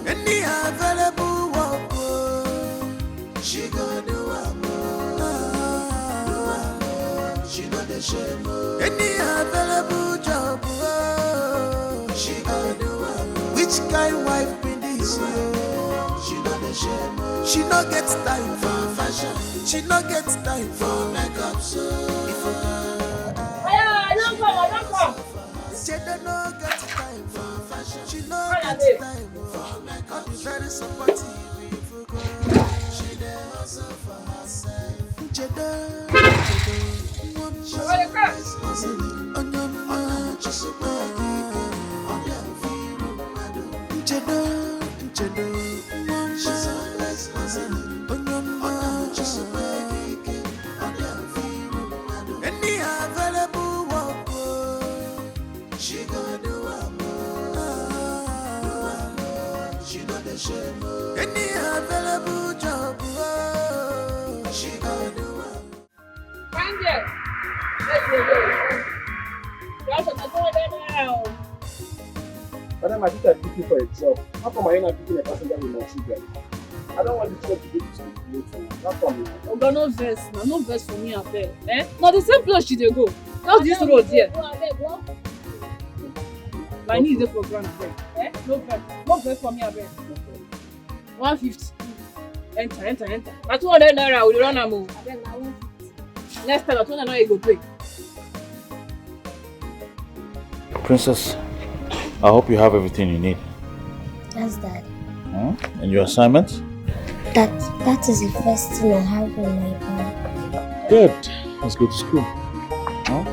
Any available work, she go do she know the shame. Any available job, she go do which kind wife be this? She know the shame. She no get time for fashion. She no get time for makeup. So I don't come. she don't no get time for fashion. She no get time for makeup. Be very supportive. She dey hustle for herself. She any available work, she go do she know the shame. Any available job, she go do Find it. Let's go. That's what I'm doing now. Madam, I think I'm picking for a job. How come I not picking a passenger with my children? I don't want this job to be discriminated. Not for me. Oh, God, no verse. No verse for me up there. Eh? Not the same place she dey go. Not this road here. My knee is there for ground up there. Eh? No verse. No verse for me up there. 150. Enter. At 200 naira, we run a move. Next time, at 200 naira, you go pay. Princess, I hope you have everything you need. Yes, Dad. And your assignment? That is the first thing I have in my bag. Good. Let's go to school. Huh?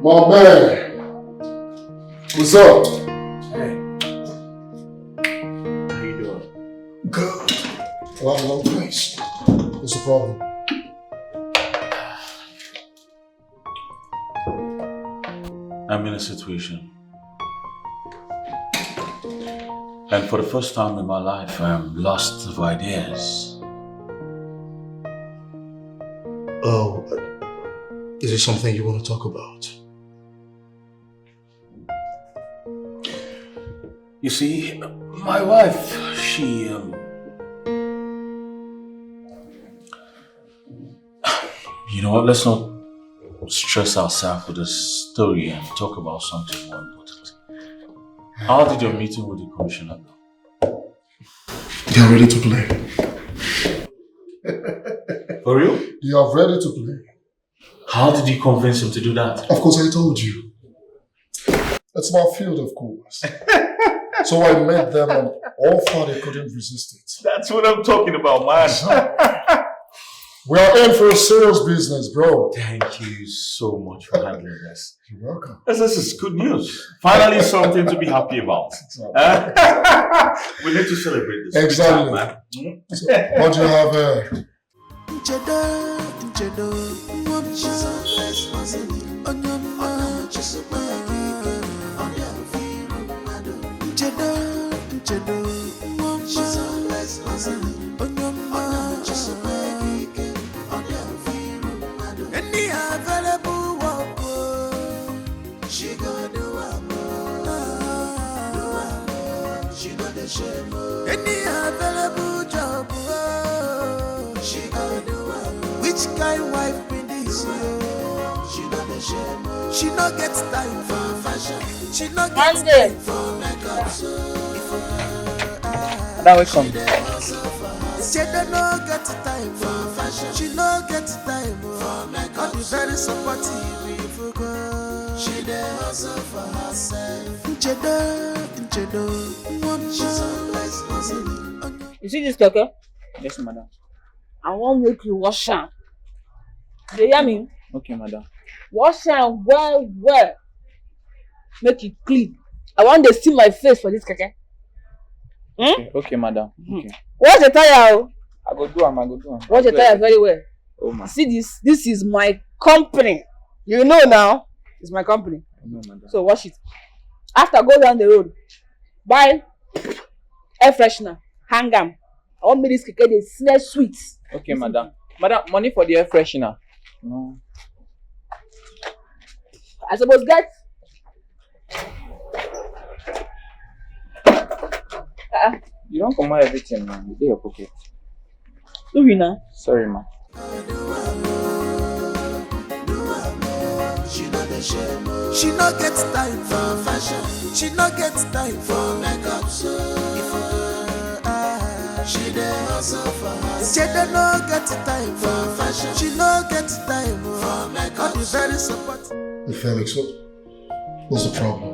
My man, what's up? Hey. How you doing? Good. Well, I'm in a place. What's the problem? I'm in a situation. And for the first time in my life, I'm lost of ideas. Oh, is it something you want to talk about? You see, my wife, she, you know what, let's not stress ourselves with this story and talk about something more important. How did your meeting with the commissioner go? They are ready to play. For real? They are ready to play. How did you convince him to do that? Of course, I told you. It's my field, of course. So I met them and all thought they couldn't resist it. That's what I'm talking about, man. We are in for a serious business, bro. Thank you so much for handling this. You're welcome. This is good news. Finally, something to be happy about. We need to celebrate this. Exactly. Man. So, what do you have here? Any available job, she gonna do it. Which kind wife be this? She not the shame. She not get time for fashion. She not get time for makeup. Now we come. She don't get time for fashion. She not get time for makeup. I'll be very supportive if you go. She dey hustle for herself. You see this Keke? Yes, madam. I won't make you wash am. You hear me? Okay, madam. Wash am well. Make it clean. I want to see my face for this Keke. Okay, madam. Okay. Wash the tire. I go do am. Wash the tire very well. Oh, ma. See this? This is my company. You know now. It's my company. No, madam. So wash it. After go down the road, buy air freshener, hang am. I want me this Keke dey smell sweet. Okay, madam. Madam, money for the air freshener. No. I suppose get. You don't come out everything, man. You do your pocket. Do we now? Sorry, ma. She not get time for fashion. She not get time for makeup. She dey hustle for her. She dey not get time for fashion. She not get time for makeup. I'll be very supportive. Hey, Felix, what's the problem?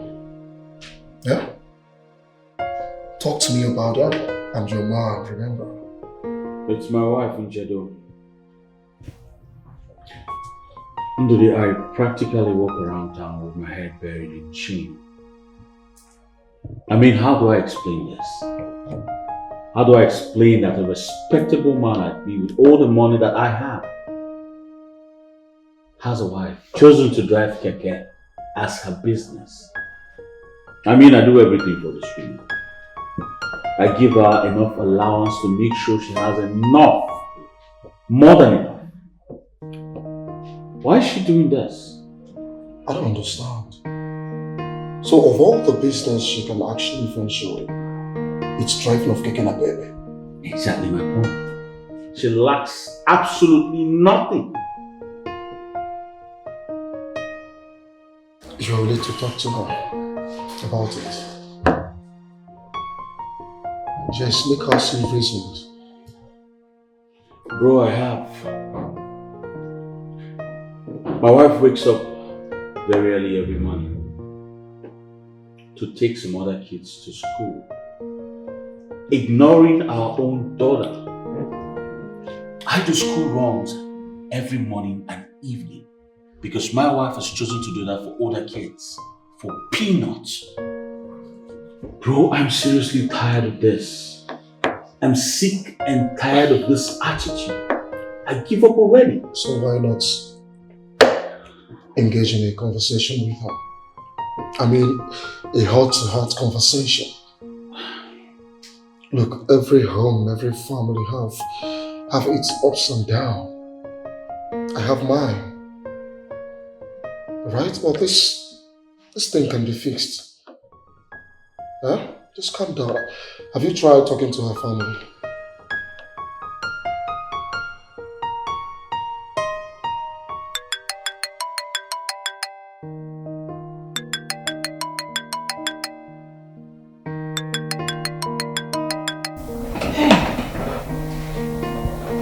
Yeah? Talk to me about her. I'm your man, remember? It's my wife, Nchedo. Today, I practically walk around town with my head buried in shame. I mean, how do I explain this? How do I explain that a respectable man like me with all the money that I have has a wife chosen to drive Keke as her business? I mean, I do everything for this woman. I give her enough allowance to make sure she has enough, more than enough. Why is she doing this? I don't understand. So of all the business she can actually venture in, it's driving off Keke and baby. Exactly my point. She lacks absolutely nothing. You're ready to talk to her about it. Just make her see reasons. Bro, I have. My wife wakes up very early every morning to take some other kids to school, ignoring our own daughter. I do school runs every morning and evening because my wife has chosen to do that for other kids for peanuts. Bro, I'm seriously tired of this. I'm sick and tired of this attitude. I give up already. So why not engage in a conversation with her? I mean, a heart-to-heart conversation. Look, every home, every family have its ups and downs. I have mine. Right? But this thing can be fixed. Huh? Just calm down. Have you tried talking to her family?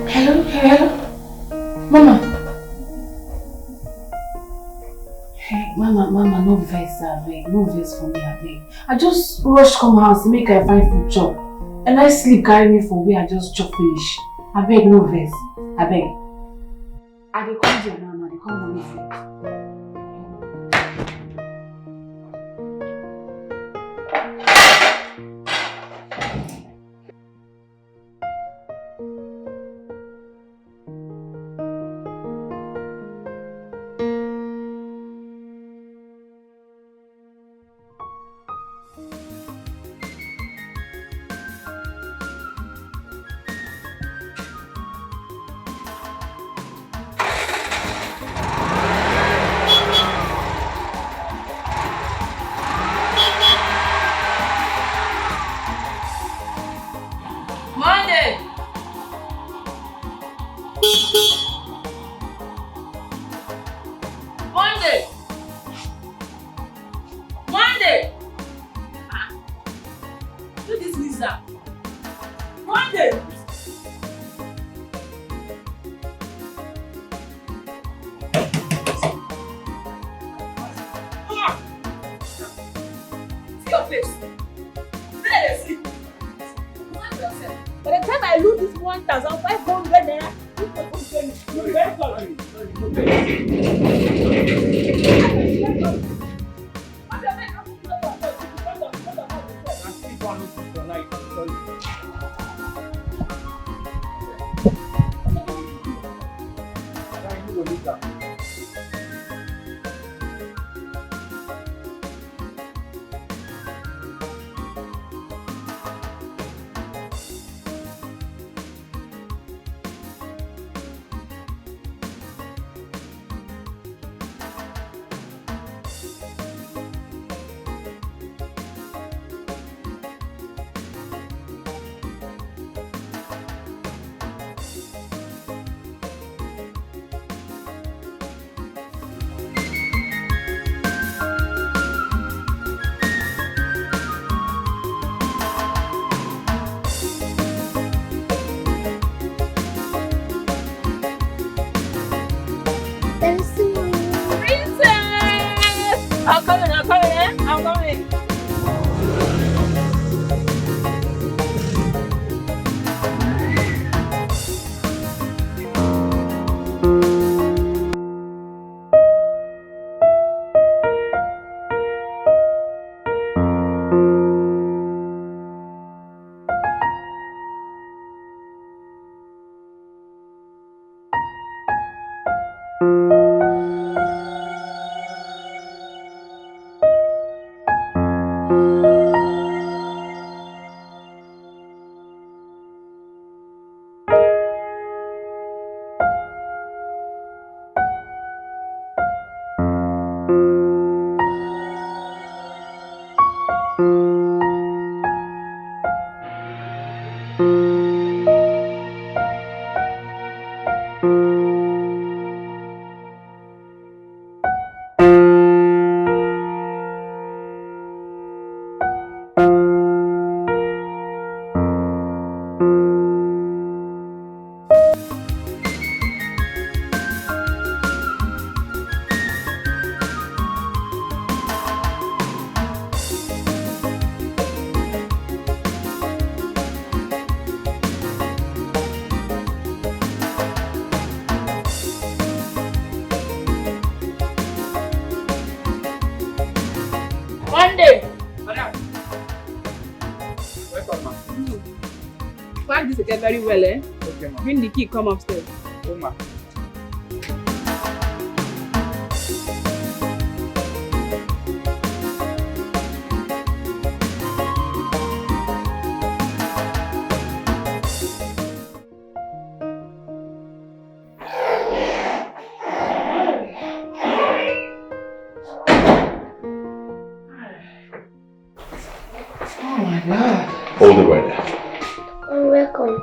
Hello? Mama. Hey, Mama, no vex, abeg. No vex for me, abeg. I just rush come house to make I find food chop. And I sleep carry me for where I just chop finish. Abeg, no vex. Abeg. I dey come there now, I dey come with you. Very well, eh? Okay, ma. Bring the key, come upstairs. Oh, ma. Oh my God. Hold it right there. Welcome.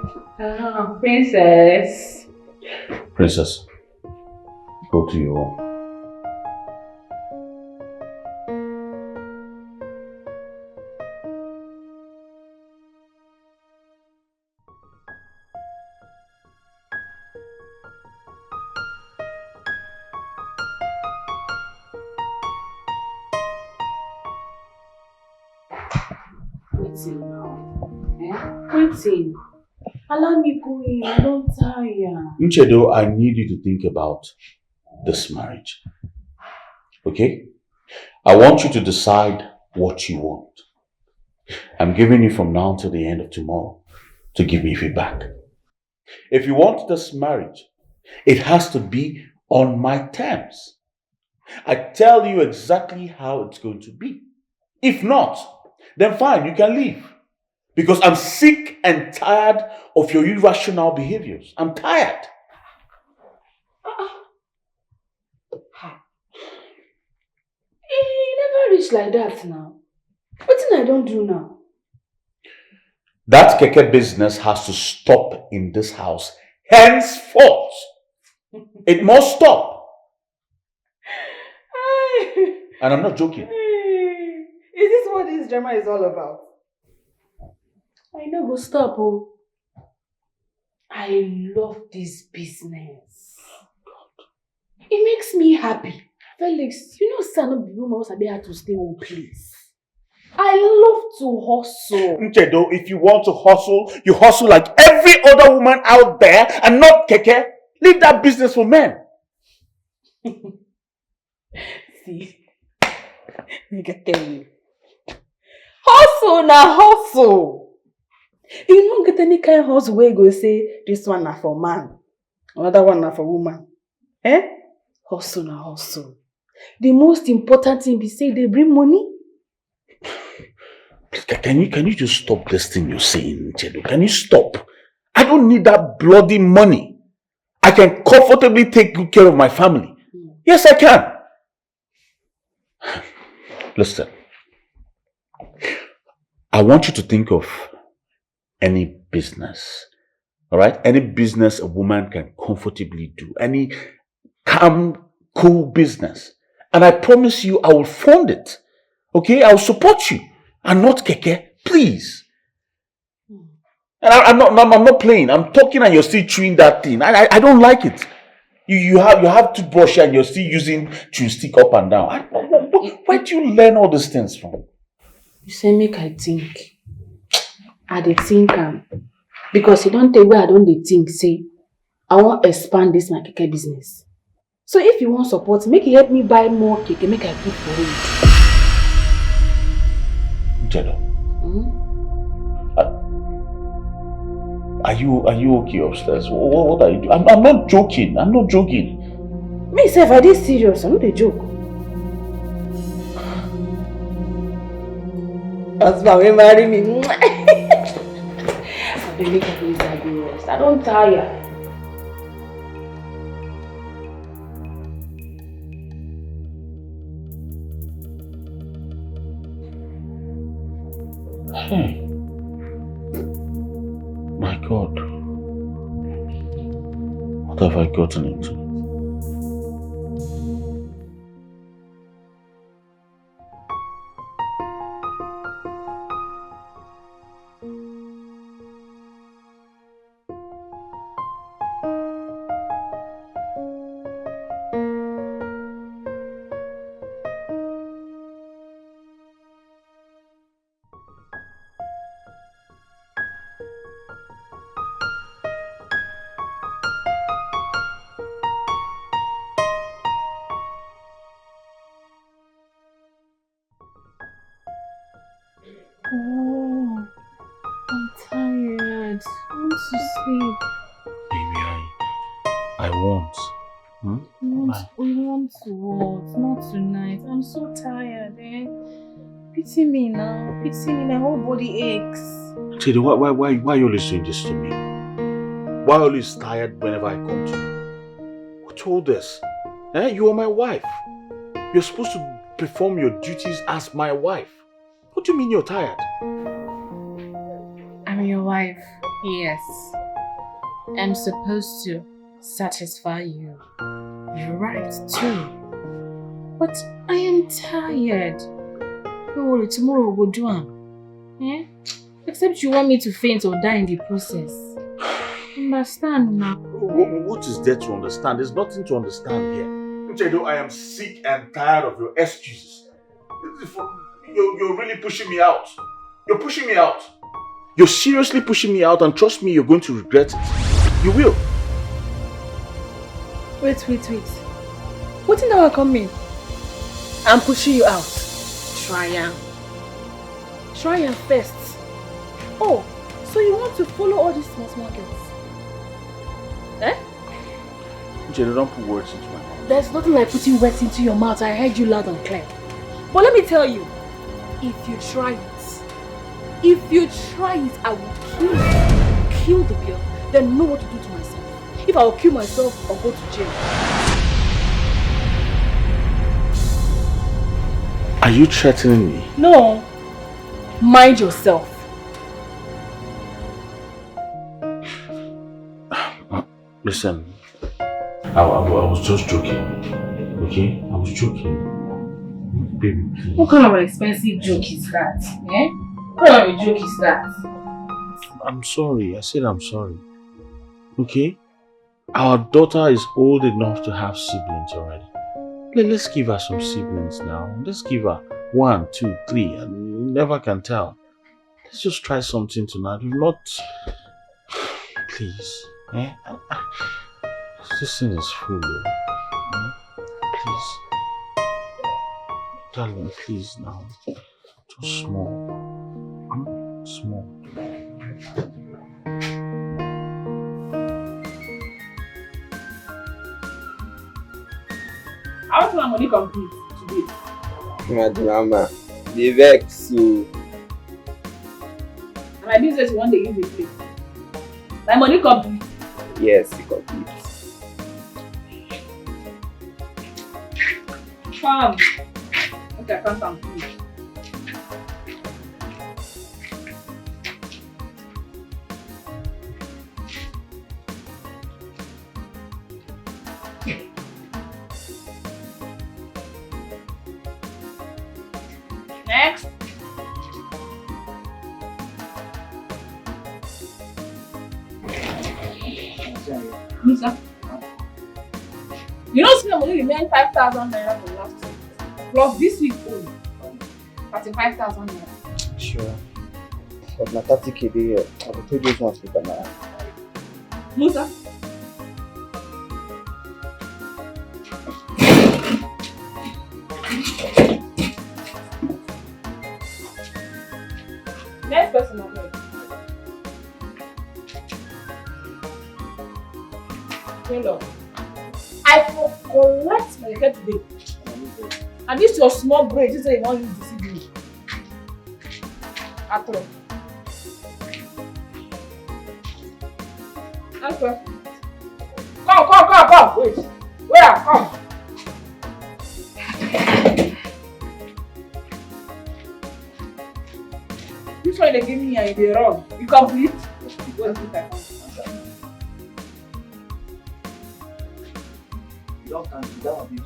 Princess. Princess, go to your room. Waiting now. Eh? Waiting. Allow me go in. I don't tire. Nchedo, I need you to think about this marriage. Okay? I want you to decide what you want. I'm giving you from now till the end of tomorrow to give me feedback. If you want this marriage, it has to be on my terms. I tell you exactly how it's going to be. If not, then fine, you can leave. Because I'm sick and tired of your irrational behaviors. I'm tired. You never reach like that now. What thing I don't do now? That Keke business has to stop in this house henceforth. It must stop. And I'm not joking. Is this what this drama is all about? I know, go stop. Oh. I love this business. It makes me happy. Felix, you know, son of the woman was able to stay one place. I love to hustle. Nchedo, if you want to hustle, you hustle like every other woman out there and not Keke. Leave that business for men. See, I can tell you. Hustle na hustle. You don't get any kind of hustle where you go say, this one na for man, another one na for woman. Hustle na hustle. The most important thing be say they bring money. Can you just stop this thing you're saying, Nchedo? Can you stop? I don't need that bloody money. I can comfortably take good care of my family. Yes, I can. Listen. I want you to think of any business. Alright? Any business a woman can comfortably do. Any calm, cool business. And I promise you I will fund it. Okay? I will support you. And not Keke. Please. And I'm not playing. I'm talking and you're still chewing that thing. I don't like it. You have toothbrush and you're still using chewing stick up and down. Where do you learn all these things from? You say make I think. I dey think because you don't take where I don't dey think. Say I want to expand this my Keke business. So if you want support, make it help me buy more Keke. Make I put for it. Jado. Are you okay upstairs? What are you doing? I'm not joking. I'm not joking. Me say if I did serious, I'm not a joke. Husband, we marry me. I beg make I please I go rest. I don't tire. Hey. My God. What have I gotten into? Oh, I'm tired. I want to sleep. Baby, I want. We want to what? Not tonight. I'm so tired, Pity me now. Pity me. My whole body aches. Chidi, why are you always doing this to me? Why are you always tired whenever I come to you? Who told us? You are my wife. You're supposed to perform your duties as my wife. What do you mean you're tired? I'm your wife. Yes. I'm supposed to satisfy you. You're right too. But I am tired. Don't worry, tomorrow we'll do it. Except you want me to faint or die in the process. Understand now. What is there to understand? There's nothing to understand here. Nchedo, I am sick and tired of your excuses. You're really pushing me out. You're pushing me out. You're seriously pushing me out, and trust me, you're going to regret it. You will. Wait. What in now coming? I'm pushing you out. Try first. Oh, so you want to follow all these small girls? Eh? Jenny, don't put words into my mouth. There's nothing like putting words into your mouth. I heard you loud and clear. But let me tell you, if you try it, I will kill the girl, then know what to do to myself. If I will kill myself or go to jail. Are you threatening me? No. Mind yourself. Listen, I was just joking, okay? I was joking. Baby, please. What kind of an expensive joke is that? Eh? What kind of a joke is that? I'm sorry. I said I'm sorry. Okay? Our daughter is old enough to have siblings already. Let's give her some siblings now. Let's give her 1, 2, 3. And you never can tell. Let's just try something tonight. We've not... Please. Eh? This thing is full. Please. Darling, please now. Just small. Small. How much money complete today? Mama, they vex so. And my business one day give me play. My money complete. Yes, it complete. Come. Okay, I can't complete. Next. Musa. You know, see, money remain 5,000 naira from last week. Plus this week only. 35,000 naira. Sure. But na 30K there. I will take those ones later now. Musa. Next person on me. Inlove. I will collect my head today. And this your small brain, you say you want to deceive me. At all. Next person. Come. Wait. Where? Come. This one they give me and they wrong. You complete? Wait, You don't cancel that one.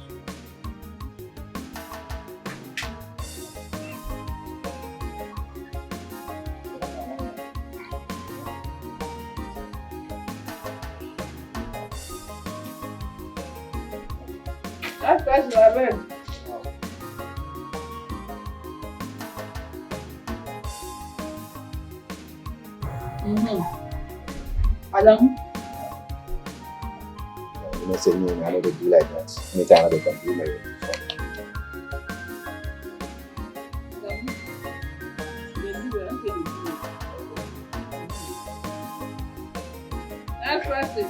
That's person I read. Adam. You know, say no, I don't do like that. Anytime I don't do like that. Next person.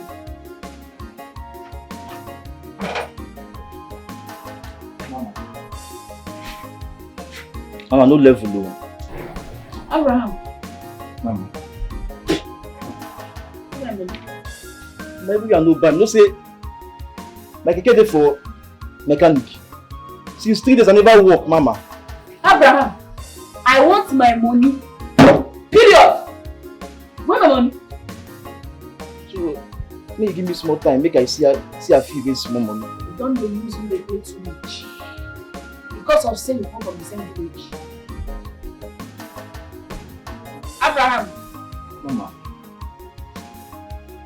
Mama, no level low. Abraham. Mama. Maybe you are no bad. No say, like Keke dey for mechanic. Since 3 days I never work, Mama. Abraham, I want my money. Period. Where my money? So, may you give me small time, make I see a few days small money. You don't use me, they pay too much. Because of saying you come from the same village. Abraham. Mama.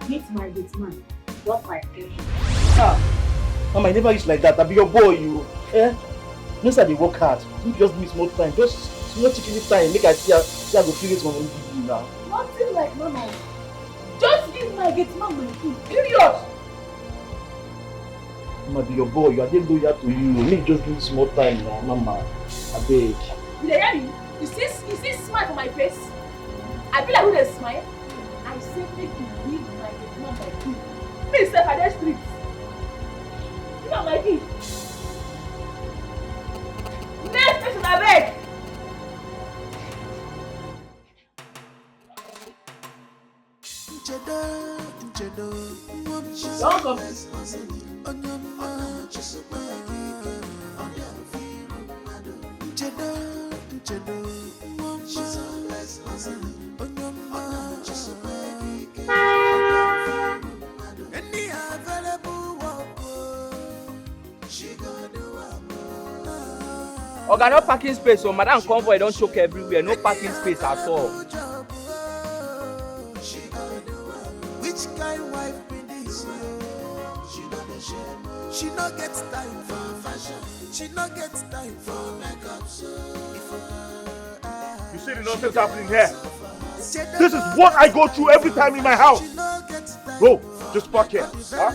Meet my date man. Drop my head. Mama, you never used like that. I be your boy, you. Eh? No, sir, they work hard. You just give me small time. Just small chicken time. Make I see I go feel it when you now. Nothing like mama. Just give my get man my food. Period. Mama, be your boy. You are getting loyal to you. Make just give small time now, mama. I beg. You hear me? You see smile for my face? I feel like who they smile? I say make you give my get man my food. Please step at the streets. Give her my key. Next person I beg. Don't come. Oga, no parking space, so madam convoy don't choke everywhere. No parking space at all. Which kind wife be this? She no gets time for fashion. She no gets time for makeup. You see the nonsense happening here? This is what I go through every time in my house. Bro, just park here. Huh?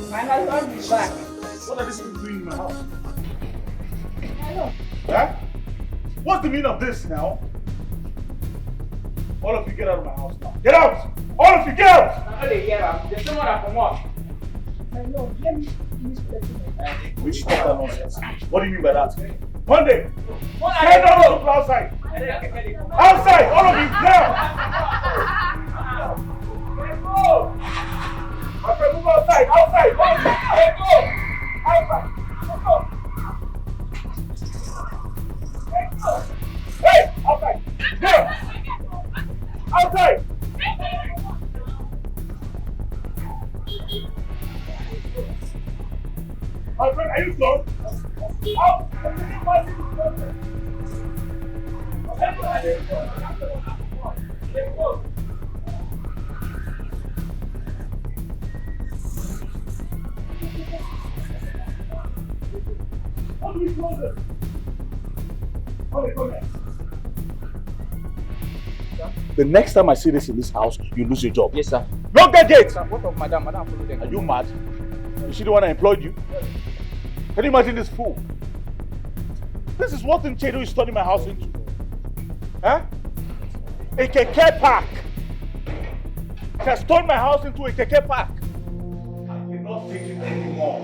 My husband is back. What are these people doing in my house? Huh? What's the meaning of this now? All of you get out of my house now. Get out! All of you get out! Now they get out. There's someone that come up. My lord, let me finish blessing my life. Will you stop that nonsense? What do you mean by that? Monday! What Get are out of outside! Outside! All of you now! My friend, move outside! Outside! Let's go! Outside! Let's go! Let's go! Hey! Outside! There! Outside! My friend, are you close? Out! How do we close it? Come here. The next time I see this in this house, you lose your job. Yes, sir. Lock that gate! Sir, what of madam? Madam, follow them. Are you mad? You see the one I employed you? Can you imagine this fool? This is what Nchedo is turning my house into. Huh? A Keke park. She has turned my house into a Keke park. I cannot take it anymore.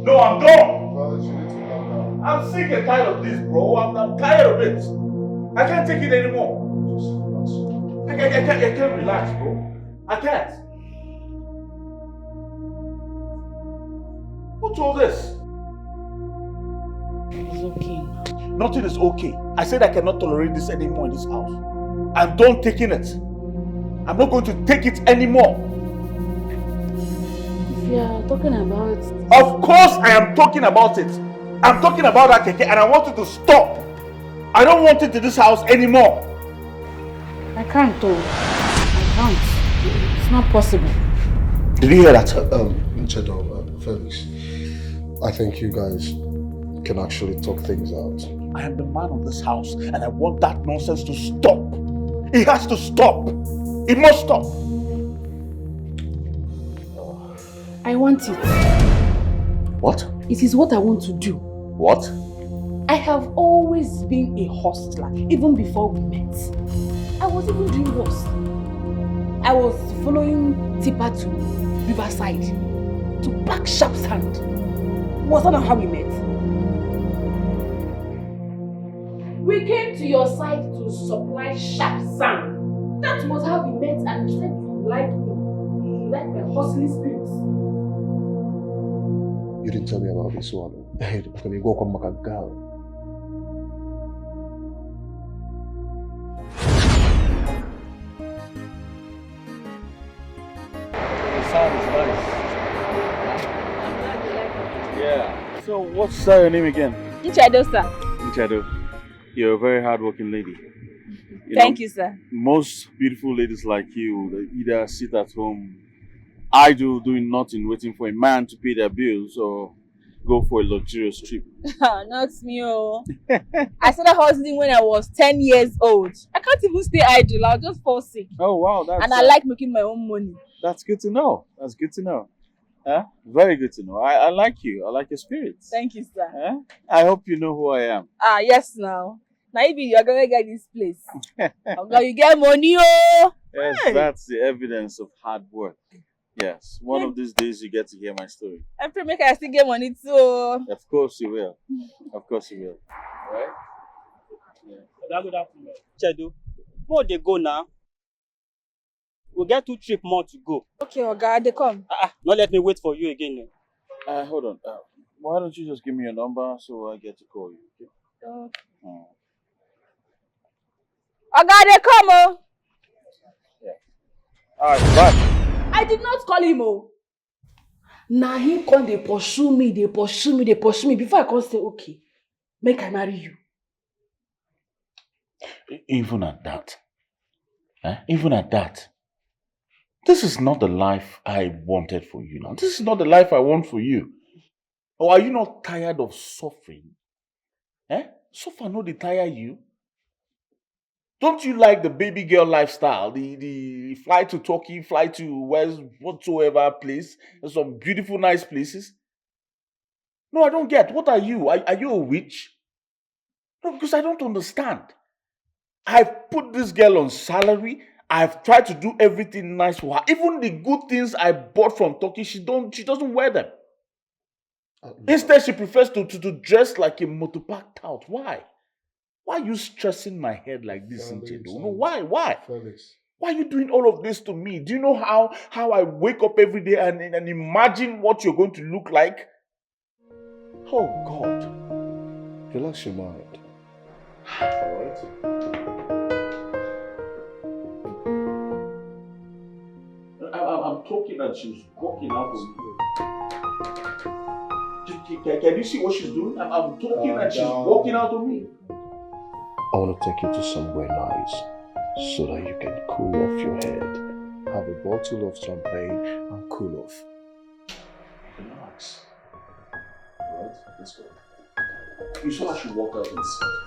No, I'm done. I'm sick and tired of this, bro. I'm tired of it. I can't take it anymore. I can't relax, bro. I can't. What's all this? It's okay. Nothing is okay. I said I cannot tolerate this anymore in this house. I'm done taking it. I'm not going to take it anymore. If you are talking about... Of course I am talking about it. I'm talking about that Keke and I want it to stop. I don't want it in this house anymore. I can't though. I can't. It's not possible. Did you hear that? Nchedo, Felix, I think you guys can actually talk things out. I am the man of this house and I want that nonsense to stop. It has to stop. It must stop. I want it. What? It is what I want to do. What? I have always been a hustler, even before we met. I was even doing worse. I was following Tipper to Riverside to pack sharp sand. Was that not how we met? We came to your side to supply sharp sand. That was how we met, and you said you like me. You like my hustling spirits. You didn't tell me about this one. Can you go come back and go? Sounds nice. Yeah. So what's your name again? Nchedo, sir. Nchedo. You're a very hardworking lady. Thank you, sir. Most beautiful ladies like you, they either sit at home idle doing nothing, waiting for a man to pay their bills or go for a luxurious trip. Not me, oh. I started hustling when I was 10 years old. I can't even stay idle. I'll just fall sick. Oh wow, that's and I like making my own money. That's good to know. That's good to know. Very good to know. I like you. I like your spirits. Thank you, sir. I hope you know who I am. Yes, now. Now you're gonna get this place. Now you get money, oh. Yes, Hey. That's the evidence of hard work. Yes, one of these days you get to hear my story. I pray make I still get money too. Of course you will. Of course you will. Right? Yeah. Good afternoon. Chedu, where they go now? We'll get 2 trips more to go. Okay, Oga, they come. Not let me wait for you again. Hold on. Why don't you just give me your number so I get to call you? Okay? Oga, they come, oh. Yeah. Alright, bye. I did not call him, oh. Now he come, they pursue me before I can say, okay, make I marry you. Even at that. Even at that. This is not the life I wanted for you now. This is not the life I want for you. Or are you not tired of suffering? Suffer no dey tire you? Don't you like the baby girl lifestyle? The fly to Turkey, fly to whatsoever place. There's some beautiful, nice places. No, I don't get. What are you? Are you a witch? No, because I don't understand. I've put this girl on salary. I've tried to do everything nice for her. Even the good things I bought from Turkey, she doesn't wear them. Instead, she prefers to dress like a motopark tout. Why? Why are you stressing my head like this, Nchedo? No, why? Felix. Why are you doing all of this to me? Do you know how I wake up every day and imagine what you're going to look like? Oh, God. Relax your mind. Alright. I'm talking and she's walking out of me. Can you see what she's doing? I'm talking and she's walking out of me. I want to take you to somewhere nice so that you can cool off your head. Have a bottle of champagne and cool off. Relax. Alright, let's go. You saw I should walk out inside.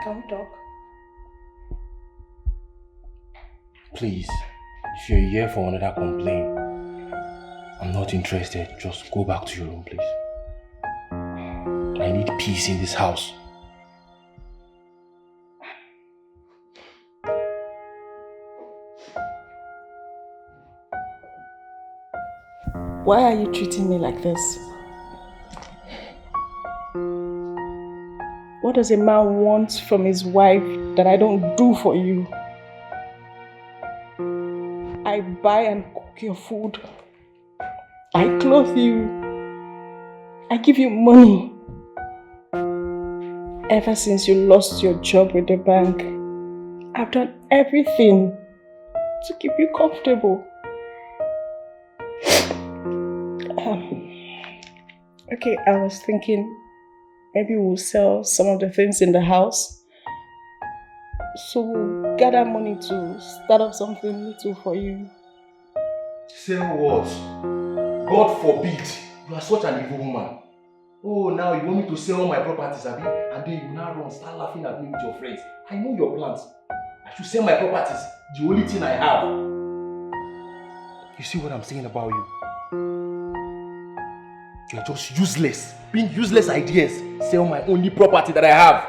Can we talk? Please, if you're here for another complaint, I'm not interested. Just go back to your room, please. I need peace in this house. Why are you treating me like this? What does a man want from his wife that I don't do for you? I buy and cook your food. I clothe you. I give you money. Ever since you lost your job with the bank, I've done everything to keep you comfortable. Okay, I was thinking maybe we'll sell some of the things in the house. So we'll gather money to start up something little for you. Sell what? God forbid. You are such an evil woman. Oh, now you want me to sell all my properties, Abi? And then you now run, start laughing at me with your friends. I know your plans. I should sell my properties. The only thing I have. You see what I'm saying about you? You're just useless. Bring useless ideas. Sell my only property that I have.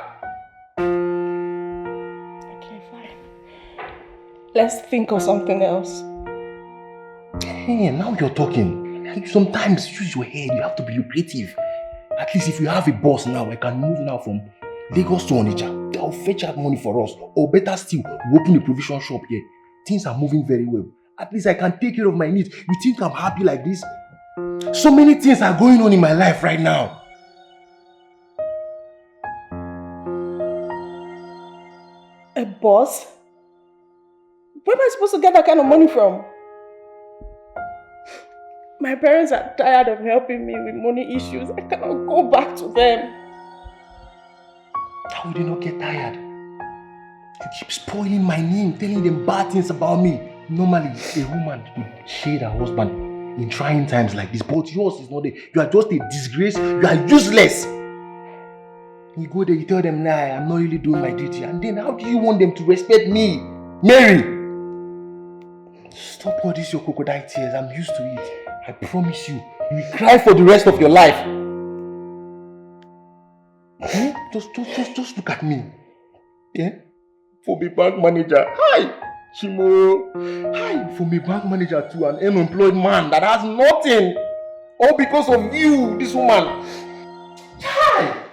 Okay, fine. Let's think of something else. Hey, now you're talking. Sometimes use your head. You have to be creative. At least if you have a boss now, I can move now from Lagos to Onitsha. They'll fetch out money for us. Or better still, we open a provision shop here. Things are moving very well. At least I can take care of my needs. You think I'm happy like this? So many things are going on in my life right now. A boss? Where am I supposed to get that kind of money from? My parents are tired of helping me with money issues. I cannot go back to them. How would you not get tired? You keep spoiling my name, telling them bad things about me. Normally, a woman would shade her husband in trying times like this, but yours is not there. You are just a disgrace. You are useless. You go there, you tell them, nah, I'm not really doing my duty. And then how do you want them to respect me? Mary! Stop all this your crocodile tears. I'm used to it. I promise you, you will cry for the rest of your life. Eh? Just look at me. Yeah? For a bank manager. Hi! Chimo. Hi! From a bank manager to an unemployed man that has nothing. All because of you, this woman. Hi!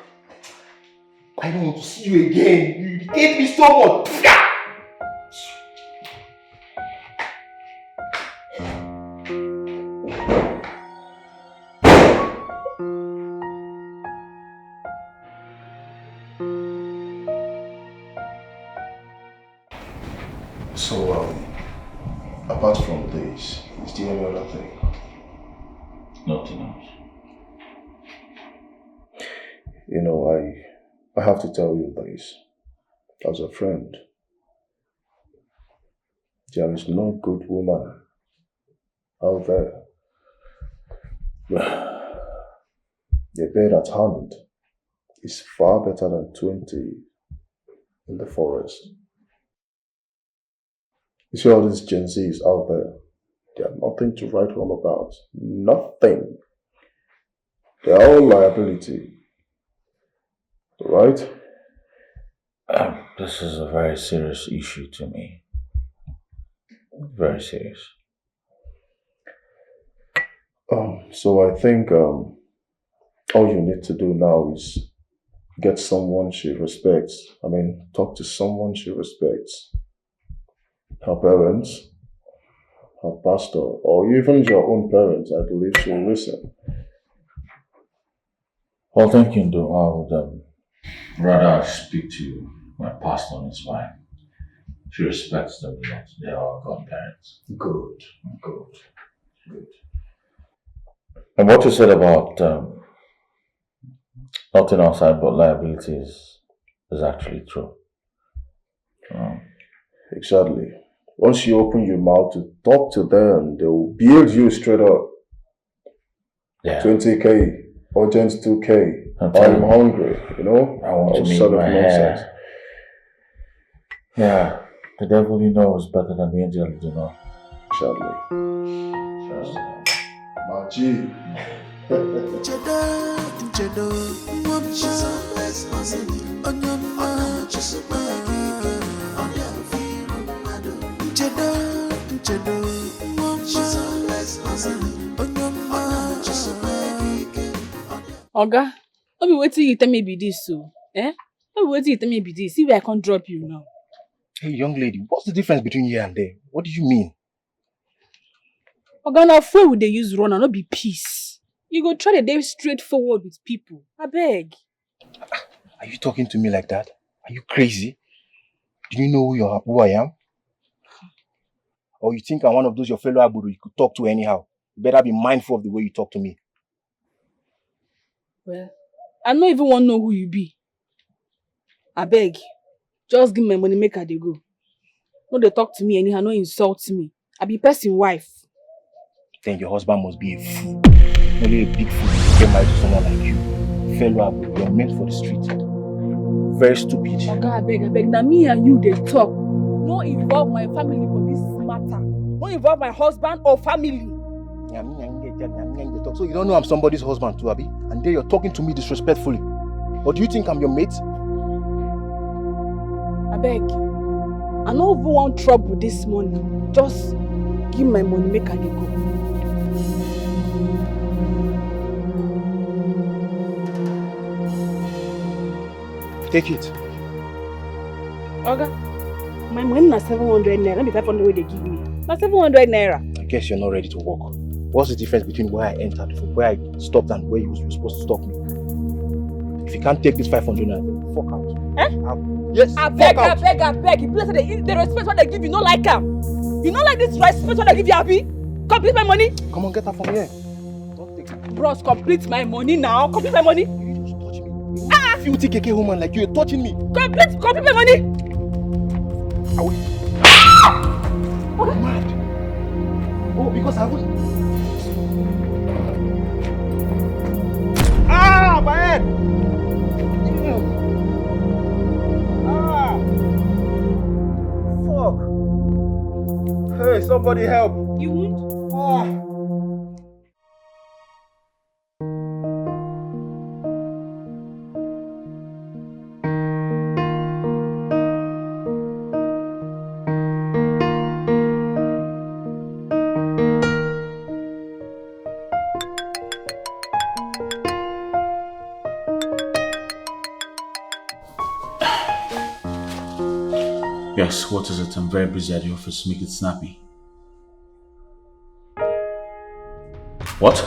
I don't want to see you again. You irritate me so much. So, apart from this, is there any other thing? Nothing else. You know, I have to tell you this. As a friend, there is no good woman out there. The bed at hand is far better than 20 in the forest. You see all these Gen Zs out there, they have nothing to write home about. Nothing. They are all liability. Right? This is a very serious issue to me. Very serious. So I think all you need to do now is get someone she respects. I mean, talk to someone she respects. Her parents, her pastor, or even your own parents. I believe she'll listen. Well, thank you, though. I would rather speak to my pastor and his wife. She respects them a lot. They are godparents. Good. And what you said about nothing outside but liabilities is actually true. Exactly. Once you open your mouth to talk to them, they will build you straight up. Yeah. 20K, urgent 2K. I'm hungry, you know? I want to meet sort of my nonsense. hair. Yeah. The devil you know is better than the angel you do not. Sadly. My G. Oga, no be wetin you tell me be this so. Eh? No be wetin you tell me be this. See where I can't drop you now. Hey, young lady, what's the difference between here and there? What do you mean? Oga, na phone we dey use run and no be peace. You go try to dey straightforward with people. Abeg. Are you talking to me like that? Are you crazy? Do you know who I am? Or you think I'm one of those your fellow abudu you could talk to anyhow? You better be mindful of the way you talk to me. Well, I don't even want to know who you be. I beg. Just give me my money, make her dey go. No, they talk to me anyhow, no insult me. I be person wife. Then your husband must be a fool. Only a big fool to get married to someone like you. Fellow abudu, you're meant for the street. Very stupid. Oga, I beg. Now me and you, they talk. No involve my family for this matter. No involve my husband or family. So you don't know I'm somebody's husband too, Abi? And then you're talking to me disrespectfully. Or do you think I'm your mate? I beg. I don't even want trouble this morning. Just give my money, make her dey go. Take it. Oga, my money na 700 naira, not be 500 wey they give me. Na 700 naira. I guess you're not ready to walk. What's the difference between where I entered from where I stopped and where you were supposed to stop me? If you can't take this 500 naira, fuck out. Yes, I beg. You place the respect what they give you, not like them. You not like this respect what they give you, Abi? Complete my money. Come on, get her from here. Bros, complete my money now. Complete my money. Filthy Keke woman like you, you're touching me. Complete my money. What mad? Oh, because I was. Ah, my head! Ah! Fuck! Hey, somebody help! You wound? Ah! Yes, what is it? I'm very busy at the office. Make it snappy. What?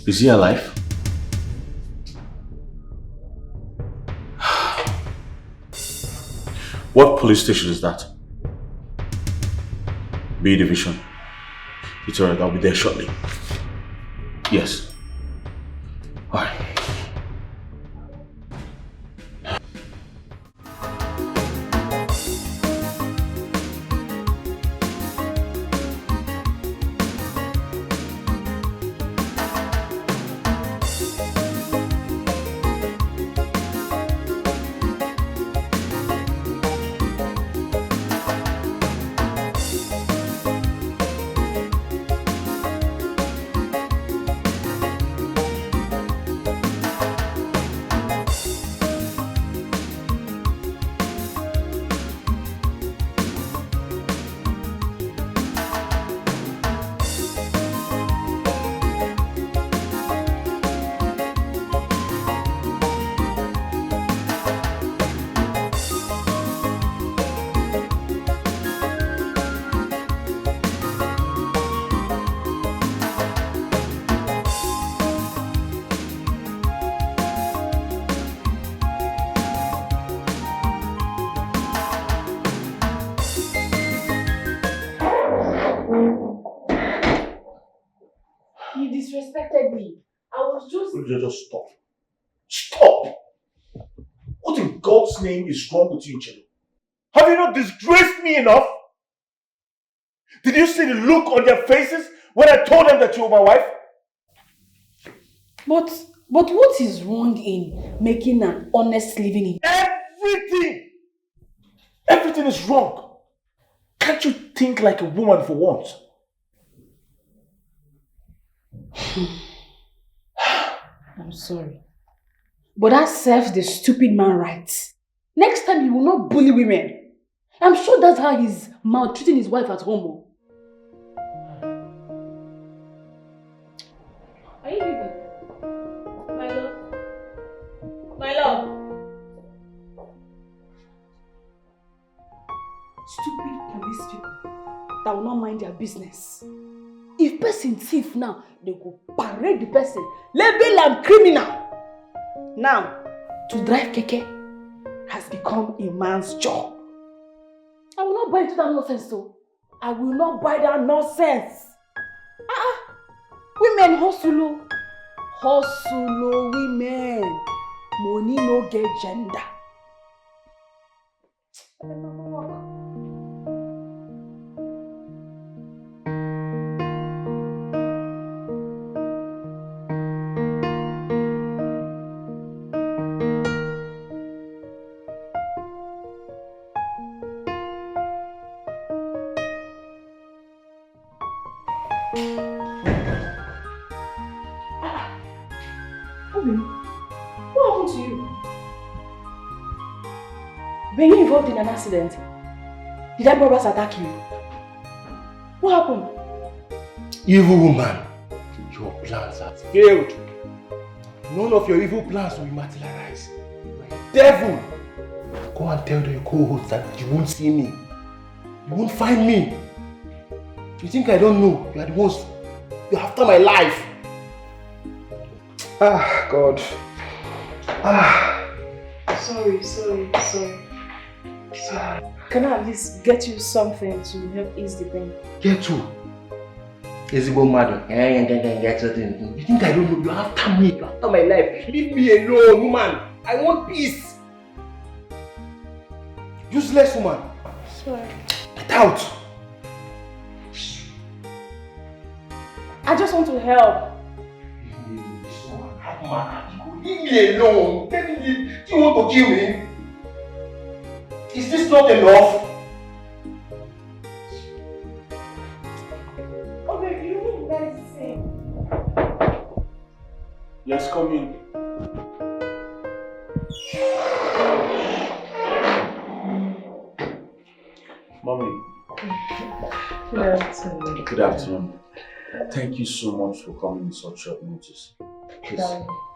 Is he alive? What police station is that? B Division. It's alright, I'll be there shortly. Yes. Alright. Disrespected me. I was just... Just stop. Stop! What in God's name is wrong with you, Chelo? Have you not disgraced me enough? Did you see the look on their faces when I told them that you were my wife? But what is wrong in making an honest living in... Everything! Everything is wrong. Can't you think like a woman for once? I'm sorry. But that serves the stupid man right. Next time he will not bully women. I'm sure that's how he's maltreating his wife at home. Are you leaving? My love? My love? Stupid police people that will not mind their business. If person thief now, they go parade the person, label am criminal. Now, to drive Keke has become a man's job. I will not buy into that nonsense, though. I will not buy that nonsense. Women hustle. Hustle, women. Money no get gender. What happened to you? Were you involved in an accident? Did that robbers attack you? What happened? Evil woman, your plans have failed. None of your evil plans will materialize. You are a devil. Go and tell the co-host that you won't see me. You won't find me. You think I don't know? You are the ones. You're after my life. Ah, God. Ah. Sorry. Can I at least get you something to help ease the pain? Get you. Ezigbo madu. You think I don't know? You're after me. You're after my life. Leave me alone, woman. I want peace. Useless woman. Sorry. Get out. I just want to help. Leave me alone. Tell me, do you want to kill me? Is this not enough? Okay, you need medicine. Yes, come in. Mommy. Good afternoon. Good afternoon. Thank you so much for coming in such short notice. Please,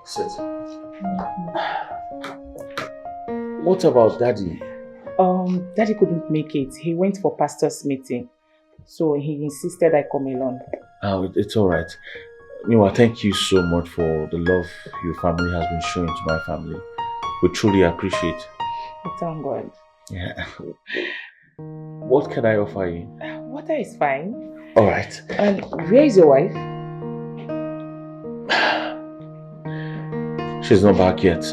sit. What about Daddy? Daddy couldn't make it. He went for pastor's meeting. So he insisted I come along. Oh, it's alright. Meanwhile, thank you so much for the love your family has been showing to my family. We truly appreciate. Thank God. Yeah. What can I offer you? Water is fine. Alright. And where is your wife? She's not back yet.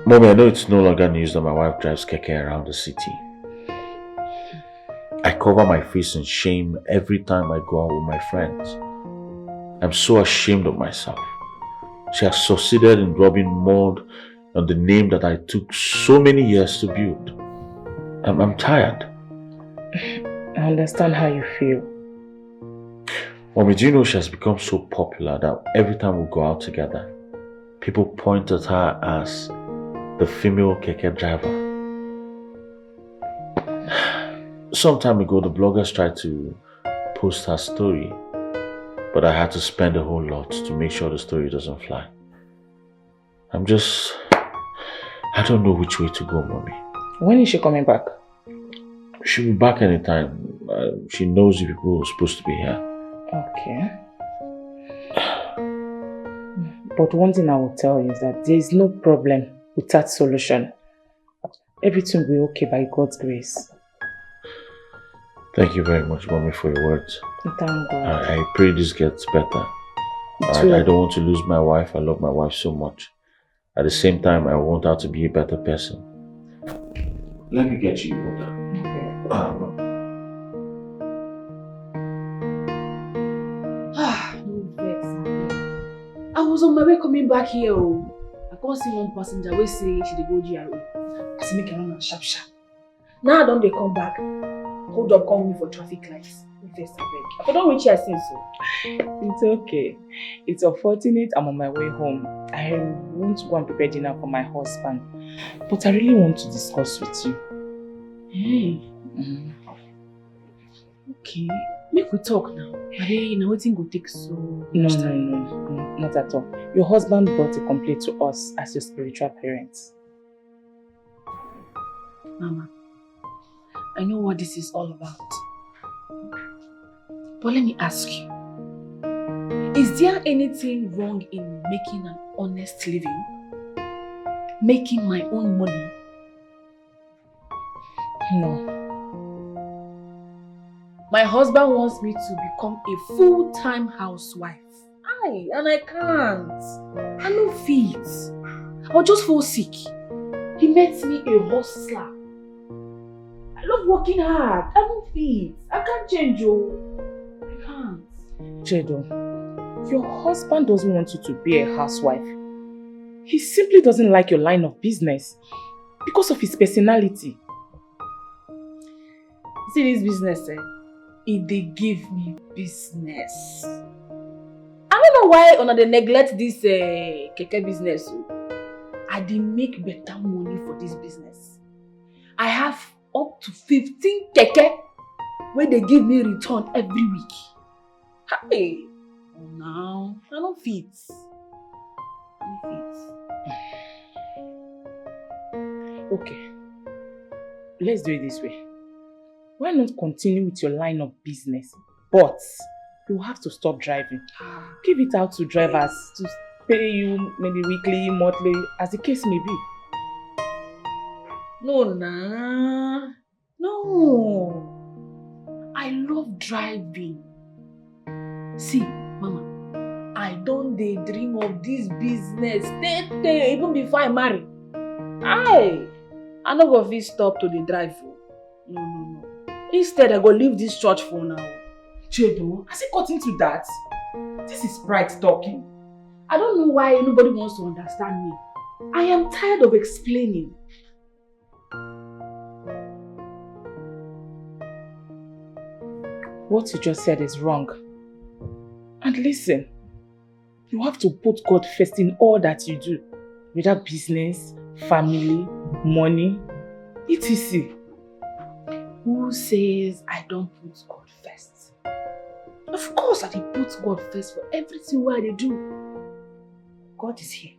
Mommy, I know it's no longer news that my wife drives Keke around the city. I cover my face in shame every time I go out with my friends. I'm so ashamed of myself. She has succeeded in rubbing mud on the name that I took so many years to build. I'm tired. I understand how you feel. Mommy, do you know she has become so popular that every time we go out together, people point at her as the female Keke driver. Some time ago, the bloggers tried to post her story, but I had to spend a whole lot to make sure the story doesn't fly. I don't know which way to go, Mommy. When is she coming back? She'll be back anytime. She knows the people who are supposed to be here. Okay. But one thing I will tell you is that there is no problem with that solution. Everything will be okay by God's grace. Thank you very much, Mommy, for your words. Thank God. I pray this gets better. I don't want to lose my wife. I love my wife so much. At the same time, I want her to be a better person. Let me get you water. Okay. No vex. I was on my way coming back here. I can't see one passenger wey say she dey go GRA. I say make I run am sharp. Now I don't dey come back. Hold up, call me for traffic lights. I don't reach here since. It's okay. It's unfortunate I'm on my way home. I want to go and prepare dinner for my husband. But I really want to discuss with you. Hey. Okay. Make we talk now. Now waiting go take so much time. No, not at all. Your husband brought a complaint to us as your spiritual parents. Mama, I know what this is all about. But let me ask you, is there anything wrong in making an honest living? Making my own money? No. My husband wants me to become a full-time housewife. And I can't. I no fit. I'll just fall sick. He makes me a hustler. I love working hard. I don't fit. I can't change, oh. I can't. Chedo, your husband doesn't want you to be a housewife. He simply doesn't like your line of business because of his personality. See this business, they give me business. I don't know why they neglect this Keke business. I dey make better money for this business. I have up to 15 Keke where they give me return every week. Hey, oh now, I don't fit. Okay, let's do it this way. Why not continue with your line of business? But you have to stop driving. Give it out to drivers to pay you maybe weekly, monthly, as the case may be. No, nah. No. I love driving. See, Mama, I don't daydream of this business. Stay, even before I marry. I no go fit stop to the drive. No. Instead, I go leave this church for now. Chedo, has it got into that? This is pride talking. I don't know why nobody wants to understand me. I am tired of explaining. What you just said is wrong. And listen, you have to put God first in all that you do. Whether business, family, money, etc. Who says I don't put God first? Of course I put God first for everything what I do. God is here.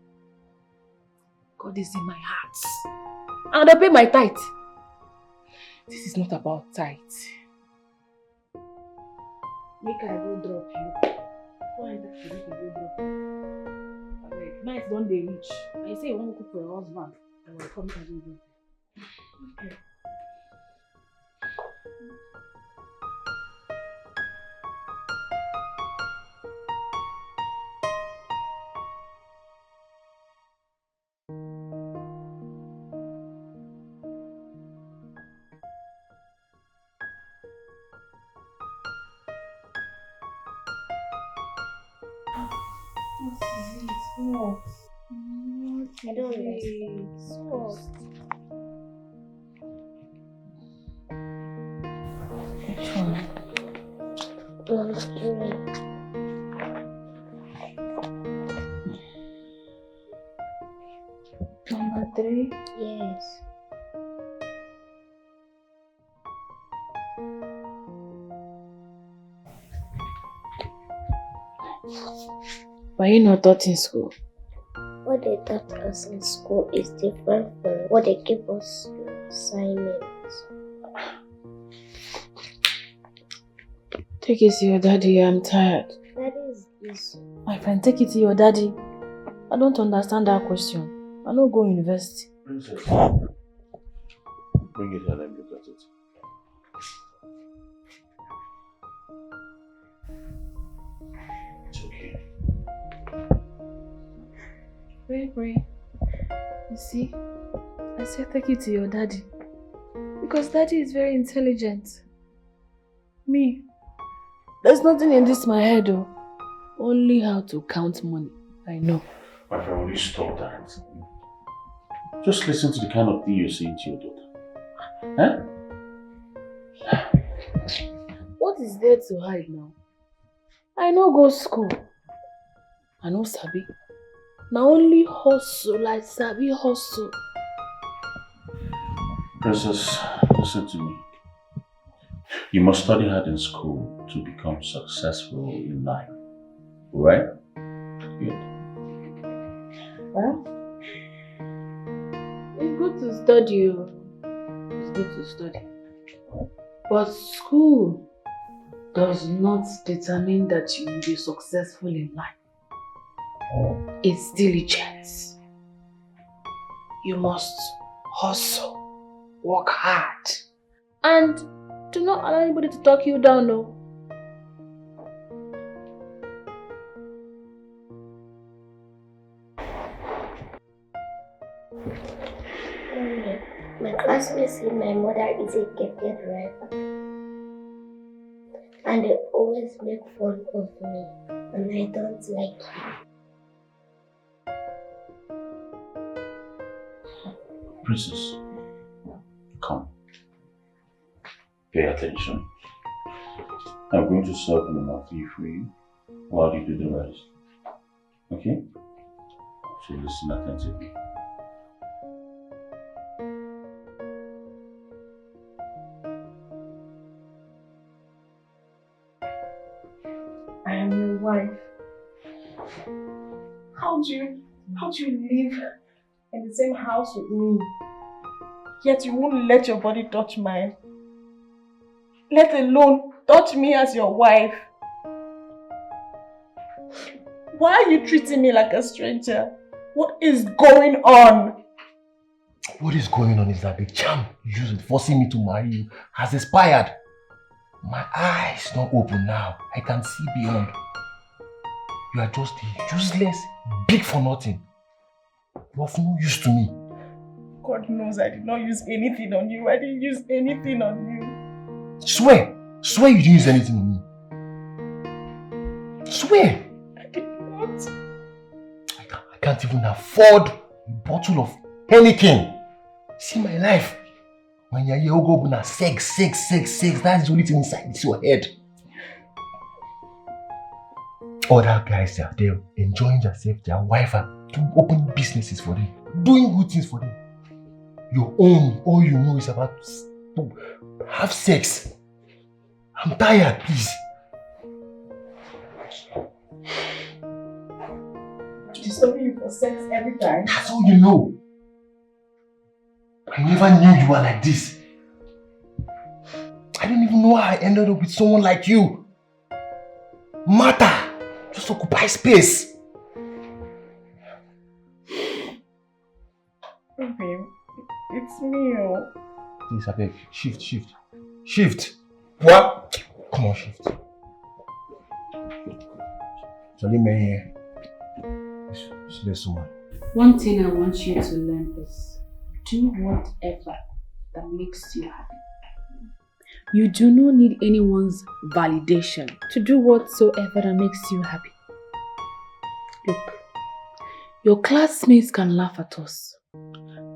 God is in my heart. And I pay my tithe. This is not about tithe. Make I go drop you. Why that make I go drop you? Night don't they reach. I say you want to cook for your husband. I will come to you. Okay. What? I don't understand. What? Which one? Number 3. Number 3? Yes. Were you not taught in school? What they taught us in school is different from what they give us in assignments. Take it to your daddy, I'm tired. Daddy is busy. My friend, take it to your daddy. I don't understand that question. I don't go university. Princess, bring it here, let me look at it. It's okay. Pray. You see, I said take it to your daddy. Because daddy is very intelligent. Me, there's nothing in this my head though. Only how to count money. I know. My friend, will you stop that? Just listen to the kind of thing you're saying to your daughter. Huh? What is there to hide now? I no go school. I no sabi. Now only hustle, like sabi hustle. Princess, listen to me. You must study hard in school to become successful in life. Right? Good. Well, it's good to study. It's good to study. But school does not determine that you will be successful in life. It's diligence. You must hustle, work hard, And do not allow anybody to talk you down, no. My classmates say my mother is a Keke driver. And they always make fun of me. And I don't like it. Princess, come. Pay attention. I'm going to serve an tea for you while you do the rest. Okay? So listen attentively. I am your wife. How do you live in the same house with me, yet you won't let your body touch mine? Let alone touch me as your wife. Why are you treating me like a stranger? What is going on? What is going on is that the charm you used forcing me to marry you has expired. My eyes not open now. I can see beyond. You are just a useless, big for nothing. You are of no use to me. God knows I did not use anything on you. I didn't use anything on you. Swear! Swear you didn't use anything on me. Swear! I did not. I can't even afford a bottle of anything. See my life. When you're here, go na sex. That's the only thing inside your head. Other guys, they're enjoying themselves, their wife, doing open businesses for them, doing good things for them. Your own, all you know is about to have sex. I'm tired, please. Disturbing you for sex every time? That's all you know. I never knew you were like this. I don't even know how I ended up with someone like you. Matter. Just occupy space. Babe, it's me. Please, I beg. Shift. What? Come on, shift. Charlie, man here. There's someone. One thing I want you to learn is do whatever that makes you happy. You do not need anyone's validation to do whatsoever that makes you happy. Look, your classmates can laugh at us,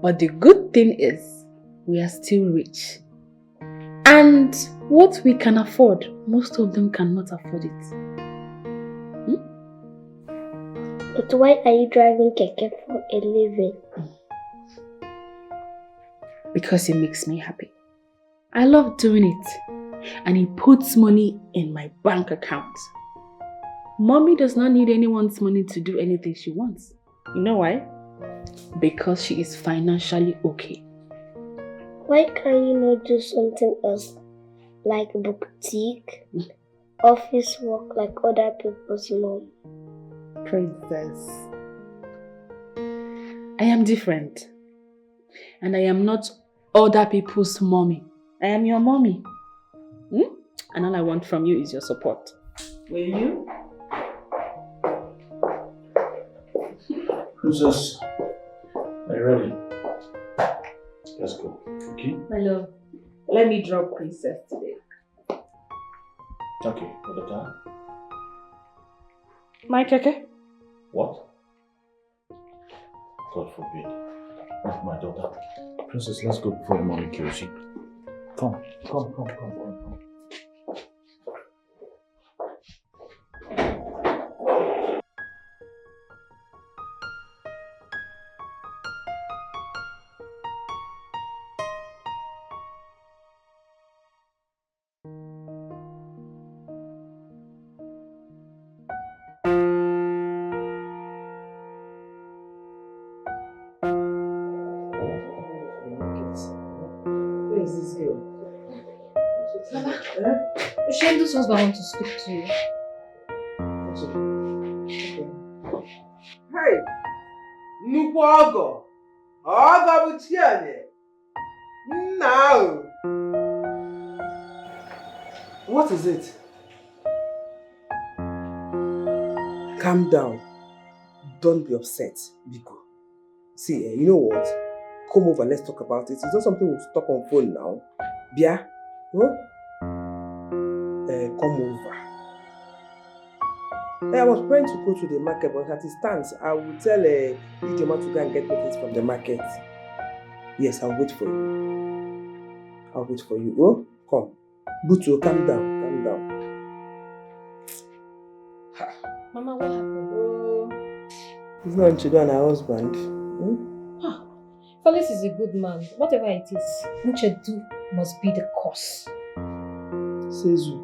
but the good thing is we are still rich. And what we can afford, most of them cannot afford it. But why are you driving Keke for a living? Because it makes me happy. I love doing it. And it puts money in my bank account. Mommy does not need anyone's money to do anything she wants. You know why? Because she is financially okay. Why can't you not do something else? Like boutique, office work like other people's mom? Princess. I am different. And I am not other people's mommy. I am your mommy. And all I want from you is your support. Will you? Princess, are you ready? Let's go, okay? My love, let me drop Princess today. Okay, for the car. My Keke? What? God forbid. Not my daughter. Princess, let's go before the mommy kills you. Come. Where is this girl? Mama, Oshendu's husband wants to speak to you. Hey! Nnukwu ọgọ! Ọgọ bụ Chiene! Nna ahụ! What is it? Calm down. Don't be upset, Biko. See, you know what? Come over, let's talk about it. It's not something we'll talk on phone now. Bia? Huh? Come over. I was planning to go to the market, but as it stands, I will tell Ijoma to go and get me things from the market. Yes, I'll wait for you. I'll wait for you. Oh, come. Butu, calm down, calm down. Mama, what happened? It's not Nchedo and her husband. Felix is a good man. Whatever it is, Nchedo must be the cause. Sezu.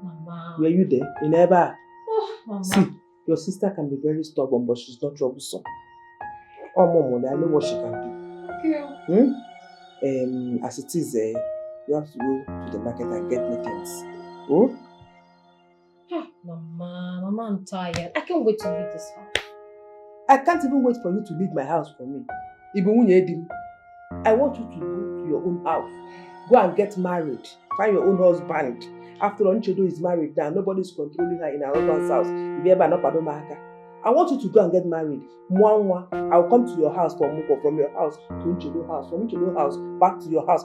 Mama. Were you there? You never. Mama. See, your sister can be very stubborn, but she's not troublesome. Oh, Mom, I know what she can do. As it is, you have to go to the market and get me things. Oh? Mama, I'm tired. I can't wait to leave this house. I can't even wait for you to leave my house for me. I want you to go to your own house. Go and get married. Find your own husband. After all, Nchedo is married now. Nobody's controlling her in her husband's house. I want you to go and get married. I'll come to your house from Muko, from your house to Nchedo house, from Nchedo house back to your house.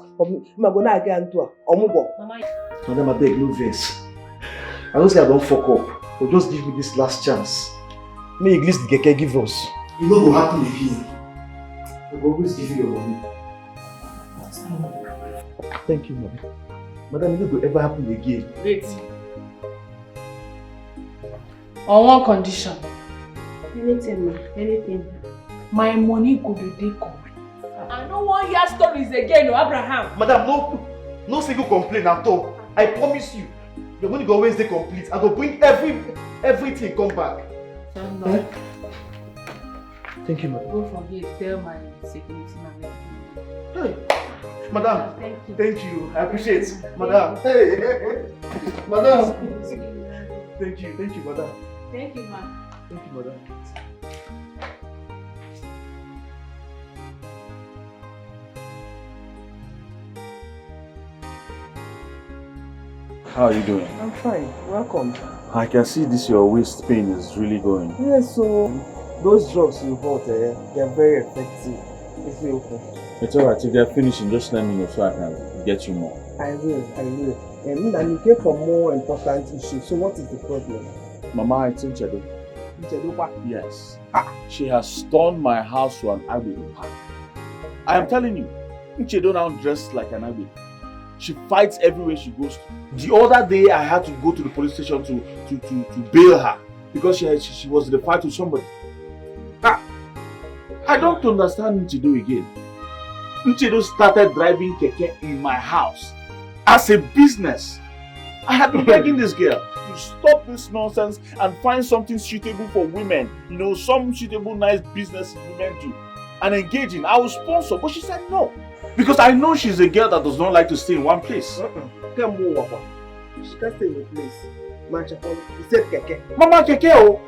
Madam, I beg, no vex. I don't say I don't fuck up, but just give me this last chance. May at least the Keke give us. It no go happen again. I will always give you your money. Thank you, madam. Madam, it no go ever happen again. Wait. On one condition. Anything, ma. Anything. My money go to dey complete. I don't want to hear stories again, Abraham. Madam, no single complaint at all. I promise you. Your money go always dey complete. I go bring everything come back. Eh? Thank you, madam. Go from here, tell my security man. Hey, madam. Thank you. I appreciate it. Madam. Hey. Madam. Thank you, madam. Thank you, ma. Thank you, madam. How are you doing? I'm fine. Welcome. I can see this your waist pain is really going. Yes, so those drugs you bought, they're very effective. It's okay. It's alright, if they're finishing, just let me know so I can get you more. I will. And you came for more important issues. So what is the problem? Mama, it's Nchedo. Nchedo what? Yes. She has turned my house to an Agbedo park. I am telling you, Nchedo now dressed like an Agbedo. She fights everywhere she goes to. The other day, I had to go to the police station to bail her because she was in a fight with somebody. I don't understand Nchedo again. Nchedo started driving Keke in my house as a business. I have been begging this girl to stop this nonsense and find something suitable for women. You know, some suitable, nice business women do. And engaging. I will sponsor, but she said no. Because I know she's a girl that does not like to stay in one place. She can't stay in a place. He said Keke. Mama, Keke, oh.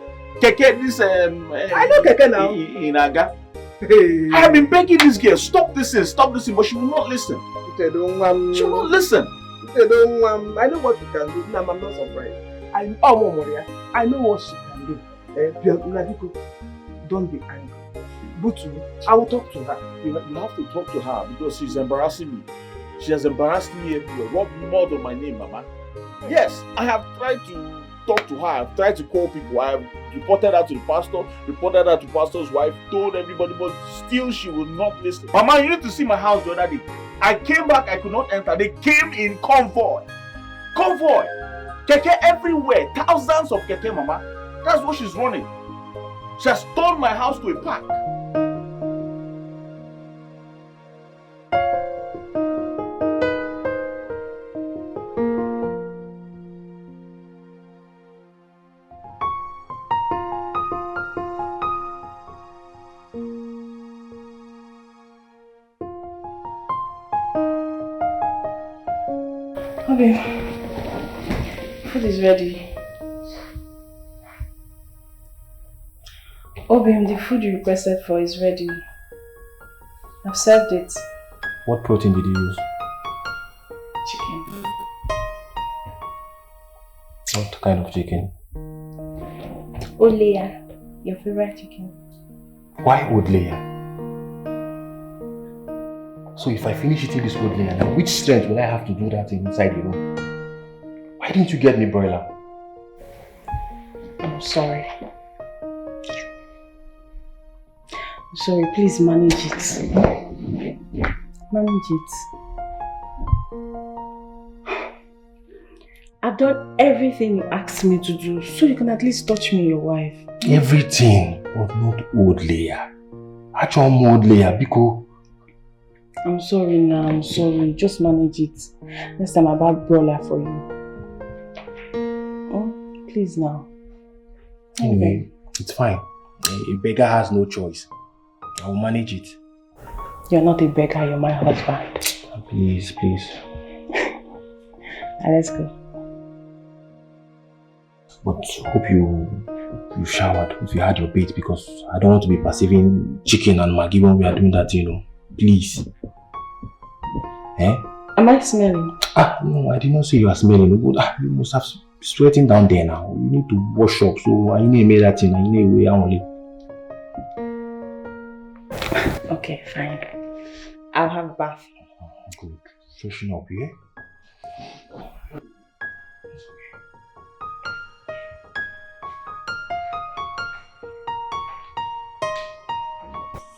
Keke, this I know Keke now. In Aga. Hey. I have been begging this girl, stop this, but she will not listen. She will not listen. I know what you can do. I'm not surprised. I know what she can do. Don't be angry. Butu, I will talk to her. You have to talk to her because she's embarrassing me. She has embarrassed me everywhere. What more than my name, Mama? Yes, I have tried to talk to her. I've tried to call people. I have reported her to the pastor, reported her to the pastor's wife, told everybody, but still she will not listen. Mama, you need to see my house the other day. I came back, I could not enter. They came in convoy. Convoy. Keke everywhere. Thousands of Keke, Mama. That's what she's running. She has turned my house to a park. Okay. Food is ready. Obim, the food you requested for is ready. I've served it. What protein did you use? Chicken. What kind of chicken? Oleya, your favorite chicken. Why old layer? So if I finish eating this old layer, now which strength will I have to do that inside the room? Why didn't you get me broiler? I'm sorry. I'm sorry, please manage it. Manage it. I've done everything you asked me to do, so you can at least touch me, your wife. Everything, but not old layer. Actual old layer, Biko. I'm sorry now, I'm sorry. Just manage it. Next time I'll buy broiler for you. Oh, please now. Anyway, it's fine. A beggar has no choice. I will manage it. You're not a beggar, you're my husband. Please, please. Let's go. But hope you showered, if you had your bait, because I don't want to be perceiving chicken and Maggi when we are doing that, you know. Please. Eh? Am I smelling? No, I did not say you are smelling. You must have sweating down there now. You need to wash up, so I need to make that thing. I need to wear only. Okay, fine. I'll have a bath. Good. Freshen up, yeah?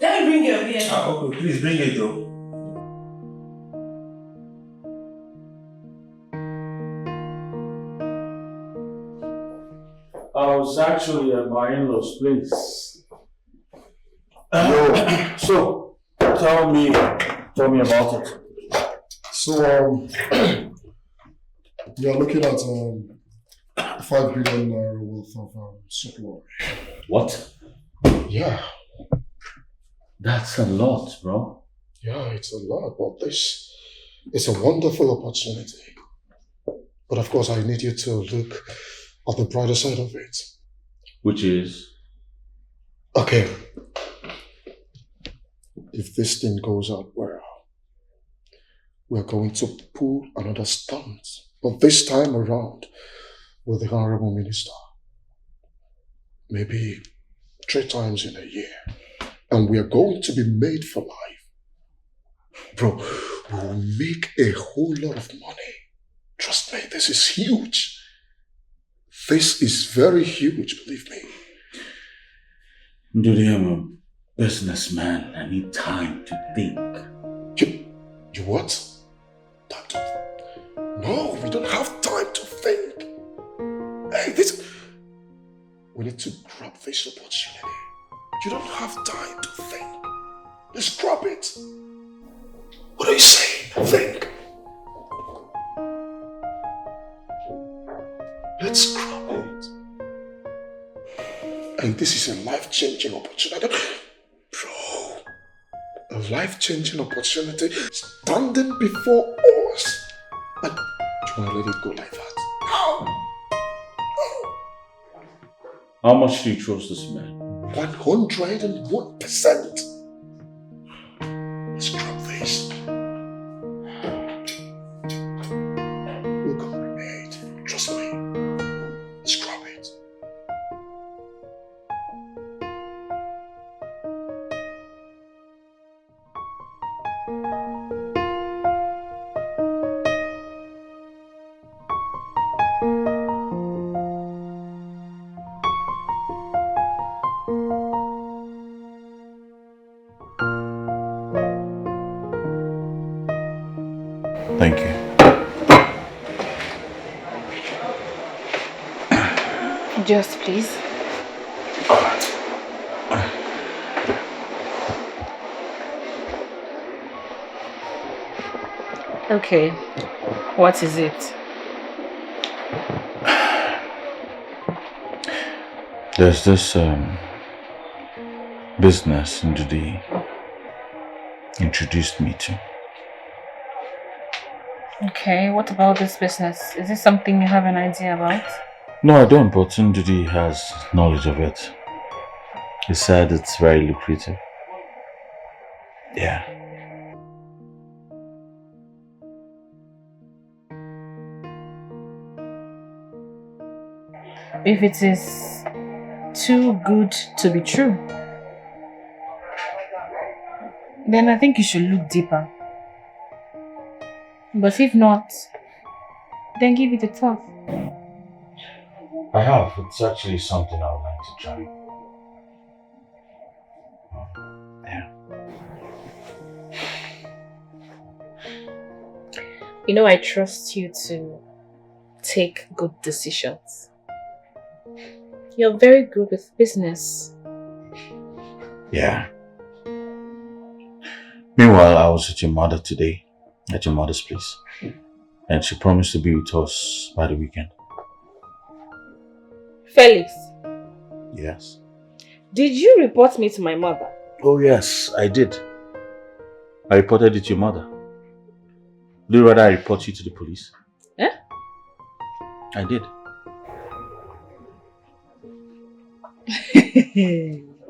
Let me bring your beer. Okay, please bring it, Joe. I was actually at my in-laws' place. So, tell me about it. So, we are looking at 5 billion naira worth of supply. What? Yeah. That's a lot, bro. Yeah, it's a lot, but this is a wonderful opportunity. But of course, I need you to look at the brighter side of it. Which is? Okay. If this thing goes out well, we're going to pull another stunt. But this time around, with the Honorable Minister. Maybe 3 times in a year. And we are going to be made for life. Bro, we will make a whole lot of money. Trust me, this is huge. This is very huge, believe me. Dude, I'm a businessman. I need time to think. You what? No, we don't have time to think. Hey, we need to grab this opportunity. You don't have time to think. Just grab it. What are you saying? Think. Let's grab it. And this is a life-changing opportunity. Bro, a life-changing opportunity standing before us. And you want to let it go like that? No. How much do you trust this man? 101%. Let's grab this. We're gonna be made. Trust me. Let's grab it. Thank you. Just please. Okay, what is it? There's this business Ndudi introduced me to. Okay, what about this business? Is this something you have an idea about? No, I don't, but Ndudi has knowledge of it. He said it's very lucrative. Yeah. If it is too good to be true, then I think you should look deeper. But if not, then give it a thought. I have. It's actually something I would like to try. Yeah. You know, I trust you to take good decisions. You're very good with business. Yeah. Meanwhile, I was with your mother today, at your mother's place. And she promised to be with us by the weekend. Felix, Yes. did you report me to my mother? Oh yes, I did. I reported it to your mother. Do you rather I report you to the police? Eh? I did.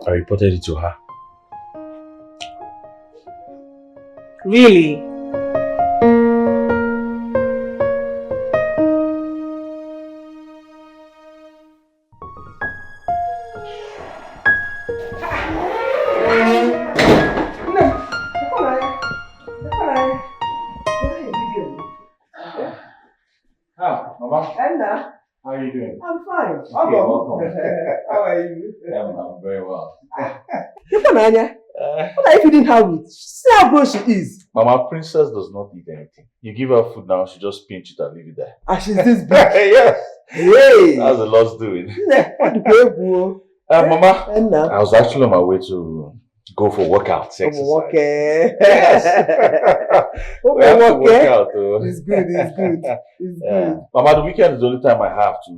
I reported it to her. Really? Ah, Mama. Anna. How are you doing? I'm fine. Welcome. How are you? I'm very well. Anya, what are you feeding her with? See how gross she is. Mama, Princess does not eat anything. You give her food now, she just pinch it and leave it there. Ah, she's this big. Yes. Hey. That's a lot's doing. What the baby? Mama, Anna. I was actually on my way to go for workouts, exercise. Okay. Yes. We have to work out. It's good, it's good. It's good. Mama, the weekend is the only time I have to,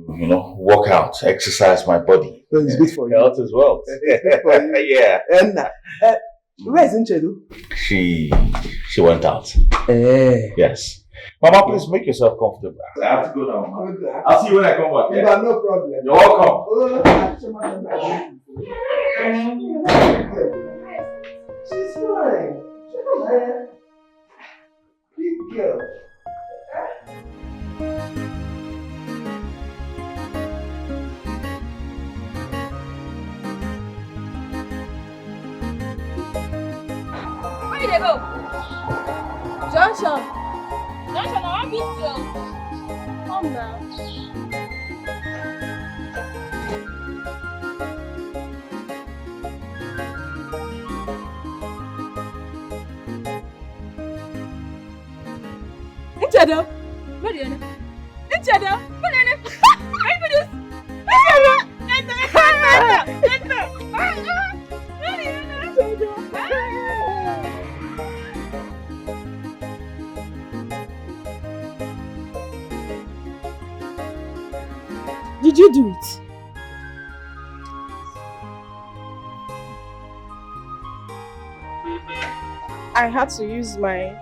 work out, exercise my body. So it's good for you. Health as well. It's good for you. Yeah. Anna. Where's Nchedu? She went out. Eh. Yes. Mama, please make yourself comfortable. I have to go now, Mama. I'll see you when I come back. Yeah? No problem. You're welcome. She's fine. She's fine. Big girl. Where did they go? Junction. Junction, I want meet you. Come now. Nchedo, where are you? Nchedo, where are you? Are you for this? Did you do it? I had to use my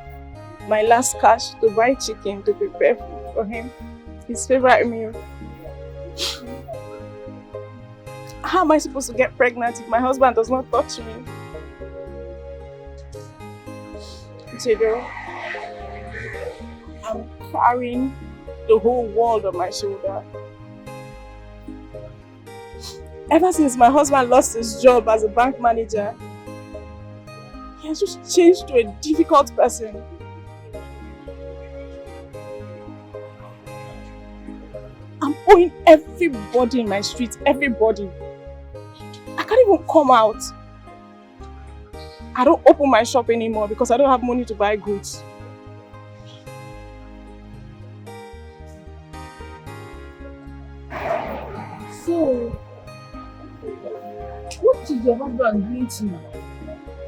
last cash to buy chicken to prepare food for him. His favorite meal. How am I supposed to get pregnant if my husband does not touch me? Jedo, I'm carrying the whole world on my shoulder. Ever since my husband lost his job as a bank manager, he has just changed to a difficult person. I'm owing everybody in my street, everybody. I can't even come out. I don't open my shop anymore because I don't have money to buy goods. So, what is your husband doing to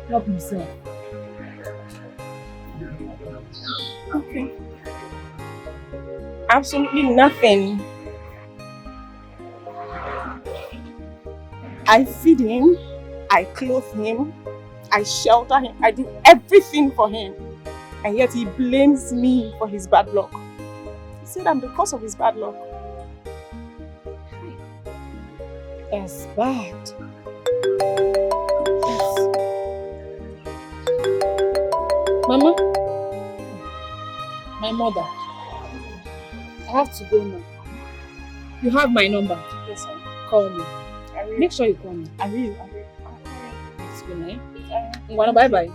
help himself? Okay. Absolutely nothing. I feed him, I clothe him, I shelter him, I do everything for him. And yet he blames me for his bad luck. He said I'm the cause of his bad luck. That's bad. Yes. Mama, my mother, I have to go now. You have my number. Yes, sir. Call me. I will. Make sure you call me. I will. It's good night. Bye bye.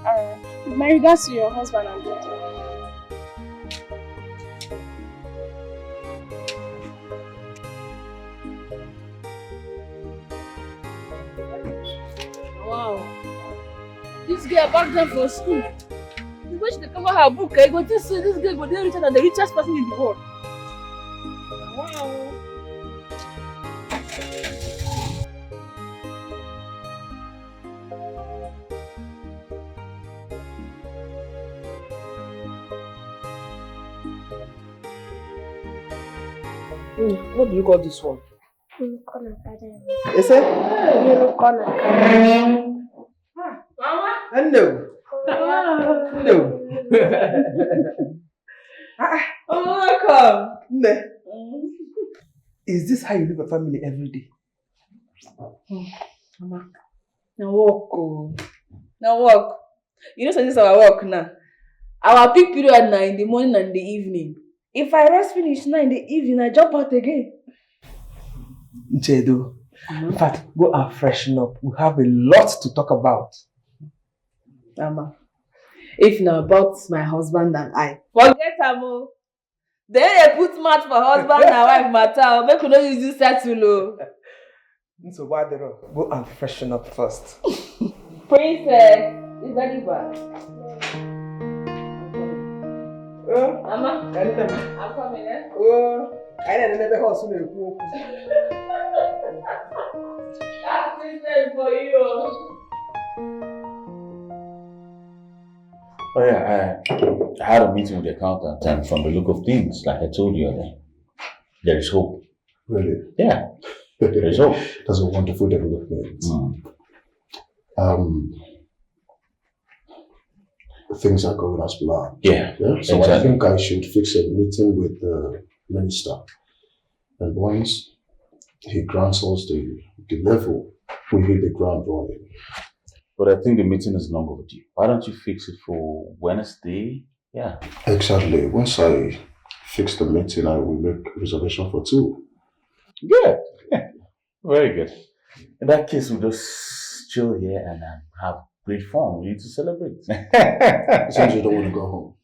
My regards to your husband and daughter. Wow. This girl back then for school. The way she cover her book, I go to see this girl go there richer than the richest person in the world. Wow. What do you call this one? Unicorn Academy. Is it? Unicorn Academy. No. No. Oh, welcome. No. Is this how you live a family every day? Mama, now walk. Now walk. You know, so this is our work now. Our peak period now in the morning and the evening. If I rest finish now in the evening, I jump out again. Jedo, in fact, go and freshen up. We have a lot to talk about. Mama, if not about my husband and I, forget Amo. Then they put match for husband and wife matter. Make you not use this settle. So why they go and freshen up first. Princess, is that bad? Mama, I'm coming, eh? Oh, I didn't never heard so many. That's princess for you. Oh yeah, I had a meeting with the accountant, and from the look of things, like I told you earlier, there is hope. Really? Yeah, there is hope. That's a wonderful development. Things are going as planned. Yeah. So exactly. I think I should fix a meeting with the minister. And once he grants us the level, we hit the ground running. But I think the meeting is long overdue. Why don't you fix it for Wednesday? Yeah. Exactly. Once I fix the meeting, I will make a reservation for 2. Good. Very good. In that case, we'll just chill here and have great fun. We need to celebrate. Since you don't want to go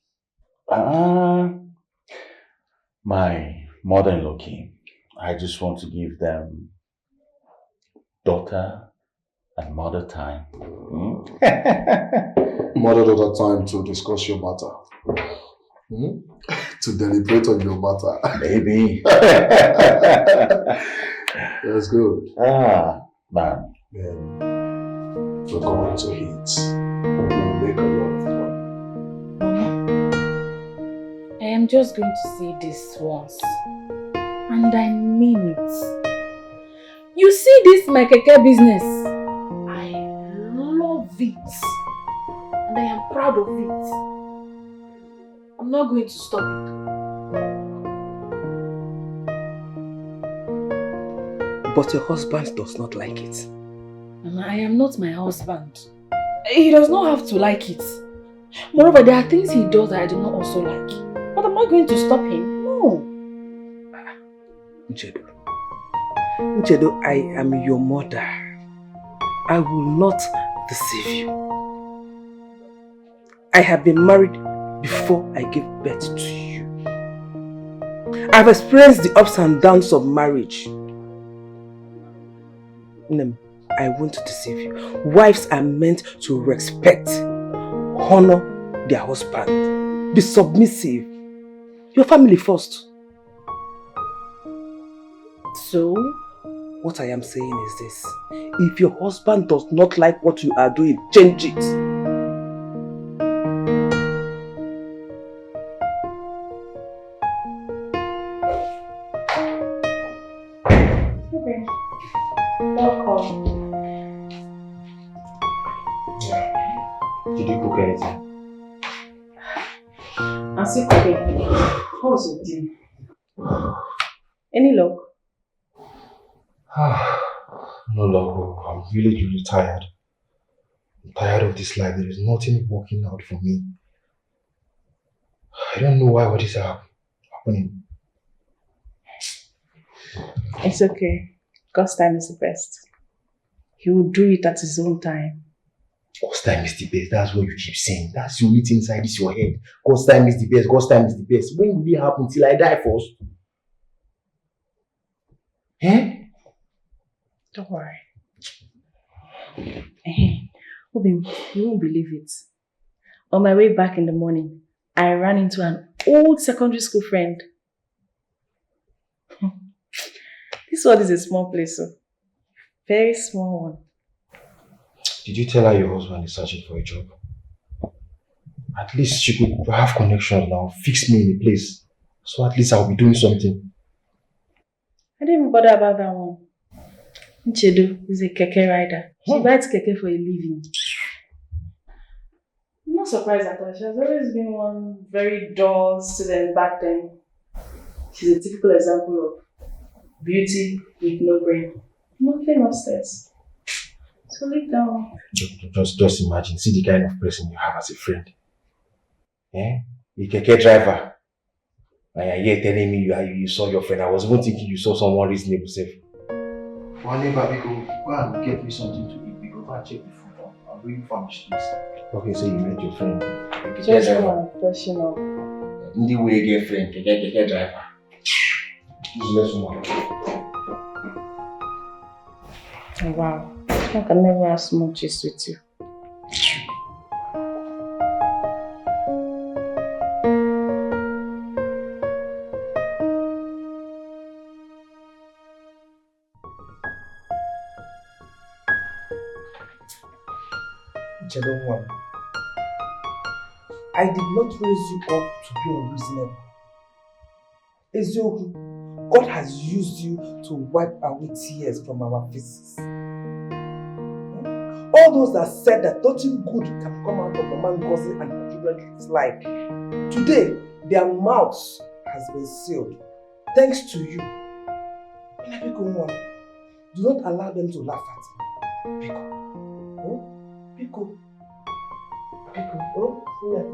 home. My mother-in-law came. I just want to give them daughter and mother time. Mother-daughter time to discuss your matter. To deliberate on your matter. Baby. That's good. Man. Then we're going to eat. We'll make a lot of fun. I am just going to say this once. And I mean it. You see this my Keke business? I love it. And I am proud of it. I'm not going to stop it. But your husband does not like it. And I am not my husband. He does not have to like it. Moreover, there are things he does that I do not also like. But am I going to stop him? No. Nchedo, I am your mother. I will not deceive you. I have been married before I gave birth to you. I've experienced the ups and downs of marriage. I won't deceive you. Wives are meant to respect, honor their husband, be submissive. Your family first. So? What I am saying is this. If your husband does not like what you are doing, change it. Okay. Welcome. Did you cook anything? I'm still cooking. How was your day? Any luck? No luck. I'm really tired. I'm tired of this life. There is nothing working out for me. I don't know why what is happening. It's okay. God's time is the best. He will do it at his own time. God's time is the best. That's what you keep saying. That's the only thing inside this your head. God's time is the best. God's time is the best. When will it happen? Till I die first? Eh? Don't worry. Obin, you won't believe it. On my way back in the morning, I ran into an old secondary school friend. This one is a small place, so very small one. Did you tell her your husband is searching for a job? At least she could have connections now, fix me in a place. So at least I'll be doing something. I didn't even bother about that one. Nchedo is a Keke rider. She rides Keke for a living. I'm not surprised at her. She has always been one very dull student back then. She's a typical example of beauty with no brain. Nothing upstairs. So leave down. Just imagine, see the kind of person you have as a friend. Eh? A Keke driver. And you're here telling me you saw your friend. I was even thinking you saw someone reasonable, safe. One neighbor, go and get me something to eat. Because go and check the food. I'm really famished, please. Okay, so you met your friend. Just one question of. In the way, girlfriend, Keke driver. Useless woman. Oh, wow. I can never have small gist with you. I did not raise you up to be unreasonable. Ezioku, God has used you to wipe away tears from our faces. All those that said that nothing good can come out of Mama Ngozi and her children's life, today their mouths has been sealed. Thanks to you. Do not allow them to laugh at you. Pico. Oh, yeah.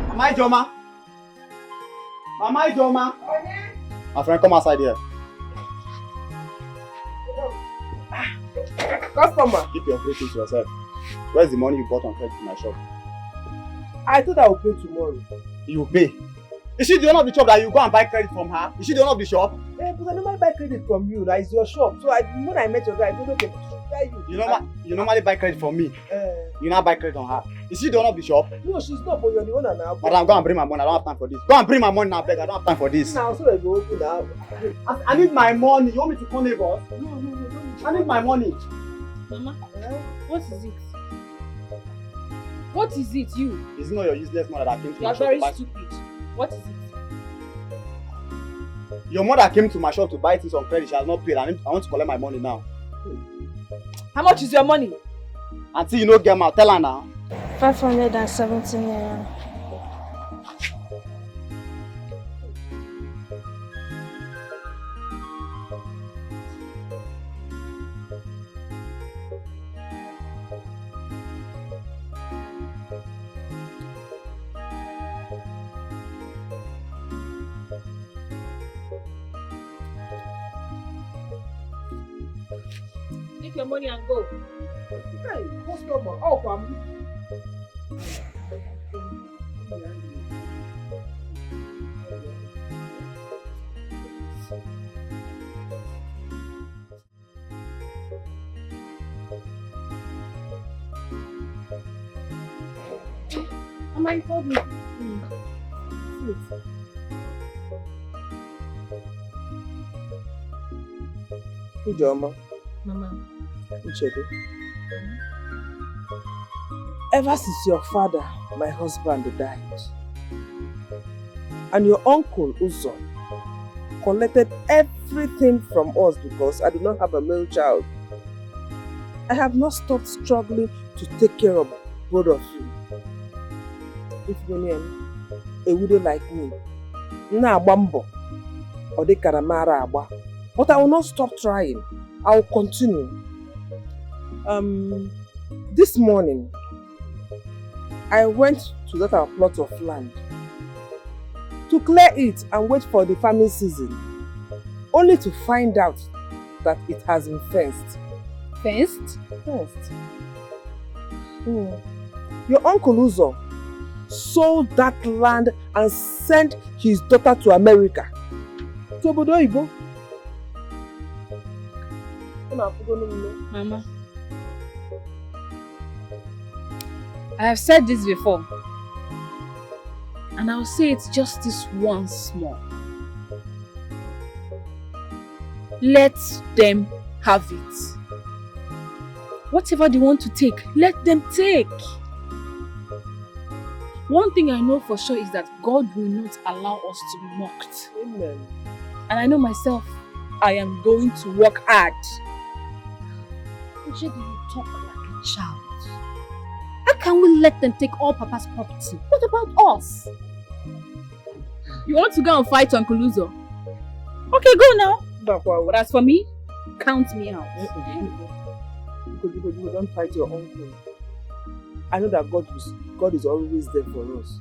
Mama Ijoma. Mama Ijoma. My friend, come outside here. Customer. Keep your free to yourself. Where's the money you bought on credit in my shop? I thought I would pay tomorrow. You pay? Is she the owner of the shop that you go and buy credit from her? Is she the owner of the shop? Yeah, because I normally buy credit from you. That is your shop. So when I met your guy, I said, okay, You normally buy credit from me. You now buy credit on her. Is she the owner of the shop? No, she's not, but you're the owner now. Madam, go and bring my money. I don't have time for this. Go and bring my money now, beg. I don't have time for this. Now, so I go open now. I need my money. You want me to call neighbors? No. I need my money. Mama, what is it? What is it, you? Is it not your useless mother that came to you my shop very to buy? Stupid. What is it? Your mother came to my shop to buy things on credit. She has not paid. I want to collect my money now. How much is your money? Until you know, get out. Tell her now. 517 naira. Take your money and go. Hey, customer, oh, come. Mama, you told me. Ijoma. Mama. Uchedo. Ever since your father, my husband, died, and your uncle Uzo collected everything from us because I do not have a male child, I have not stopped struggling to take care of both of you. If you a widow like me, but I will not stop trying. I will continue. This morning, I went to that our plot of land to clear it and wait for the farming season, only to find out that it has been fenced. Fenced? Fenced. Your uncle Uzo sold that land and sent his daughter to America. To Obodo Oyibo. Mama, I have said this before, and I'll say it just this once more. Let them have it. Whatever they want to take, let them take. One thing I know for sure is that God will not allow us to be mocked. Amen. And I know myself, I am going to work hard. Why do you talk like a child? How can we let them take all Papa's property? What about us? You want to go and fight Uncle Uzo? Okay, go now. But as for me, count me out. Don't fight your uncle. I know that God is always there for us.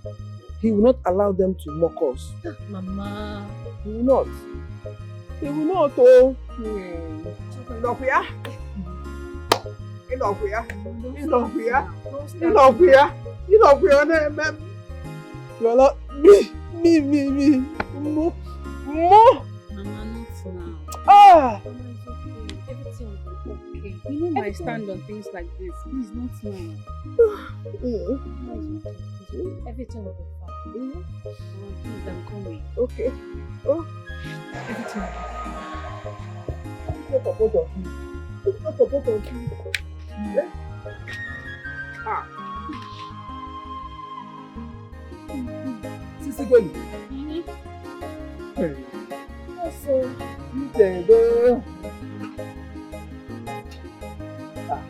He will not allow them to mock us. Mama. He will not. He will not, oh. Enough here. Enough here. Enough here. Enough here. Enough here. You are not me. More. Mama, not now. Ah. Mama, it's okay. Everything will be okay. You know my stand on things like this. Please, not now. Mama, it's okay. Everything will be fine. Mama, please, I'm coming. Okay. Oh. Everything will be fine. It's not for both of you. It's not for both of you. Yeah? Ah. Sisi Goli. Hey. Also, you can go. Ah.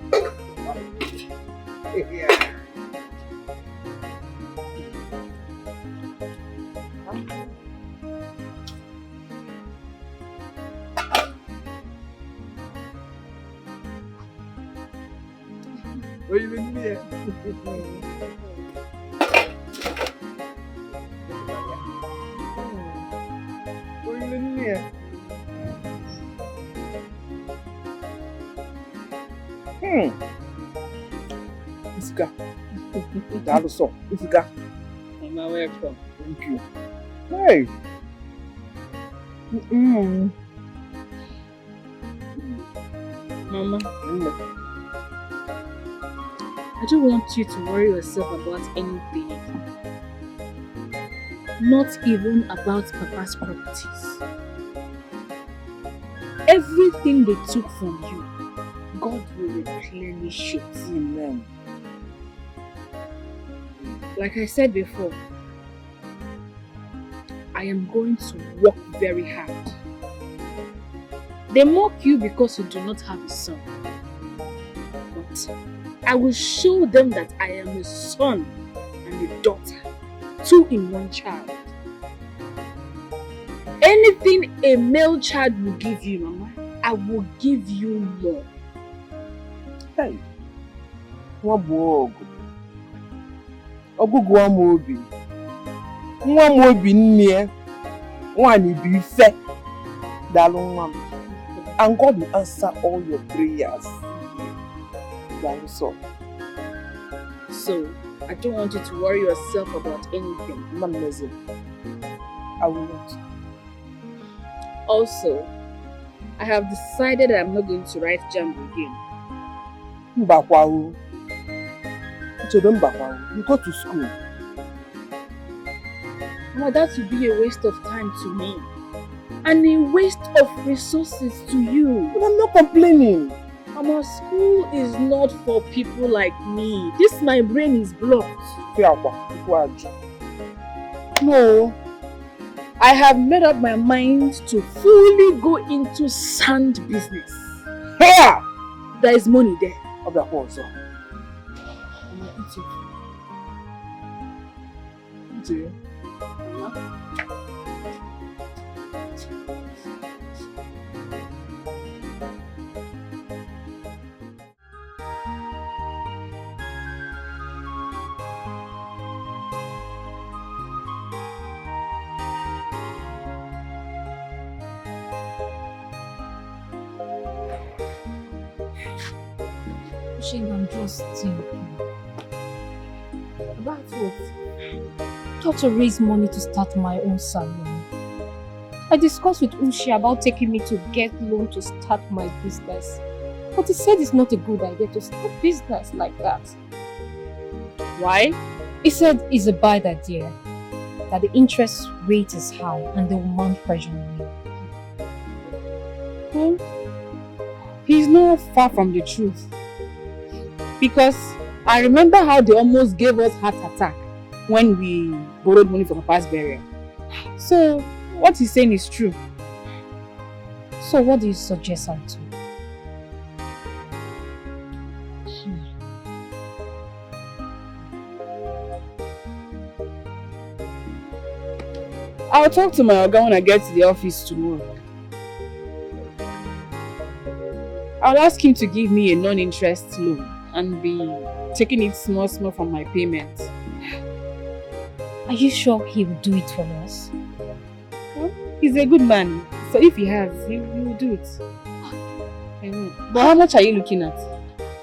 Yeah. What you in here? What you in here? Isika. Dalo so. Isika. Mama, welcome. Thank you. Hey. Mama. I don't want you to worry yourself about anything. Not even about Papa's properties. Everything they took from you, God will replenish it. Amen. Like I said before, I am going to work very hard. They mock you because you do not have a son. But I will show them that I am a son and a daughter, 2 in 1 child. Anything a male child will give you, Mama, I will give you more. Hey, Wabu Ogugu Amobi. Nwamobi nne nwani bi fe dalu nwam. And God will answer all your prayers. So, I don't want you to worry yourself about anything. Mamazin, I will not. Also, I have decided that I'm not going to write JAMB again. Mbakwahu. You go to school. Mama, that would be a waste of time to me. And a waste of resources to you. But I'm not complaining. Mama, school is not for people like me. My brain is blocked. No. I have made up my mind to fully go into sand business. Here! There is money there. Mama, eat it. coaching and just thinking. About what? How to raise money to start my own salon. I discussed with Ushi about taking me to get loan to start my business. But he said it's not a good idea to start business like that. Why? He said it's a bad idea. That the interest rate is high and they will mount pressure on me. He's not far from the truth. Because I remember how they almost gave us heart attack when we borrowed money from a past burial. So, what he's saying is true. So what do you suggest I do? I'll talk to my oga when I get to the office tomorrow. I'll ask him to give me a non-interest loan and be taking it small from my payments. Are you sure he will do it for us? Well, he's a good man, so if he has, he will do it. I know. But how much are you looking at?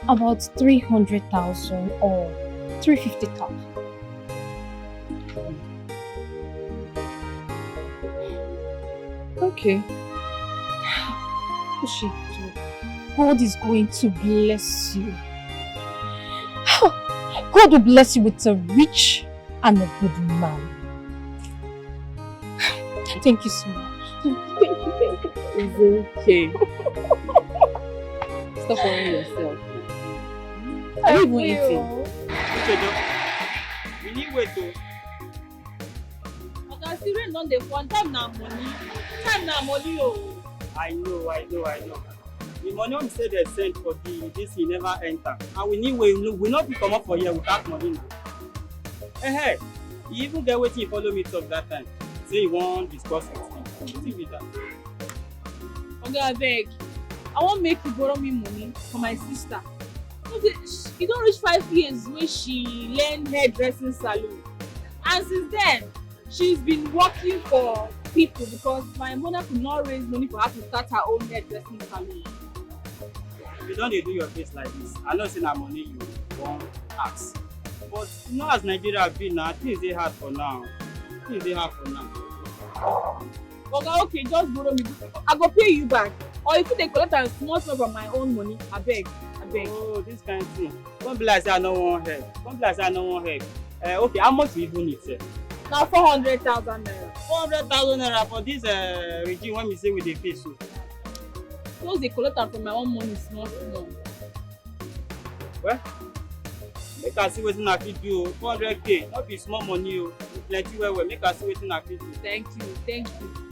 About 300,000 or 350,000. Okay. Ushi, God is going to bless you. God will bless you with a rich and a good man. Thank you so much. Thank you. It's okay. Stop worrying yourself. Are you even eating? We need wait to. Okay, see, rain on the one time now money. Time now money, oh. I know. The money we say they sent for this he never enter. And we need we not be come up for here without money now. Hey, you even get waiting follow me talk that time. Say you won't discuss with me. See with that. Okay, I beg. I won't make you borrow me money for my sister. You don't reach 5 years when she learned hairdressing salon. And since then, she's been working for people because my mother could not raise money for her to start her own hairdressing salon. You don't do your face like this. I know it's not money you won't ask. But you know as Nigeria been now, things they hard for now. Okay, just borrow me. I go pay you back. Or if they collect a small sum from my own money, I beg. Oh, this kind of thing. Don't be like say I no want help. Okay, how much you even need, sir? Now 400,000 naira. 400,000 naira for this regime when we say we dey pay so. Suppose they collect am from my own money small. Well, make I see wetin I fit do. 400k, not be small money o. Plenty well. Make I see wetin I fit do. Thank you.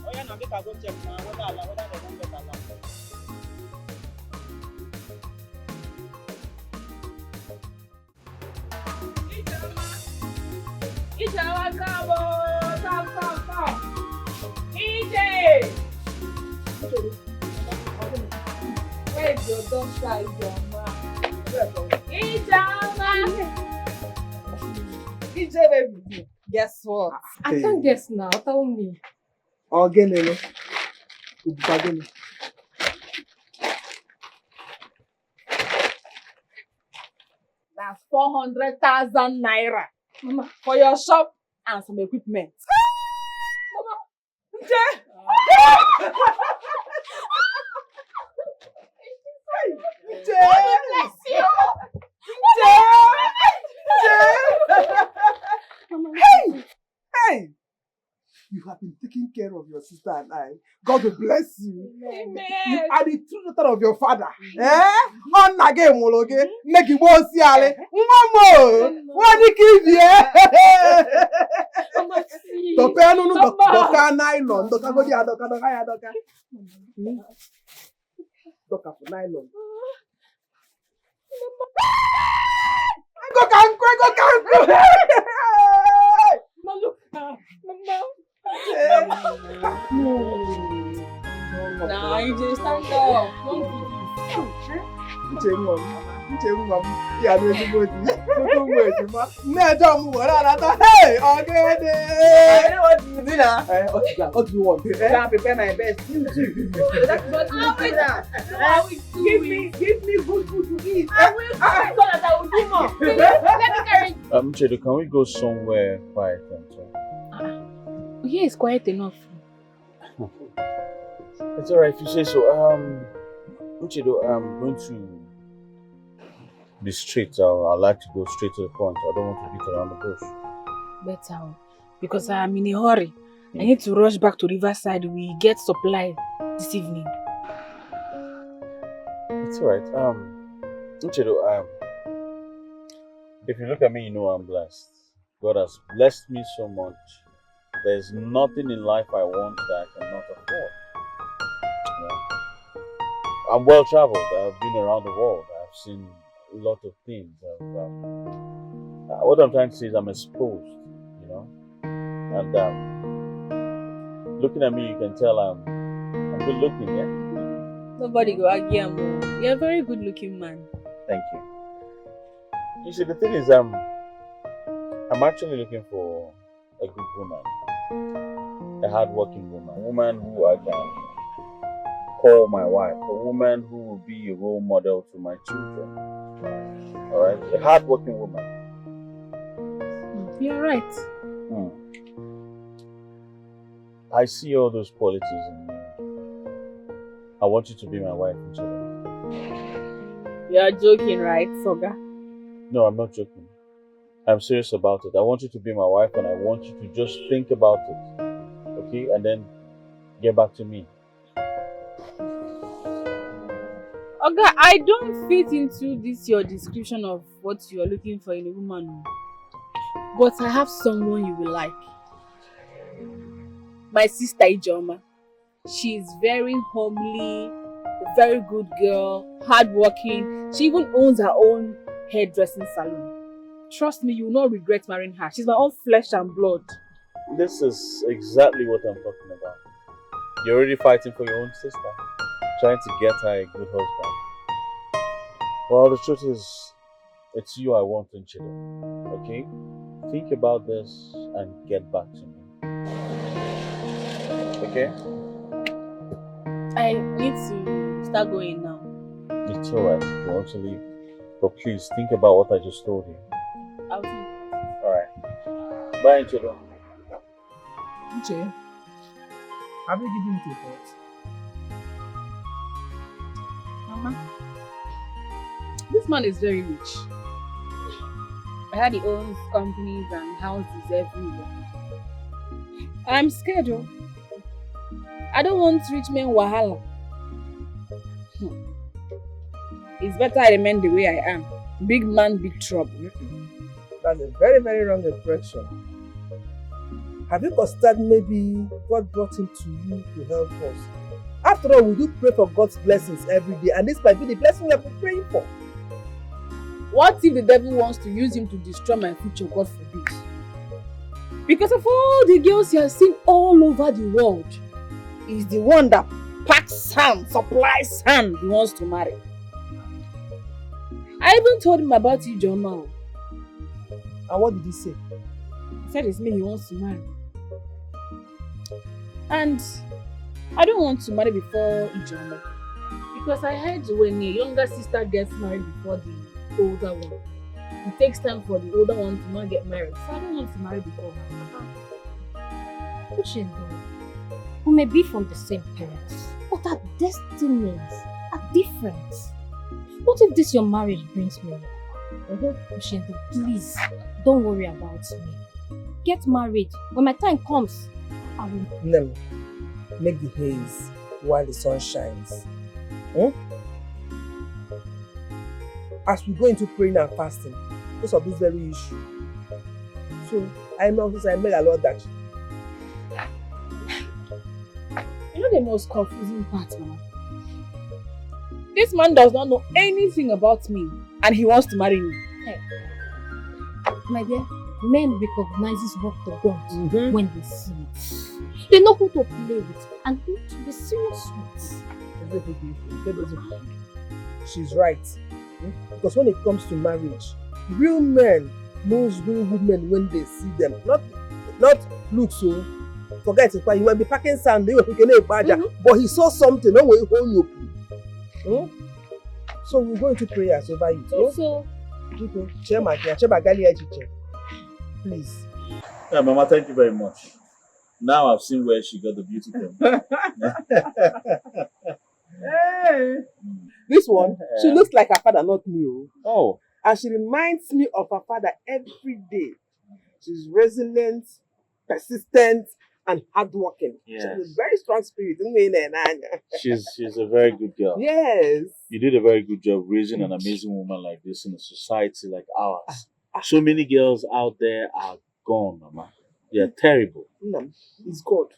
Oh yeah, now make I go check now whether they don get allow. Ijeoma, come. Ije! Where's your doctor, Ijeoma? Ije, baby. Guess what? I can't guess now. Tell me. That's 400,000 naira. Mama, for your shop and some equipment. Mama, God bless you. Hey! You have been taking care of your sister and I. God will bless you. Amen. You are the true daughter of your father. On again, Mologe. Make you more see Ale. Mama! What do you give you? Doka no doka nylon. Doka go dia doka. Doka for nylon. Go kanko. Mama. Nah, you just stand up. Don't do this. Uche mom. Ya no ezigbo di. Go wait, ma. Me don't move on. Hey, okay. I know what you do now. What do you want? I prepare my best. You too. That's what you do now. Give me good food to eat. I will. I thought that I would do more. Let me carry. Chedo, can we go somewhere quiet and talk? Here is quiet enough. It's alright if you say so. Chedo, I'm going to be straight. I like to go straight to the point. I don't want to beat around the bush. Better, because I am in a hurry. I need to rush back to Riverside. We get supply this evening. It's alright. Chedo, if you look at me, you know I'm blessed. God has blessed me so much. There's nothing in life I want that I cannot afford. Yeah. I'm well traveled. I've been around the world. I've seen a lot of things. What I'm trying to say is I'm exposed, you know. And looking at me, you can tell I'm good looking, yeah? Nobody go argue, Amo. You're a very good looking man. Thank you. You see, the thing is, I'm actually looking for a good woman, a hard-working woman, a woman who I can call my wife, a woman who will be a role model to my children. All right, a hard-working woman. You're right. I see all those qualities in you. I want you to be my wife, Angela. You're joking, right, Soga? No, I'm not joking. I'm serious about it. I want you to be my wife and I want you to just think about it. Okay? And then get back to me. Okay, I don't fit into this your description of what you are looking for in a woman. But I have someone you will like. My sister Ijoma. She is very homely, a very good girl, hardworking. She even owns her own hairdressing salon. Trust me, you will not regret marrying her. She's my own flesh and blood. This is exactly what I'm talking about. You're already fighting for your own sister, trying to get her a good husband. Well, the truth is, it's you I want in Chile. Okay? Think about this and get back to me. Okay? I need to start going now. It's alright if you want to leave. But please think about what I just told you. I'll think. Alright. Bye, Chilo. Uche, have you given it a thought? Mama, this man is very rich. I heard he owns companies and houses everywhere. I'm scared, though. I don't want rich men wahala. It's better I remain the way I am. Big man, big trouble. That's a very, very wrong impression. Have you considered maybe God brought him to you to help us? After all, we do pray for God's blessings every day, and this might be the blessing we have been praying for. What if the devil wants to use him to destroy my future, God forbid? Because of all the girls he has seen all over the world, he's the one that packs sand, supplies sand he wants to marry. I even told him about you, John. And what did he say? He said it's me he wants to marry. And I don't want to marry before Ijoma. Because I heard when a younger sister gets married before the older one, it takes time for the older one to not get married. So I don't want to marry before her. We may be from the same parents, but our destinies are different. What if this your marriage brings me? Oshendo, please, don't worry about me. Get married. When my time comes, I will. No. Make the haze while the sun shines. As we go into praying and fasting, because of this very issue. So, I make a lot that. You know the most confusing part, Mama? This man does not know anything about me and he wants to marry me. Hey. My dear, men recognizes what they want when they see it. They know who to play with and who to be serious with. She's right. Because when it comes to marriage, Real men knows real women when they see them. Not look so. Forget it, but he might be packing sand, but he saw something. No way, hold you. So we'll go into prayers over it. So, please. Yeah, Mama, thank you very much. Now I've seen where she got the beauty from. Hey. This one, she looks like her father, not me. Oh. And she reminds me of her father every day. She's resilient, persistent, and hardworking. Yes. She has a very strong spirit. She's a very good girl. Yes. You did a very good job raising an amazing woman like this in a society like ours. So many girls out there are gone, Mama. They are terrible. It's God.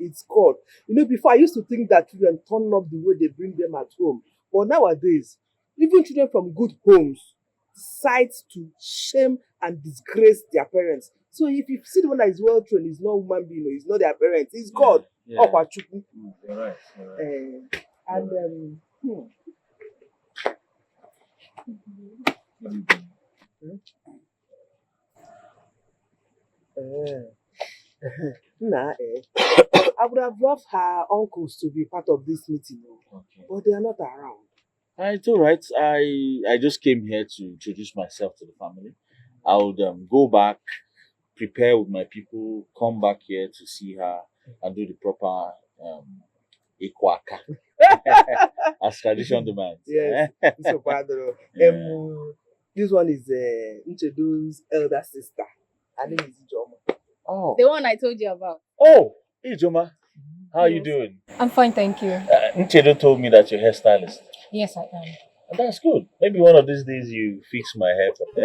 It's God. You know, before I used to think that children turn up the way they bring them at home. But nowadays, even children from good homes decide to shame and disgrace their parents. So if you see the one that is well trained, it's not human being, it's not their parents, it's God. Yeah. You're right. I would have loved her uncles to be part of this meeting, but they are not around. It's all right. I just came here to introduce myself to the family. I would go back, prepare with my people, come back here to see her and do the proper equaka as tradition demands. Yes, so Padre. This one is Nchedo's elder sister. Her name is Ijoma. Oh, the one I told you about. Oh, Ijoma, how are you doing? I'm fine, thank you. Nchedo told me that you're hairstylist. Yes, I am. And that's good. Maybe one of these days you fix my hair for me.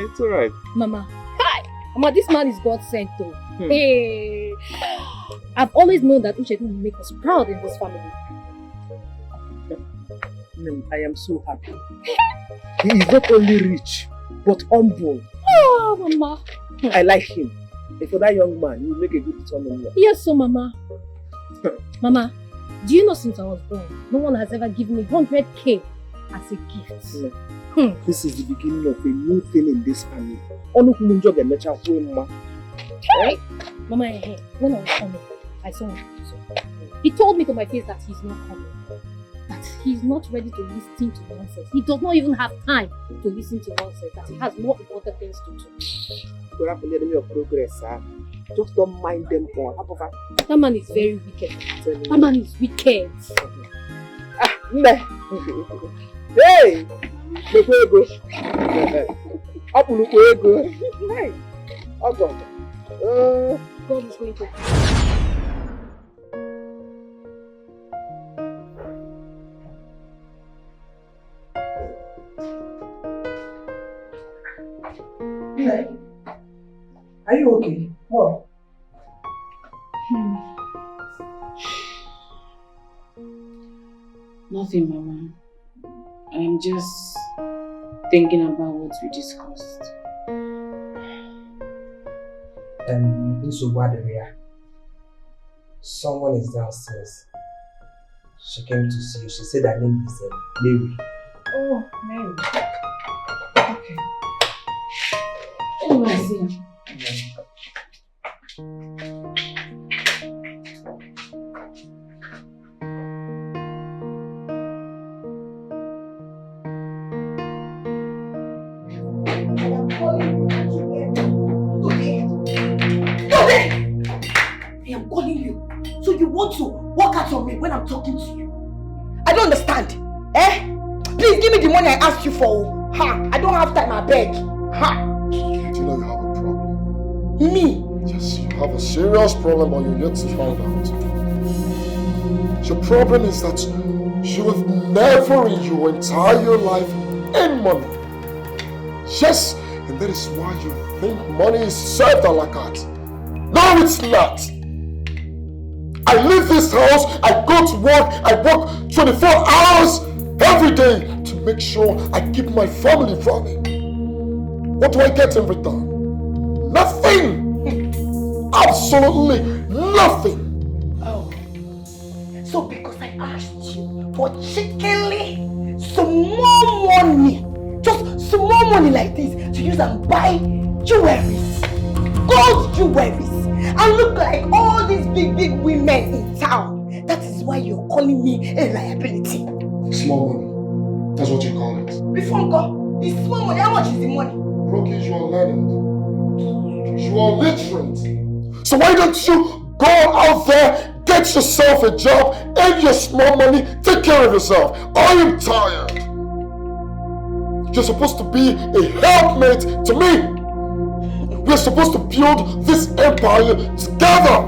It's all right. Mama, hi! Mama, this man is God sent though. Hey, I've always known that Uche will make us proud in this family. I am so happy. He is not only rich, but humble. Oh, Mama. I like him. And for that young man, he will make a good son-in-law. Yes, so Mama. Mama, do you know since I was born, no one has ever given me 100k as a gift? This is the beginning of a new thing in this family. Hey! Mama, when I was coming, I saw him. He told me to my face that he's not coming. That he's not ready to listen to nonsense. He does not even have time to listen to nonsense. That he has more important things to do. You have to let them your progress, sir. Just don't mind them all. That man is very wicked. That man is wicked. Hey! Look where you go. Up look where you go. Hey! Up God is going to. Are you okay? What? Nothing, Mama. I'm just thinking about what we discussed. Someone is downstairs. She came to see you. She said her name is Mary. Oh, Mary. Okay. Oh, I see. I am calling you. So you want to walk out on me when I'm talking to you? I don't understand. Please give me the money I asked you for. I don't have time, I beg. Do you know you have a problem? Me? Yes, you have a serious problem, but you're yet to find out. Your problem is that you have never in your entire life earned money. Yes, and that is why you think money is served a la carte. No, it's not. I leave this house, I go to work, I work 24 hours every day to make sure I keep my family running. What do I get in return? Nothing! Absolutely nothing! Oh. So because I asked you for chickenly, some more money, just small money like this to use and buy jewelries, gold jewelries, and look like all these big women in town. That is why you're calling me a liability. Small money. That's what you call it. Before God, it's small money. How much is the money? Rocky, you are learned. You are literate. So why don't you go out there, get yourself a job, earn your small money, take care of yourself? I am tired. You're supposed to be a helpmate to me. We're supposed to build this empire together,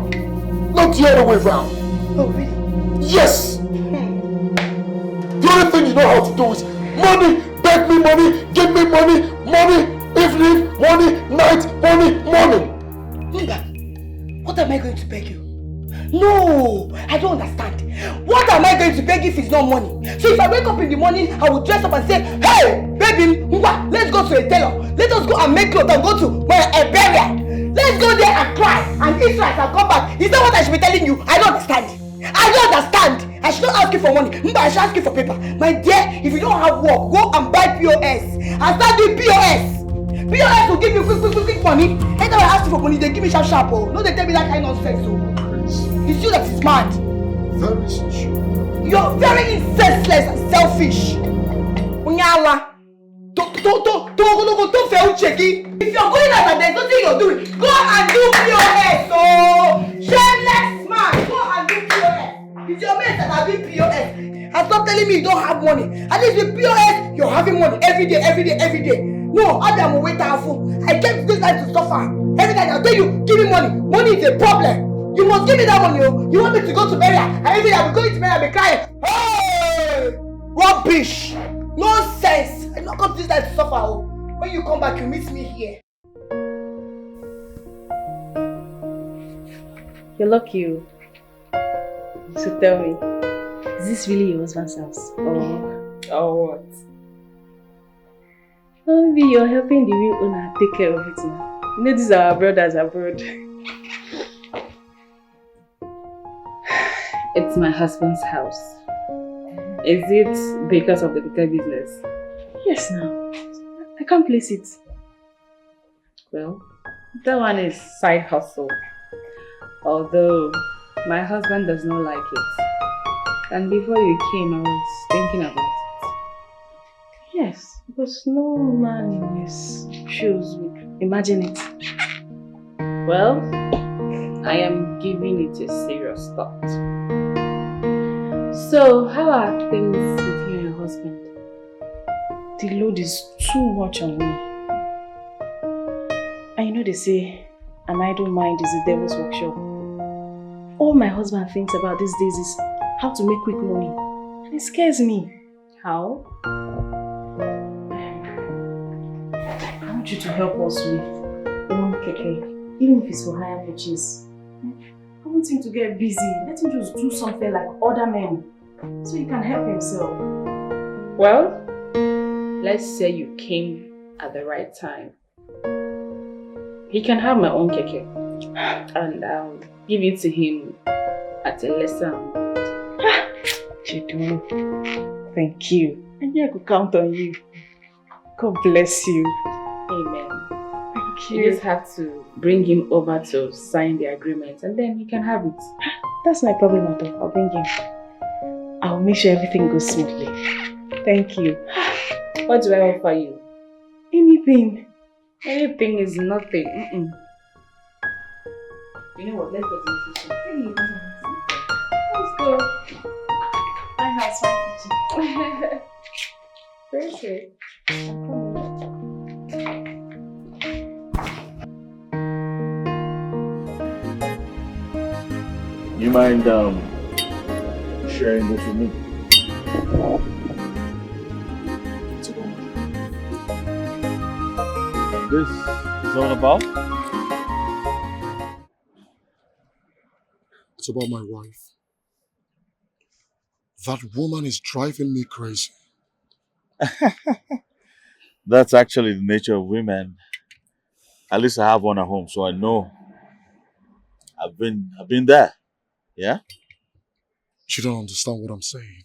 not the other way around. Oh, really? Yes! The only thing you know how to do is money, beg me money, give me money, money, evening, money, night, money. Mba, what am I going to beg you? No, I don't understand. What am I going to beg if it's not money? So if I wake up in the morning, I will dress up and say, hey, baby, let's go to a tailor. Let us go and make clothes and go to a burial. Let's go there and cry and eat rice and come back. Is that what I should be telling you? I don't understand. I don't understand. I should not ask you for money. Mba, I should ask you for paper. My dear, if you don't have work, go and buy POS and start doing POS. POS will give you quick money. Anytime I ask you for money, they give me sharp. Oh, no, they tell me that kind of nonsense. Oh. It's you that is mad. Very social. You're very senseless and selfish. Unyala. Don't fail checking. If you're going out and there's nothing you're doing, go and do POS. Oh, shameless man. Go and do POS. It's your mates that are doing POS. And stop telling me you don't have money. At least with POS, you're having money every day. No, I'm a waiter. I came to this life to suffer. Every time I tell you, give me money. Money is a problem. You must give me that money. You want me to go to burial? And every day I'll be going to burial and be crying. Hey! Rubbish! Nonsense! I don't come to this life to suffer. Oh. When you come back, you meet me here. You're lucky. So tell me, is this really your husband's house? Or what? Maybe you're helping the real owner take care of it now. You know, these are our brothers abroad. It's my husband's house. Is it because of the Keke business? Yes, now. I can't place it. Well, that one is side hustle. Although my husband does not like it. And before you came, I was thinking about it. Yes, because no man in his shoes would imagine it. Well, I am giving it a serious thought. So, how are things with you and your husband? The load is too much on me. And you know they say, an idle mind is the devil's workshop. All my husband thinks about these days is how to make quick money. And it scares me. How? I want you to help us with one Keke, even if it's for higher purchase. I want him to get busy. Let him just do something like other men, so he can help himself. Well, let's say you came at the right time. He can have my own Keke, and I'll give it to him at a lesser amount. Chidu, thank you. I knew I could count on you. God bless you. Amen. Thank You just have to bring him over to sign the agreement and then he can have it. That's my problem at all. I'll bring him. I'll make sure everything goes smoothly. Thank you. What do I offer you? Anything. Anything is nothing. You know what? Let's go to the kitchen. Let's go. My house, my kitchen. Very good. You mind sharing this with me? This is all about? It's about my wife. That woman is driving me crazy. That's actually the nature of women. At least I have one at home, so I know. I've been there. Yeah? You don't understand what I'm saying.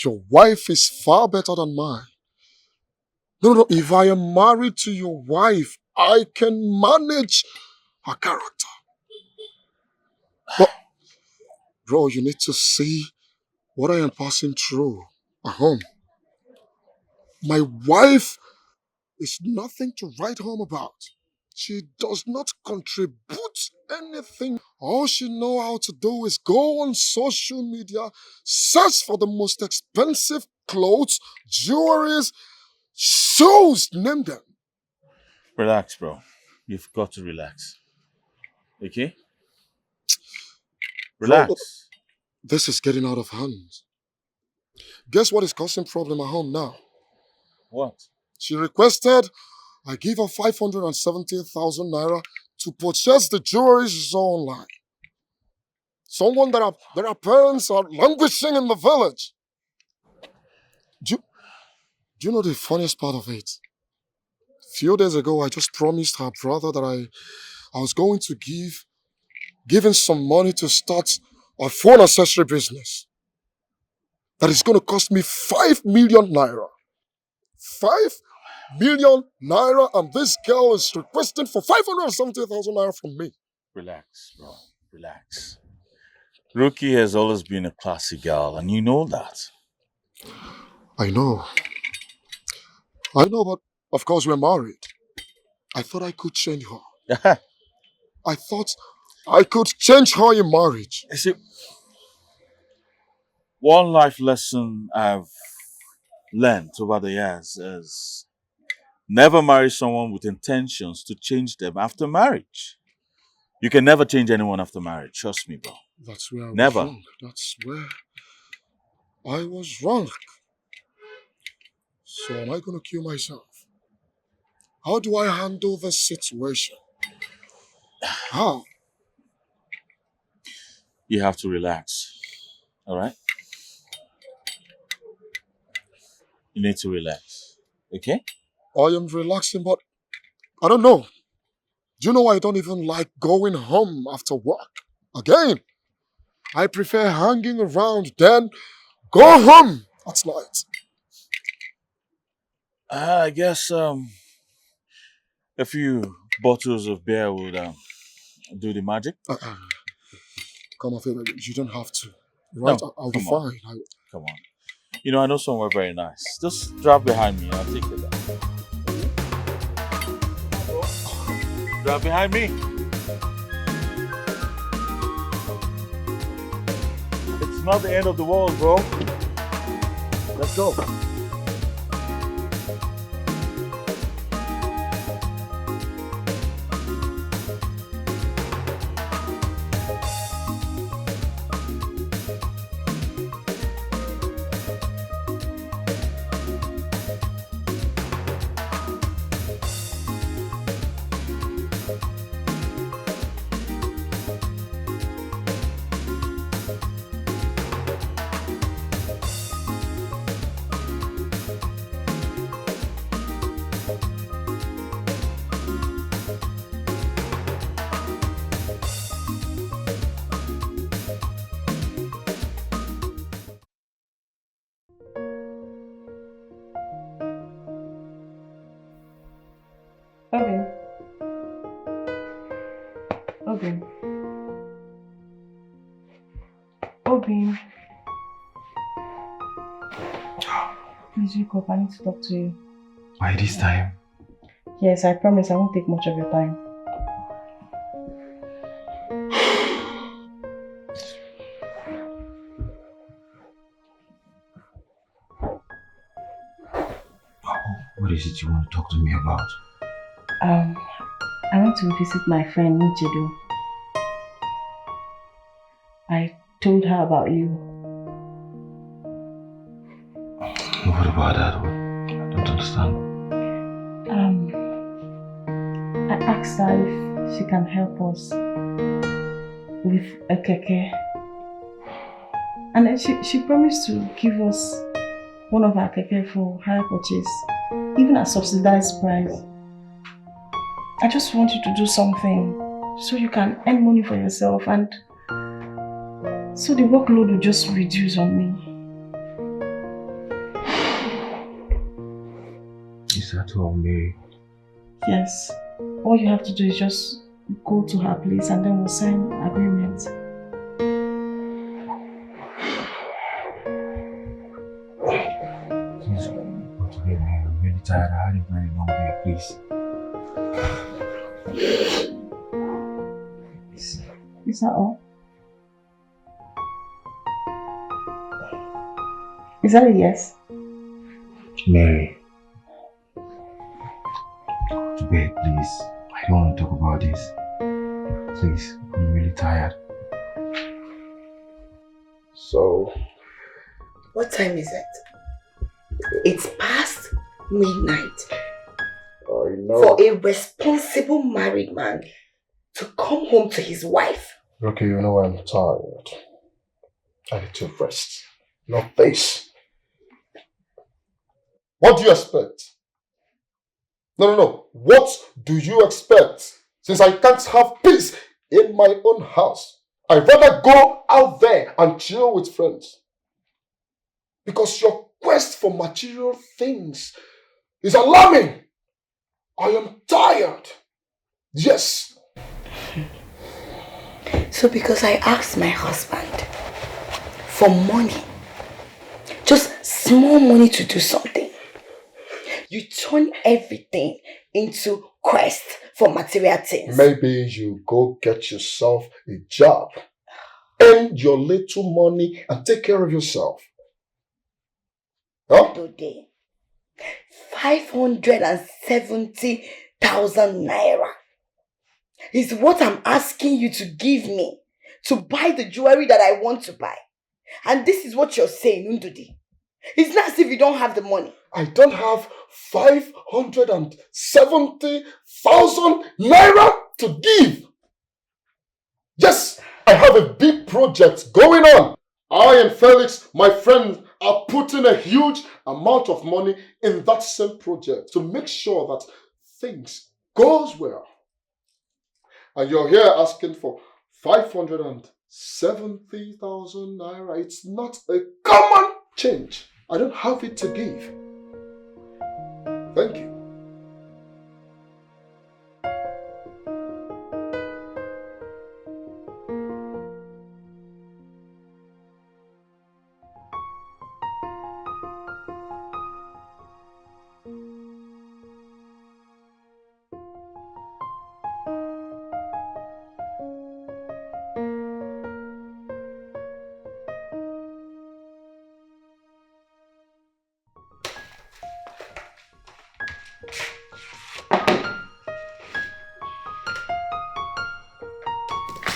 Your wife is far better than mine. No, if I am married to your wife, I can manage her character. But, bro, you need to see what I am passing through at home. My wife is nothing to write home about. She does not contribute anything. All she knows how to do is go on social media, search for the most expensive clothes, jewelries, shoes, name them. Relax, bro. You've got to relax. Okay? Relax. Bro, this is getting out of hand. Guess what is causing problem at home now? What? She requested I give her 570,000 naira to purchase the jewelry she saw online. Someone that her parents are languishing in the village. Do you know the funniest part of it? A few days ago, I just promised her brother that I was going to give him some money to start a phone accessory business. That is going to cost me 5 million naira. 5 million naira, and this girl is requesting for 570,000 naira from me. Relax, bro. Relax. Ruki has always been a classy girl, and you know that. I know, but of course we're married. I thought I could change her. I thought I could change her in marriage. You see, one life lesson I've learned over the years is never marry someone with intentions to change them after marriage. You can never change anyone after marriage. Trust me, bro. That's where I was Never. wrong. That's where I was wrong. So am I going to kill myself? How do I handle this situation? How? You have to relax. All right? You need to relax. Okay? I am relaxing, but I don't know. Do you know I don't even like going home after work? Again, I prefer hanging around than go home at night. I guess a few bottles of beer would do the magic. Come on, baby, you don't have to. No, Right? I'll be come on. fine. Come on. You know, I know somewhere very nice. Just drop behind me and I'll take you there. Drop behind me. It's not the end of the world, bro. Let's go. Obi. Please wake up, I need to talk to you. By this time? Yes, I promise I won't take much of your time. What is it you want to talk to me about? I want to visit my friend Nichedo. I told her about you. What about that? I don't understand. I asked her if she can help us with a Keke. And then she promised to give us one of our Keke for hire purchase, even at subsidized price. I just want you to do something so you can earn money for yourself and so the workload will just reduce on me. at all, Mary. Yes. All you have to do is just go to her place and then we'll sign agreements. Please go to bed, Mary. I'm really tired. I had a very long day, please. Is that all? Is that a yes? Mary. Go to bed, please. I don't want to talk about this. Please, I'm really tired. So, What time is it? It's past midnight. I know. For a responsible married man to come home to his wife. Okay, you know I'm tired. I need to rest. Not this. What do you expect? No. What do you expect? Since I can't have peace in my own house, I'd rather go out there and chill with friends. Because your quest for material things is alarming. I am tired. Yes. So because I asked my husband for money, just small money to do something, you turn everything into quest for material things. Maybe you go get yourself a job, earn your little money and take care of yourself. Huh? Today, 570,000 naira is what I'm asking you to give me to buy the jewelry that I want to buy. And this is what you're saying, Ndudi. It's not as if you don't have the money. I don't have 570,000 naira to give. Yes, I have a big project going on. I and Felix, my friend, are putting a huge amount of money in that same project to make sure that things goes well. And you're here asking for 570,000 naira. It's not a common change. I don't have it to give. Thank you.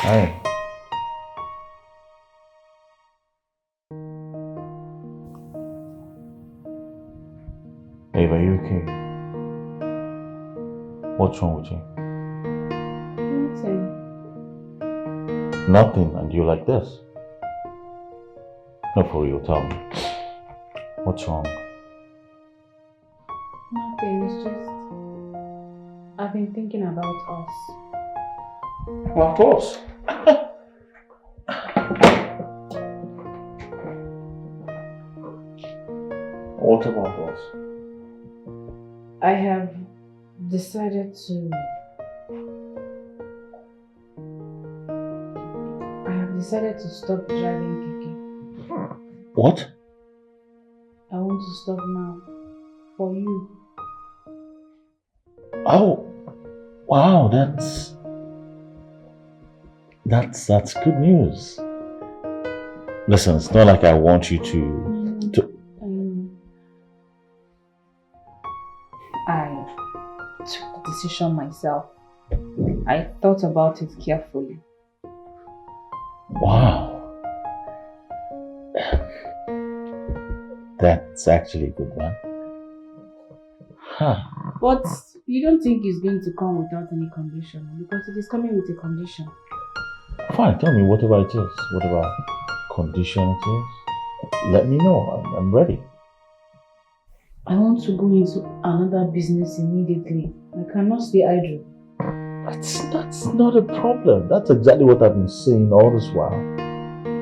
Hi. Babe, are you okay? What's wrong with you? Nothing. Nothing, and you like this? No, for real, tell me. What's wrong? Nothing, it's just I've been thinking about us. About us? What about us? I have decided to stop driving Keke. What? I want to stop now. For you. Oh, wow, that's good news. Listen, it's not like I want you to. I took the decision myself. I thought about it carefully. Wow. That's actually a good one. Huh. But you don't think it's going to come without any condition, because it is coming with a condition. Fine, tell me whatever it is. Whatever condition it is. Let me know. I'm ready. I want to go into another business immediately. I cannot stay idle. That's not a problem. That's exactly what I've been saying all this while.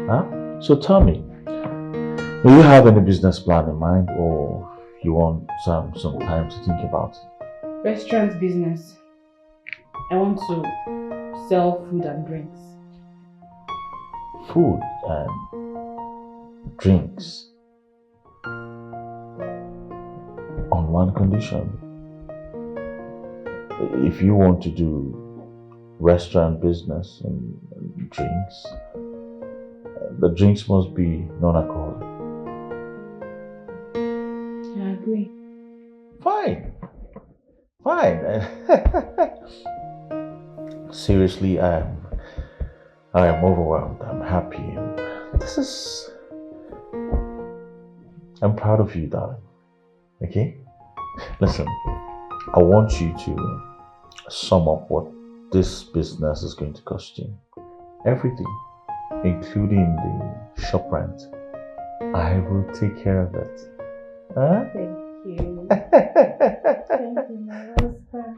Huh? So tell me, do you have any business plan in mind, or you want some time to think about it? Restaurant business. I want to sell food and drinks. Food and drinks. On one condition. If you want to do restaurant business and drinks, the drinks must be non-alcoholic. I agree. Fine. Seriously, I am overwhelmed. I'm happy. I'm proud of you, darling. Okay? Listen, I want you to sum up what this business is going to cost you. Everything, including the shop rent. I will take care of it. Huh? Thank you. Thank you, my husband.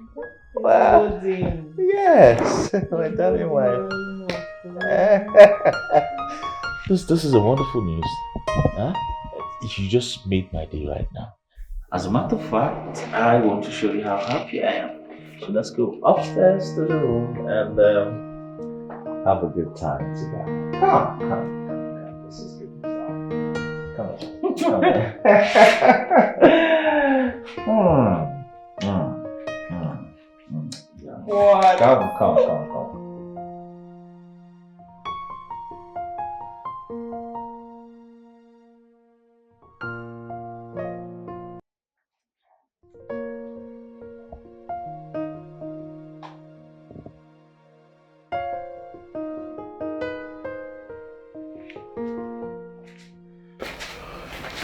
Well, yes, my darling wife. This is a wonderful news. Huh? You just made my day right now. As a matter of fact, I want to show you how happy I am. So let's go upstairs to the room and have a good time together. Come. This is good. Come What? Come.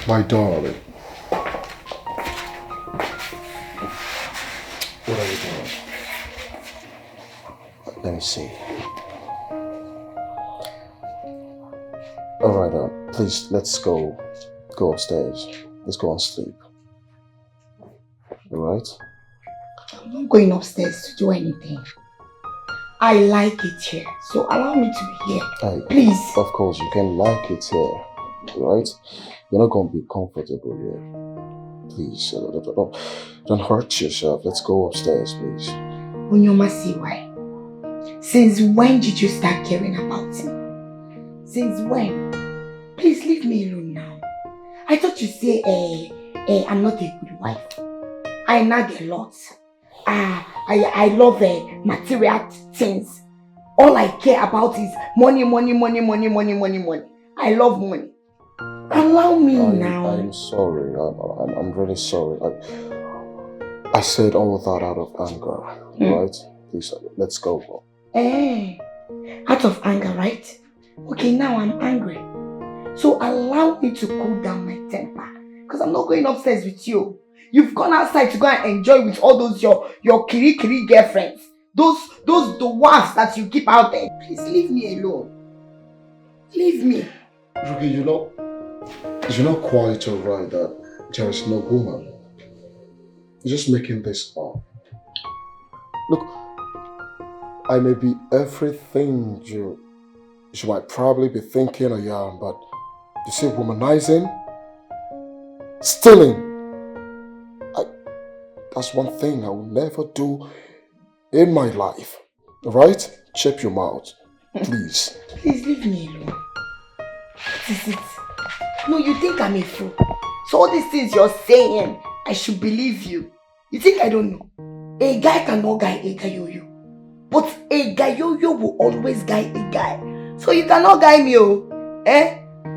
My darling. What are you doing? Let me see. Alright, please, let's go upstairs. Let's go and sleep. Alright? I'm not going upstairs to do anything. I like it here, so allow me to be here. Please. Of course, you can like it here. Right? You're not going to be comfortable here. Please, don't hurt yourself. Let's go upstairs, please. Unyoma, see why? Since when did you start caring about me? Since when? Please leave me alone now. I thought you say, I'm not a good wife. I nag a lot. I love material things. All I care about is money. I love money. Allow me now. I'm sorry. I'm really sorry. I said all that out of anger, right? Please, let's go. Out of anger, right? Okay, now I'm angry. So allow me to cool down my temper. Because I'm not going upstairs with you. You've gone outside to go and enjoy with all those your kiri girlfriends. Those dwarfs that you keep out there. Please leave me alone. Leave me. Ruby, you're not quite alright that there is no woman. You're just making this up. Look, I may be everything you might probably be thinking I am, but you see, womanizing, stealing, that's one thing I will never do in my life. Alright? Check your mouth, please. Please leave me alone. What is it? No, you think I'm a fool. So all these things you're saying, I should believe you. You think I don't know? A guy cannot guide a gayoyo. But a gayoyo will always guide a guy. So you cannot guide me, oh.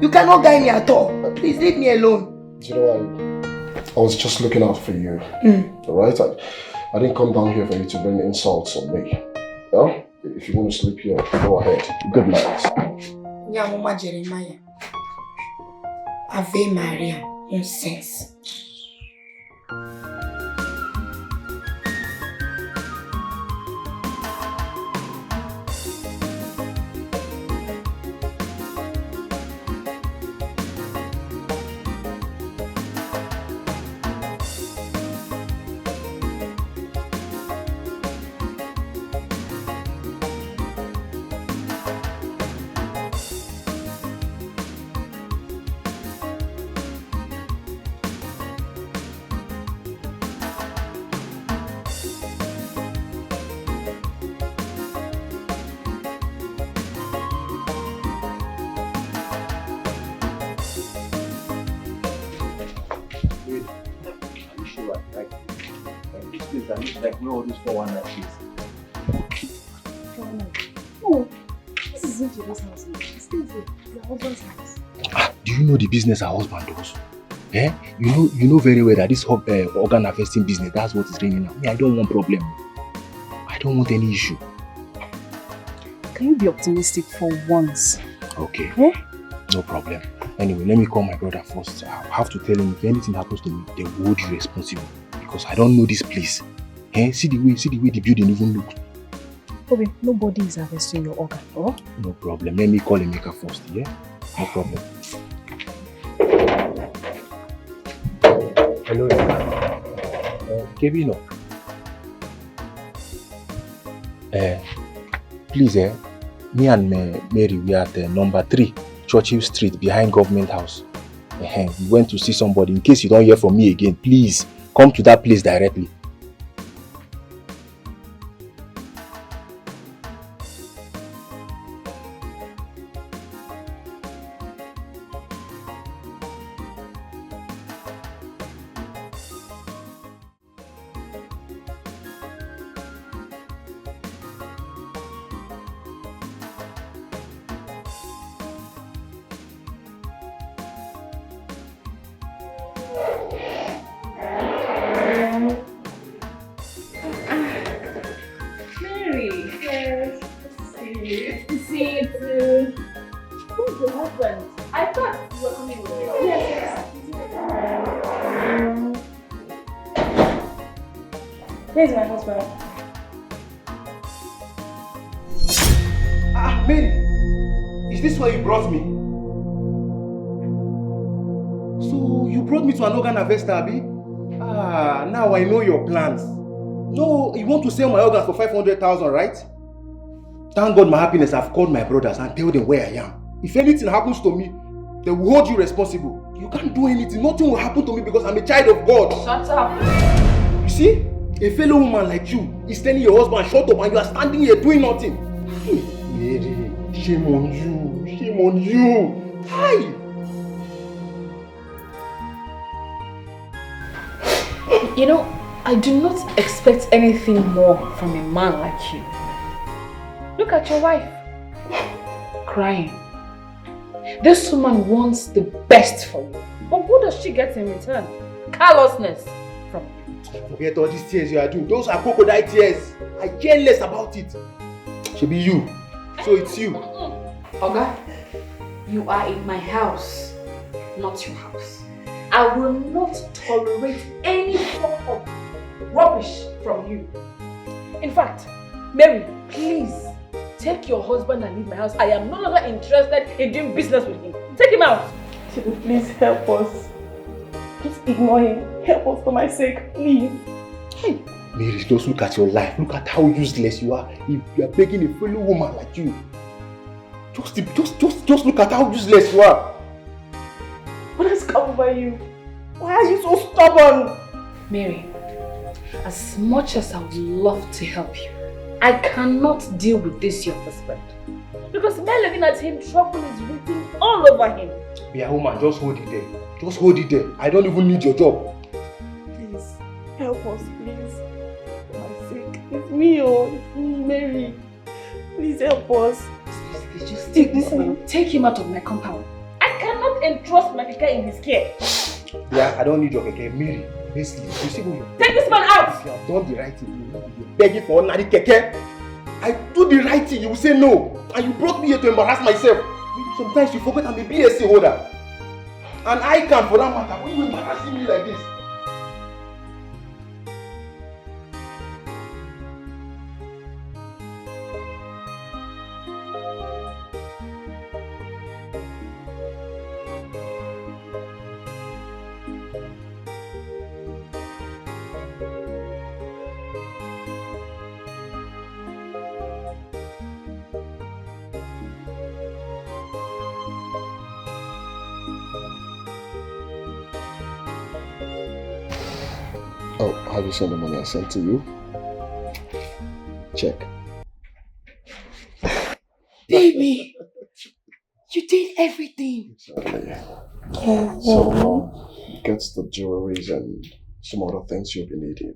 You cannot guide me at all. But please leave me alone. You know, I was just looking out for you. Alright? I didn't come down here for you to bring insults on me. Yeah? If you want to sleep here, go ahead. Good night. Yeah, Mama Jeremiah. Ave Maria, nonsense. that looks like where all those 419 is. No, this is into this house. She stays here. Your husband's house. Do you know the business her husband does? Eh? You know very well that this organ harvesting business, that's what is ringing now. Me, I don't want problem. I don't want any issue. Can you be optimistic for once? Okay. Eh? No problem. Anyway, let me call my brother first. I'll have to tell him if anything happens to me, they will hold you responsible. Because I don't know this place. Eh? See the way the building even looks. Bobby, nobody is harvesting your organ, oh? No problem. Let me call Emeka first, yeah? No problem. Hello, Kevin. Please, me and Mary, we are at number 3, Churchill Street, behind Government House. We went to see somebody. In case you don't hear from me again, please come to that place directly. Here's my husband. Mary! Is this where you brought me? So, you brought me to an organ harvester, Abi? Now I know your plans. No, you want to sell my organs for 500,000, right? Thank God my happiness, I've called my brothers and tell them where I am. If anything happens to me, they will hold you responsible. You can't do anything. Nothing will happen to me because I'm a child of God. Shut up. You see? A fellow woman like you is telling your husband, shut up, and you are standing here doing nothing. Mary, shame on you. Shame on you. Hi! You know, I do not expect anything more from a man like you. Look at your wife. Crying. This woman wants the best for you. But what does she get in return? Callousness from you. Forget all these tears you are doing. Those are crocodile tears. I care less about it. Should be you. So it's you. Oga, you are in my house, not your house. I will not tolerate any form of rubbish from you. In fact, Mary, please take your husband and leave my house. I am no longer interested in doing business with him. Take him out. Please help us. Just ignore him. Help us for my sake, please. Hey. Mary, just look at your life. Look at how useless you are. If you are begging a fellow woman like you. Just look at how useless you are. What has come over you? Why are you so stubborn? Mary, as much as I would love to help you, I cannot deal with this your husband. Because men looking at him, trouble is written all over him. Be a woman, just hold it there. Just hold it there. I don't even need your job. Please, help us, please. For my sake. It's me, it's me, Mary. Please help us. Just take this man. Take him out of my compound. I cannot entrust my Keke in his care. Yeah, I don't need your Keke. Mary, basically, you see who you take this man out! If you have done the right thing, you will be begging for ordinary Keke. I do the right thing, you will say no. And you brought me here to embarrass myself. Sometimes you forget I'm a BSc holder. And I can, for that matter, when you embarrassing me like this. Oh, have you seen the money I sent to you? Check. Baby, you did everything. Exactly. So, get the jewelries and some other things you'll be needing.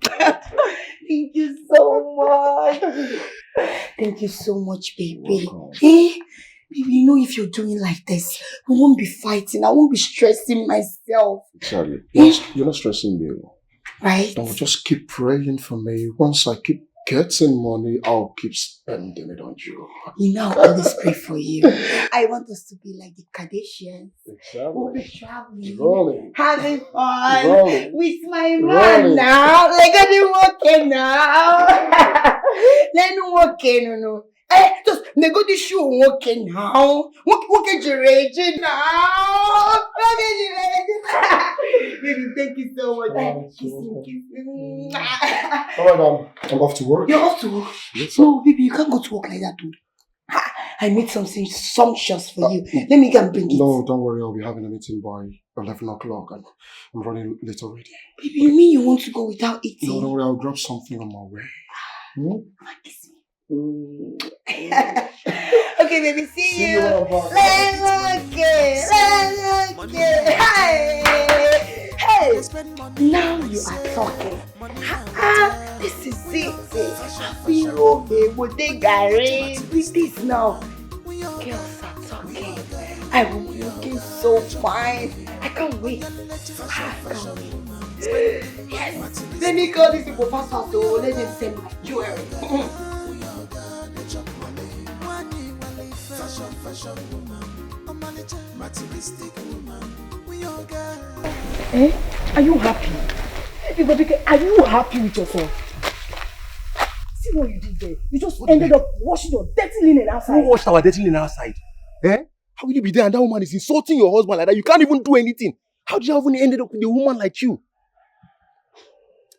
Thank you so much. Thank you so much, baby. Eh? Baby, you know if you're doing like this, we won't be fighting. I won't be stressing myself. Charlie, you're not stressing me. Right? Don't just keep praying for me. Once I keep getting money, I'll keep spending it on you. You know, I'll always pray for you. I want us to be like the Kardashians. We'll be traveling, having fun with my man now. Like I've been working now. Then working, no. Just nego the show working now. Working duration now. Baby, thank you so much. Kissing. Alright, I'm off to work. You're off to work? Yes, No, baby, you can't go to work like that, dude. I made something sumptuous for you. Let me go and bring it. No, don't worry. I'll be having a meeting by 11 o'clock and I'm running late already. Baby, you mean you want to go without eating? No, don't worry. I'll grab something on my way. Kiss me. Okay, baby, see you. Let's Hey, now you are talking. This is it. We okay, we'll take Gary. With this now. Girls are talking. I will be looking so fine. I can't wait. I can't wait. Yes. Let me call these people fast fast. Let them send my jewelry. Eh? Are you happy? Are you happy with yourself? See what you did there? You just ended up washing your dirty linen outside. Who washed our dirty linen outside? Eh? How will you be there and that woman is insulting your husband like that? You can't even do anything. How did you even ended up with a woman like you?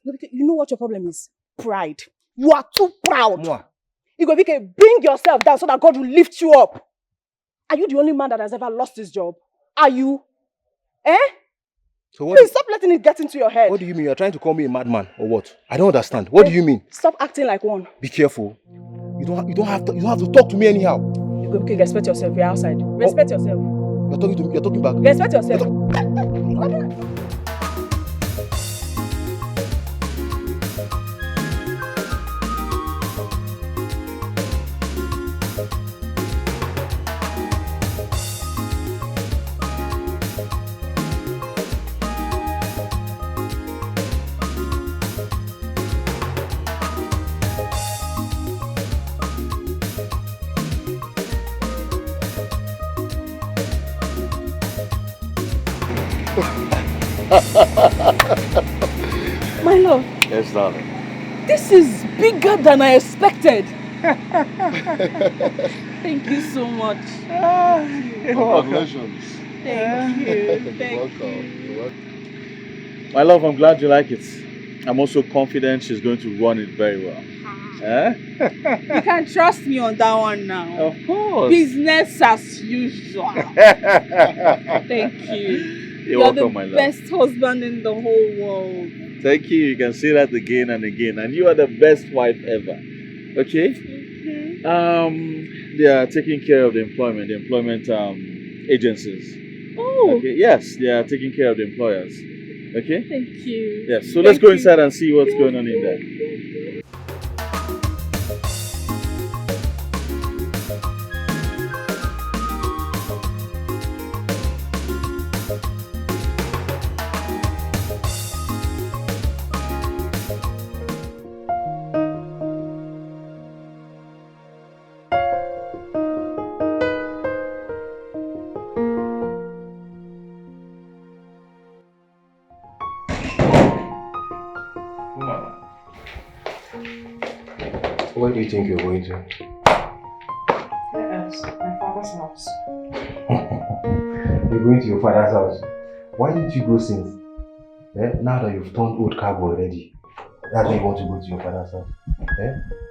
You know what your problem is? Pride. You are too proud. Mwah. Igobike, bring yourself down so that God will lift you up. Are you the only man that has ever lost his job? Are you? Eh? So what? Please stop letting it get into your head. What do you mean? You're trying to call me a madman or what? I don't understand. What do you mean? Stop acting like one. Be careful. You don't have to talk to me anyhow. Igobike, respect yourself. You're outside. Respect yourself. You're talking to me. You're talking back. Respect yourself. My love. Yes, darling. This is bigger than I expected. Thank you so much. Congratulations. Thank you. Thank you. You're welcome. My love, I'm glad you like it. I'm also confident she's going to run it very well. Eh? You can trust me on that one now. Of course. Business as usual. Thank you. You're welcome, the my love. best husband in the whole world. Thank you. You can say that again and again. And you are the best wife ever. Okay? They are taking care of the employment agencies. Oh. Okay. Yes, they are taking care of the employers. Okay? Thank you. Yes. So let's go inside and see what's going on in there. Where do you think you're going to? Where else? My father's house. You're going to your father's house. Why didn't you go since? Now that you've turned old carbo already, that's why you want to go to your father's house.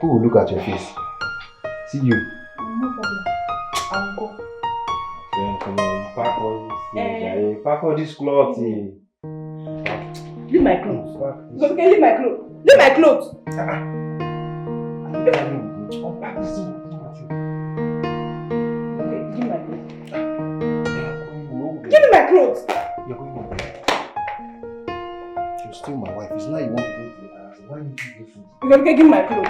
Who will look at your face? See you. No problem. I'll go. Then come on, pack all this clothes. Leave my clothes. Leave my clothes. Leave my clothes. Unpack this thing. Okay, give me my clothes. Give me my clothes. You're going home. You're still my wife. It's now you want to go to your house. You're gonna give my clothes.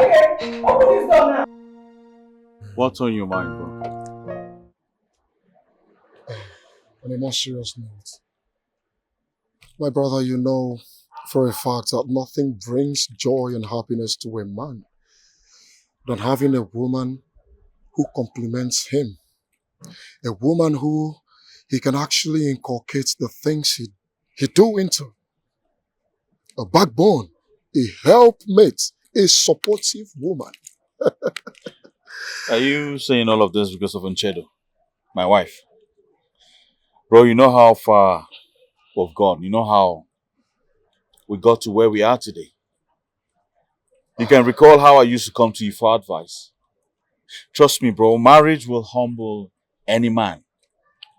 Okay, open this door now. What's on your mind, bro? On a more serious note, my brother, you know for a fact that nothing brings joy and happiness to a man than having a woman who compliments him. A woman who he can actually inculcate the things he do into. A backbone, a helpmate, a supportive woman. Are you saying all of this because of Nchedo, my wife? Bro, you know how far we've gone. You know how we got to where we are today. You can recall how I used to come to you for advice. Trust me, bro, marriage will humble any man.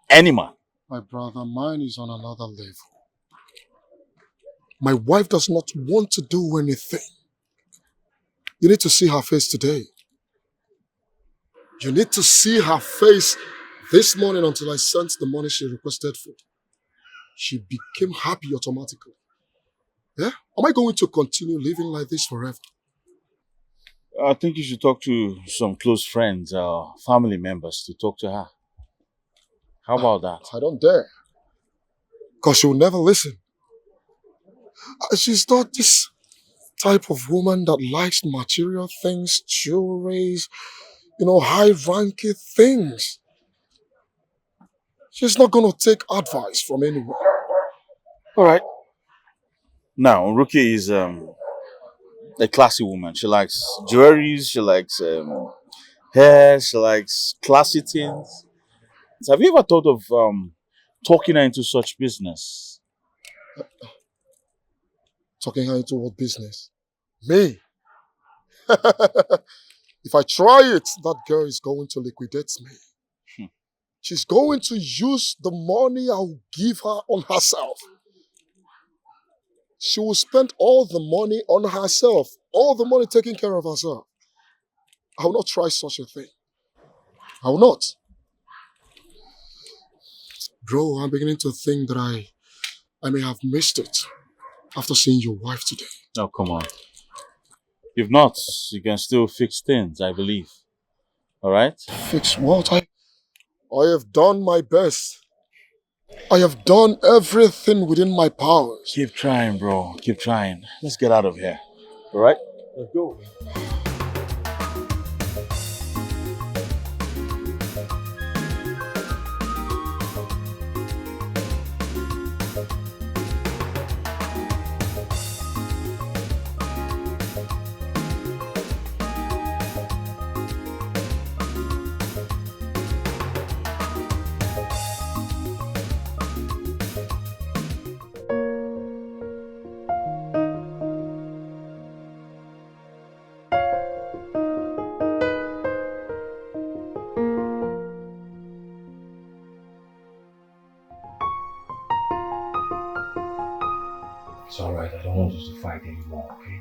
Any man. My brother, mine is on another level. My wife does not want to do anything. You need to see her face today. You need to see her face this morning until I sent the money she requested for. She became happy automatically. Yeah? Am I going to continue living like this forever? I think you should talk to some close friends or family members to talk to her. How about that? I don't dare. Because she will never listen. She's not this type of woman that likes material things, jewelries, high-ranking things. She's not going to take advice from anyone. All right. Now, Ruki is a classy woman. She likes jewelries, she likes hair, she likes classy things. So have you ever thought of talking her into such business? Talking her into what business? Me? If I try it, that girl is going to liquidate me. She's going to use the money I'll give her on herself. She will spend all the money on herself, all the money taking care of herself. I will not try such a thing. I will not. Bro, I'm beginning to think that I may have missed it after seeing your wife today. Oh, come on. If not, you can still fix things, I believe. All right? Fix what? I have done my best. I have done everything within my powers. Keep trying, bro. Keep trying. Let's get out of here. All right? Let's go. It's alright, I don't want us to fight anymore, okay?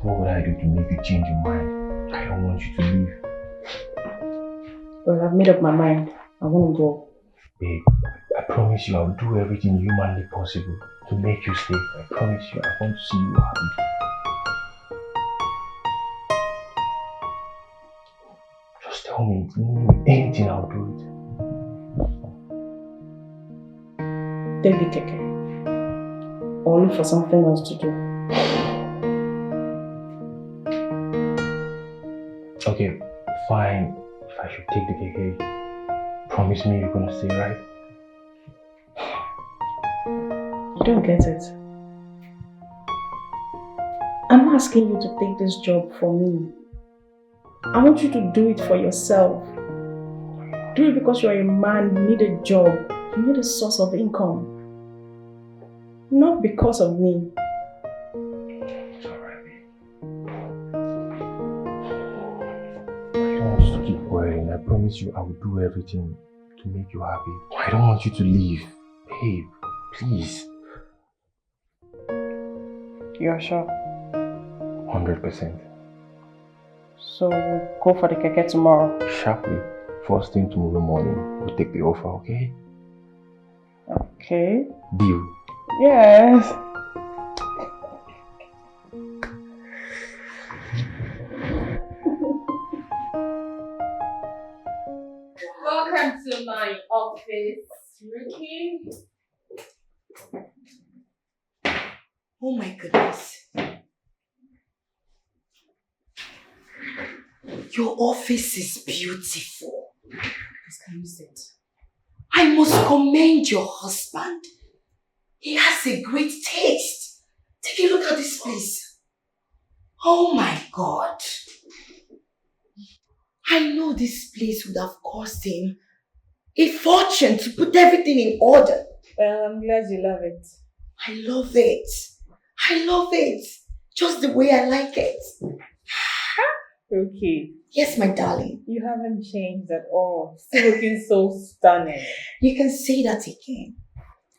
What would I do to make you change your mind? I don't want you to leave. Well, I've made up my mind. I want to go. Babe, I promise you I'll do everything humanly possible to make you stay. I promise you, I want to see you happy. Just tell me, if you need anything, I'll do it. Take the Keke. Or look for something else to do. Okay, fine. If I should take the Keke, promise me you're gonna stay, right? You don't get it. I'm not asking you to take this job for me. I want you to do it for yourself. Do it because you're a man, you need a job, you need a source of income. Not because of me. It's alright, babe. I don't want you to keep worrying. I promise you I will do everything to make you happy. I don't want you to leave. Babe, please. You're sure? 100%. So we'll go for the Keke tomorrow. Sharply. First thing tomorrow morning, we'll take the offer, okay? Okay. Deal. Yes. Welcome to my office, Ricky. Oh my goodness. Your office is beautiful. Can you sit? I must commend your husband. He has a great taste. Take a look at this place. Oh my God. I know this place would have cost him a fortune to put everything in order. Well, I'm glad you love it. I love it. I love it. Just the way I like it. Okay. Yes, my darling. You haven't changed at all. Still looking so stunning. You can say that again.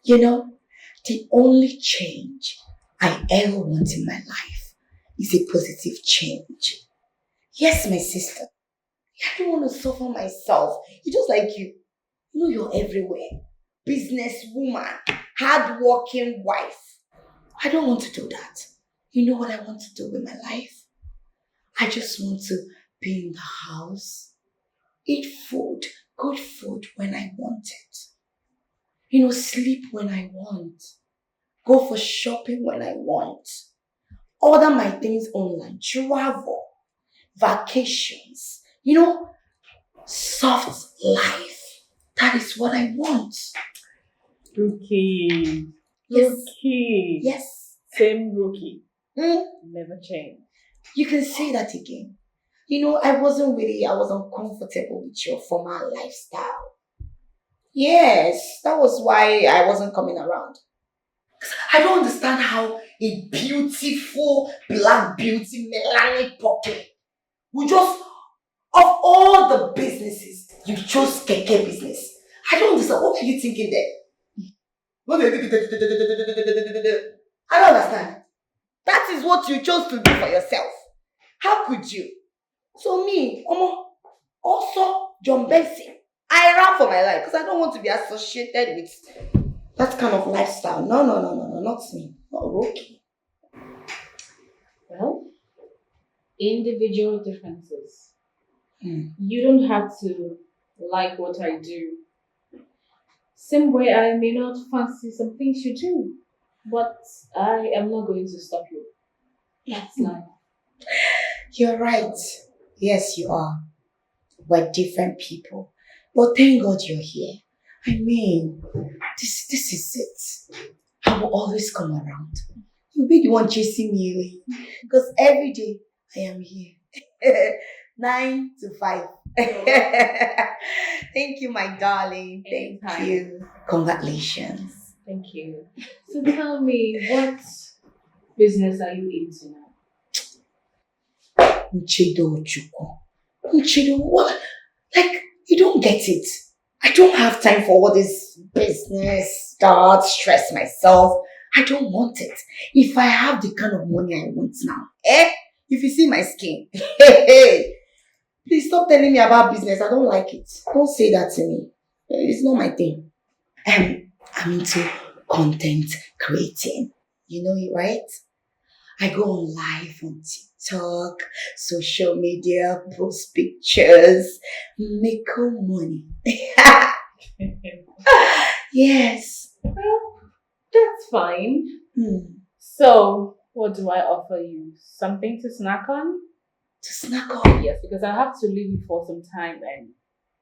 You know, the only change I ever want in my life is a positive change. Yes, my sister. I don't want to suffer myself. You're just like you. You know you're everywhere. Businesswoman, hard-working wife. I don't want to do that. You know what I want to do with my life? I just want to be in the house, eat food, good food when I want it. You know, sleep when I want. Go for shopping when I want. Order my things online. Travel. Vacations. You know, soft life. That is what I want. Rookie. Yes. Rookie. Yes. Same rookie. Never change. You can say that again. You know, I was uncomfortable with your former lifestyle. Yes, that was why I wasn't coming around. I don't understand how a beautiful black beauty, Melanie Poppy, would just, of all the businesses, you chose Keke business. I don't understand. What are you thinking there? I don't understand. That is what you chose to do for yourself. How could you? So me, also John Benson, I ran for my life because I don't want to be associated with that kind of lifestyle. No, not me. Not Rocky. Well, individual differences. You don't have to like what I do. Same way I may not fancy some things you do, but I am not going to stop you. That's life. You're right. Yes, you are. We're different people. But thank God you're here. I mean, this is it. I will always come around. You'll be the one chasing me away. Because every day I am here. 9 to 5. Thank you, my darling. Thank you. Congratulations. Thank you. So tell me, what business are you into now? Nchedo, what? Like, you don't get it. I don't have time for all this business stuff, stress myself. I don't want it. If I have the kind of money I want now, if you see my skin, please stop telling me about business. I don't like it. Don't say that to me. It's not my thing. I'm into content creating. You know it, right? I go on live on TikTok, social media, post pictures, make money. Yes. Well, that's fine. So, what do I offer you? Something to snack on? To snack on? Yes, because I have to leave you for some time and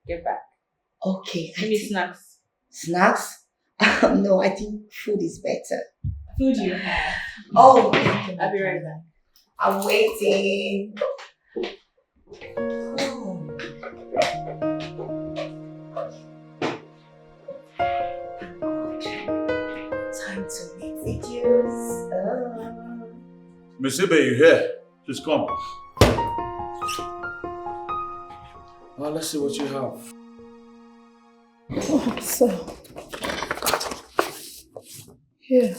get back. Okay. Maybe snacks. Snacks? No, I think food is better. Food you have. Oh, I'll be right back. I'm waiting. Time to make videos. Miss Ibe, you here? Please come. Well, let's see what you have. Oh, so, here,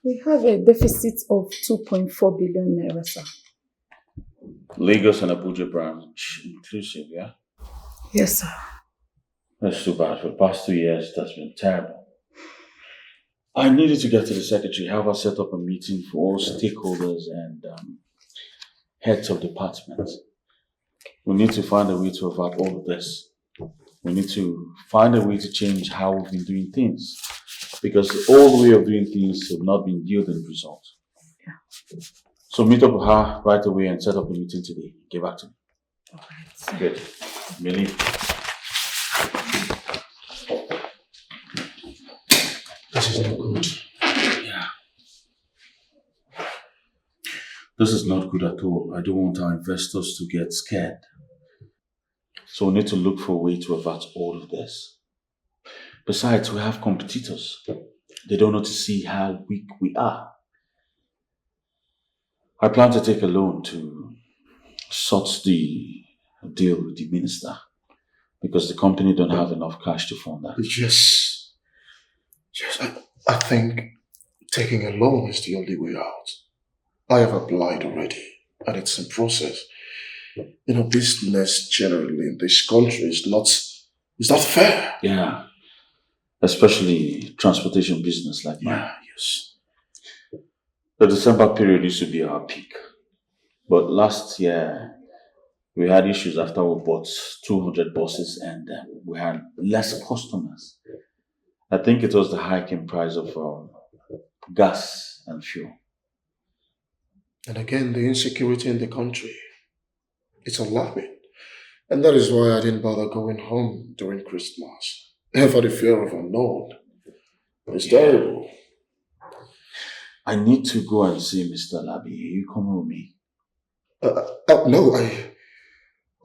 we have a deficit of 2.4 billion naira, sir. Lagos and Abuja branch inclusive, yeah? Yes, sir. That's too bad. For the past 2 years, that's been terrible. I needed to get to the secretary, have her set up a meeting for all stakeholders and heads of departments. We need to find a way to avert all of this. We need to find a way to change how we've been doing things. Because the old way of doing things have not been yielding results. Yeah. So meet up with her right away and set up the meeting today. Get back to me. Alright. Good. Millie. This is not good. Yeah. This is not good at all. I don't want our investors to get scared. So we need to look for a way to avert all of this. Besides, we have competitors. They don't know to see how weak we are. I plan to take a loan to sort the deal with the minister because the company don't have enough cash to fund that. Yes. I think taking a loan is the only way out. I have applied already and it's in process. Business generally in this country is not fair. Yeah. Especially transportation business like mine. Yeah, yes. The December period used to be our peak. But last year, we had issues after we bought 200 buses and we had less customers. I think it was the hike in price of gas and fuel. And again, the insecurity in the country. It's alarming. And that is why I didn't bother going home during Christmas. For the fear of unknown. It's terrible. I need to go and see Mr. Labi. Are you coming with me? No,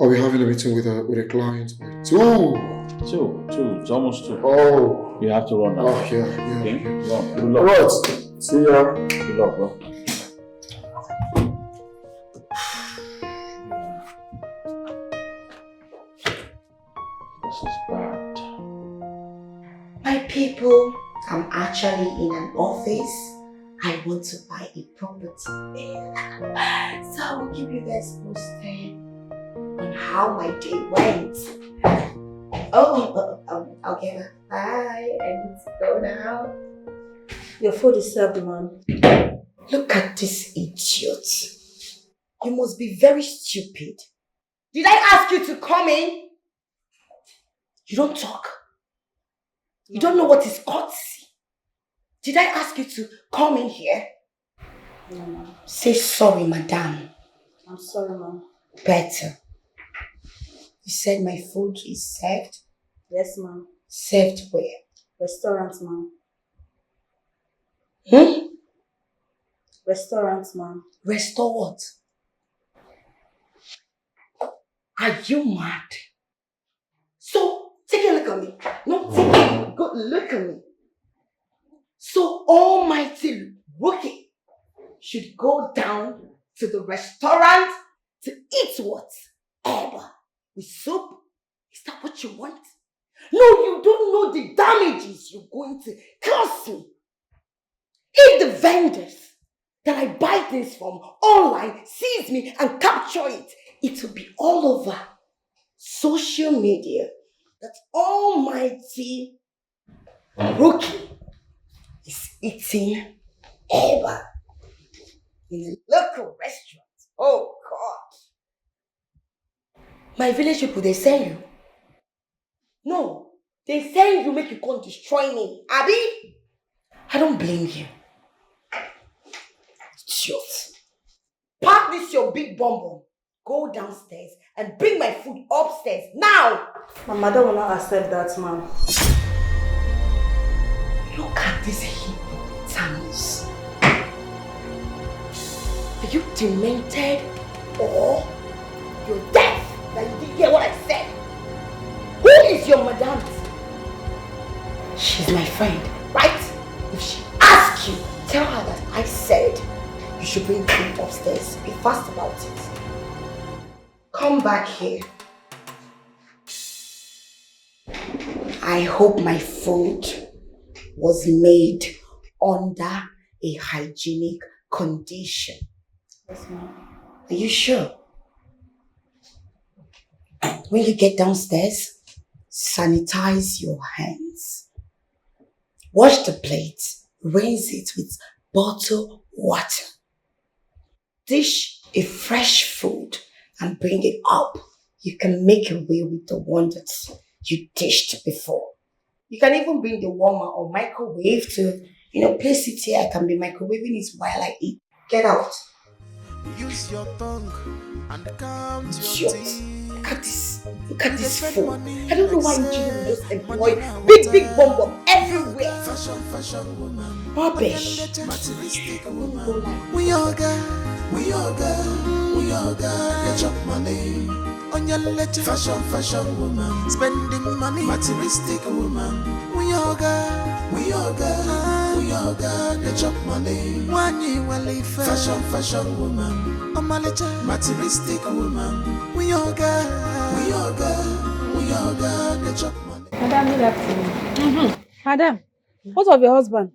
I'll be having a meeting with a client by 2. 2. It's almost 2. Oh. You have to run now. Oh, yeah. Okay? Yeah. Good luck. Alright. See ya. Good luck, bro. This is bad. My people, I'm actually in an office. I want to buy a property. So I will keep you guys posted on how my day went. Okay, bye. I need to go now. Your food is served, man. Look at this idiot. You must be very stupid. Did I ask you to come in? You don't talk. You don't know what is courtesy. Did I ask you to come in here? No, ma'am. Say sorry, madam. I'm sorry, ma'am. Better. You said my food is served? Yes, ma'am. Served where? Restaurants, ma'am. Restaurants, ma'am. Restore what? Are you mad? So, take a look at me. No, take a good look at me. So, almighty rookie should go down to the restaurant to eat what? Eba with soup? Is that what you want? No, you don't know the damages you're going to cause me. If the vendors that I buy things from online sees me and capture it, it will be all over social media that almighty rookie is eating Eba in a local restaurant. Oh God. My village people, they send you. No, they send you, make you come destroy me. Abi? I don't blame you. Idiot. Pack this your big bum. Go downstairs and bring my food upstairs now. My mother will not accept that, ma'am. Look at this hippopotamus. Are you demented or you're deaf that you didn't hear what I said? Who is your madam? She's my friend, right? If she asks you, tell her that I said you should bring food upstairs. Be fast about it. Come back here. I hope my food was made under a hygienic condition. Yes, ma'am. Are you sure? When you get downstairs, sanitize your hands. Wash the plate, rinse it with bottled water. Dish a fresh food and bring it up. You can make away with the one that you dished before. You can even bring the warmer or microwave to, place it here. I can be microwaving it while I eat. Get out. Use your tongue and count Idiot. your teeth. Look at this phone. I don't know why you children just employ big bomb everywhere. Fashion woman. Rubbish. Materialistic woman. We all got, get your money. On your letter. Fashion woman. Spending money. Materialistic woman. We all got, get your money. One year will fashion woman. On my letter. Materialistic woman. We all got, get your money. Madam, good afternoon. Madam, what of your husband?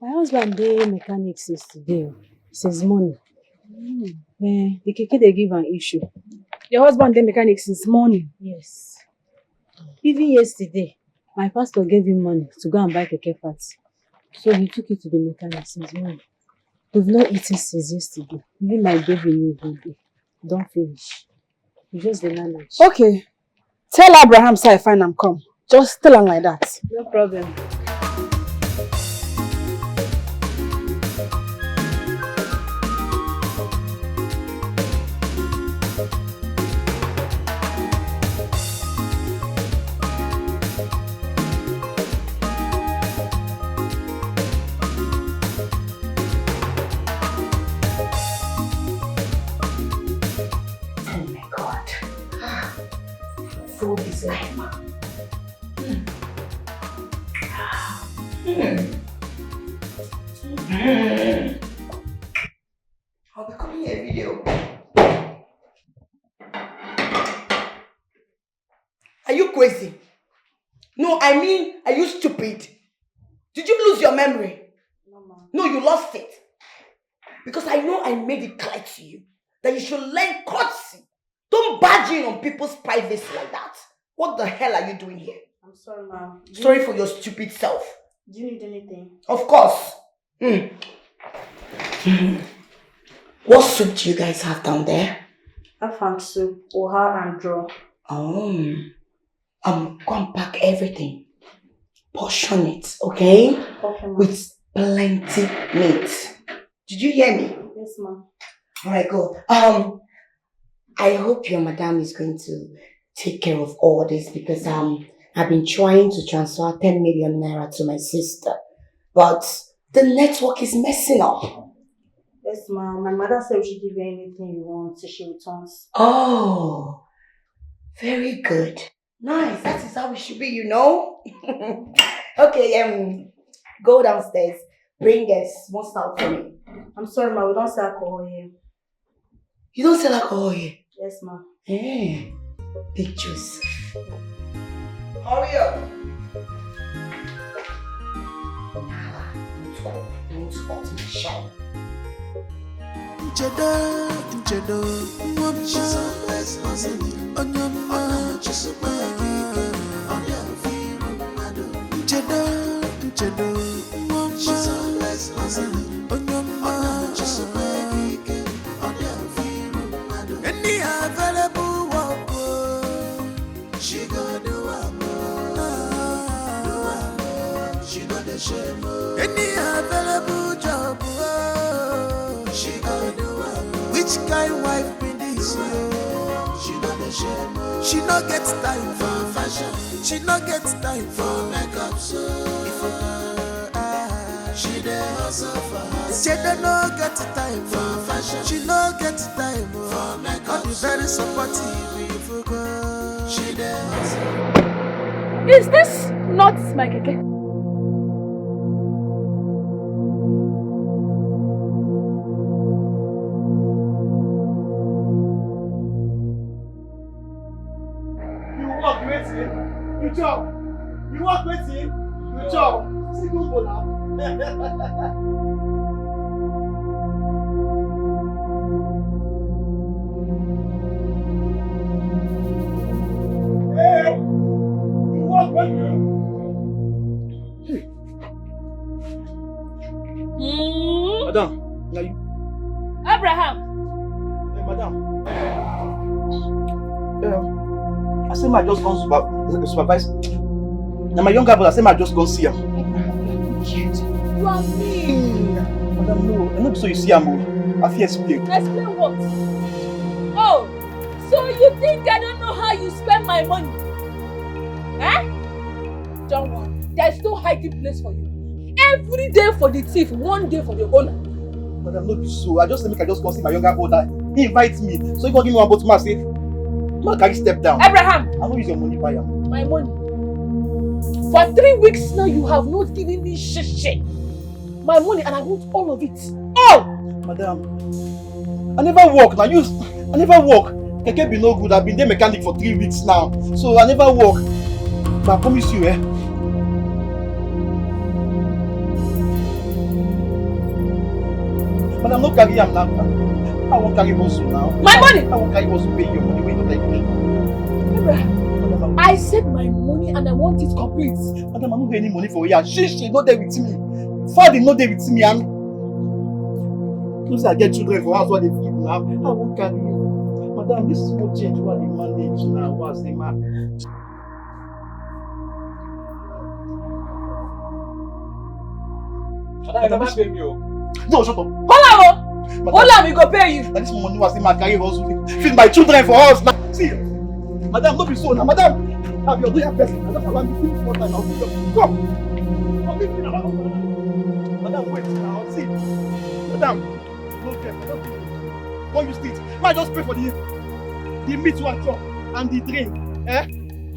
My husband dey mechanic since today. Since morning. The Keke they give an issue. Your husband dey mechanic since morning? Yes. Even yesterday, my pastor gave him money to go and buy Keke parts. So he took it to the mechanic since morning. We've not eaten since yesterday. Even my baby knew good. Don't finish. We just dey manage. Okay. Tell Abraham so I find him come. Just tell him like that. No problem. Food is life, man. I'll be calling you a video. Are you crazy? No, I mean, are you stupid? Did you lose your memory? No, ma'am. No, you lost it. Because I know I made it clear to you that you should learn courtesy. Don't barge in on people's privacy like that. What the hell are you doing here? I'm sorry, ma'am. Sorry for your stupid self. Do you need anything? Of course. What soup do you guys have down there? Afang soup, oha and draw. Oh. Go and pack everything. Portion it, okay? Okay, ma'am. With plenty meat. Did you hear me? Yes, ma'am. Alright, good. I hope your madam is going to take care of all this because I've been trying to transfer 10 million naira to my sister, but the network is messing up. Yes, ma'am. My mother said we should give you anything you want till she returns. Oh, very good. Nice. That is how it should be, you know. Okay, go downstairs. Bring a small stout for me. I'm sorry, ma'am. We don't sell alcohol here. You don't sell alcohol here? Yes, ma'am. Hey, big juice. Hurry up. Don't spot my shine. She's always hustling on your mind. She's a bad on your feet. She's always hustling on your mind. She's a bad on your feet. Any available work, she go do she got the shame. Any available job, she go do which kind wife be this? She got the shame. She no get time for fashion. She no get time for makeup. So she dey hustle for her. She no get time for fashion. She no get time for makeup. All the very supportive if go. She dey hustle. Is this not my Keke? You chop. You walk with him. You chop. See go go now. Madam, now you. Abraham! Hey, madam. I say I just gone supervise. Now my younger brother say I just gone see him. You are mean. Madam, no. I know so you see him. I feel explain. Explain what? Oh, so you think I don't know how you spend my money? Eh? Don't worry. There's no hiding place for you. Every day for the thief, one day for the owner. Madam, no be so. I just go see my younger brother. He invites me. So he go give me one bottle. I say, man, can you step down? Abraham! I don't use your money buy him. My money. For 3 weeks now, you have not given me shit. My money, and I want all of it. All! Madam, I never work. I never work. Keke be no good. I've been there mechanic for 3 weeks now. So I never work. But I promise you, Madam, no carry him now. I won't carry also now. My money! I won't carry also pay your money when you don't take me. Abraham, I said my money and I want it complete. Madam, I don't get any money for you. She not there with me. Father not there with me. And you say I get children for house what they feed now. I won't carry you. Madam, this is what change what they manage now. What's the man? Madam, you never pay me. No, shut up. Hold on, we go pay you. And this money was in my carry hustle. Feed my children for us now. See, madam, don't be so now. Madam, have your doing best. I just allow me to finish one time. I'll be done. Come. Come with me now. Madam, wait now. See, madam, no care. Don't use it. Man, just pay for the meat to a chop and the drink.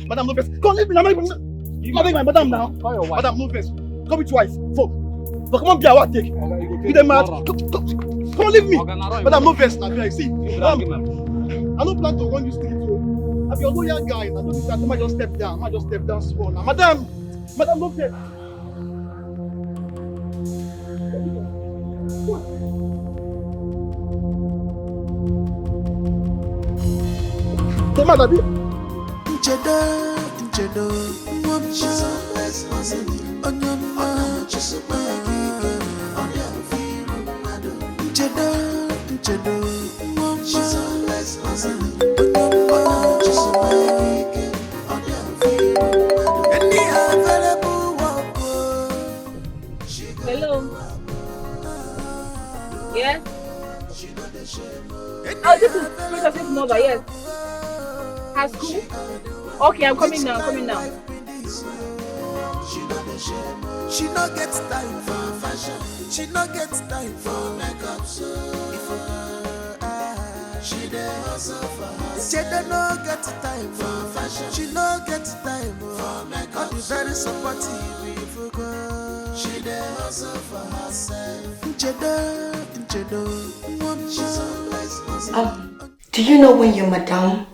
Madam, no best. Come leave me now. Madam now. Madam, no best. Come with wife. But come on, be our take. You them mad? Come leave me. Madam, no best now. See, I don't plan to run you street. I'm your loyal guy. I don't think that I might just step down. Small now. Madam, no best. Hey, madam. She's always hustling on your mind. She's a baby. On your feet, she's always hustling on your mind. She's a baby. On your feet, any available work. Hello. Yes? Oh, this is Princess's mother, yes. At school? Okay, I'm coming now. She no gets time for fashion. She no gets time for makeup. So she dey hustle for her. She no get time for fashion. She no get time for makeup. All the very supportive we go. She dey hustle for herself. She's always hustling. Do you know when your madam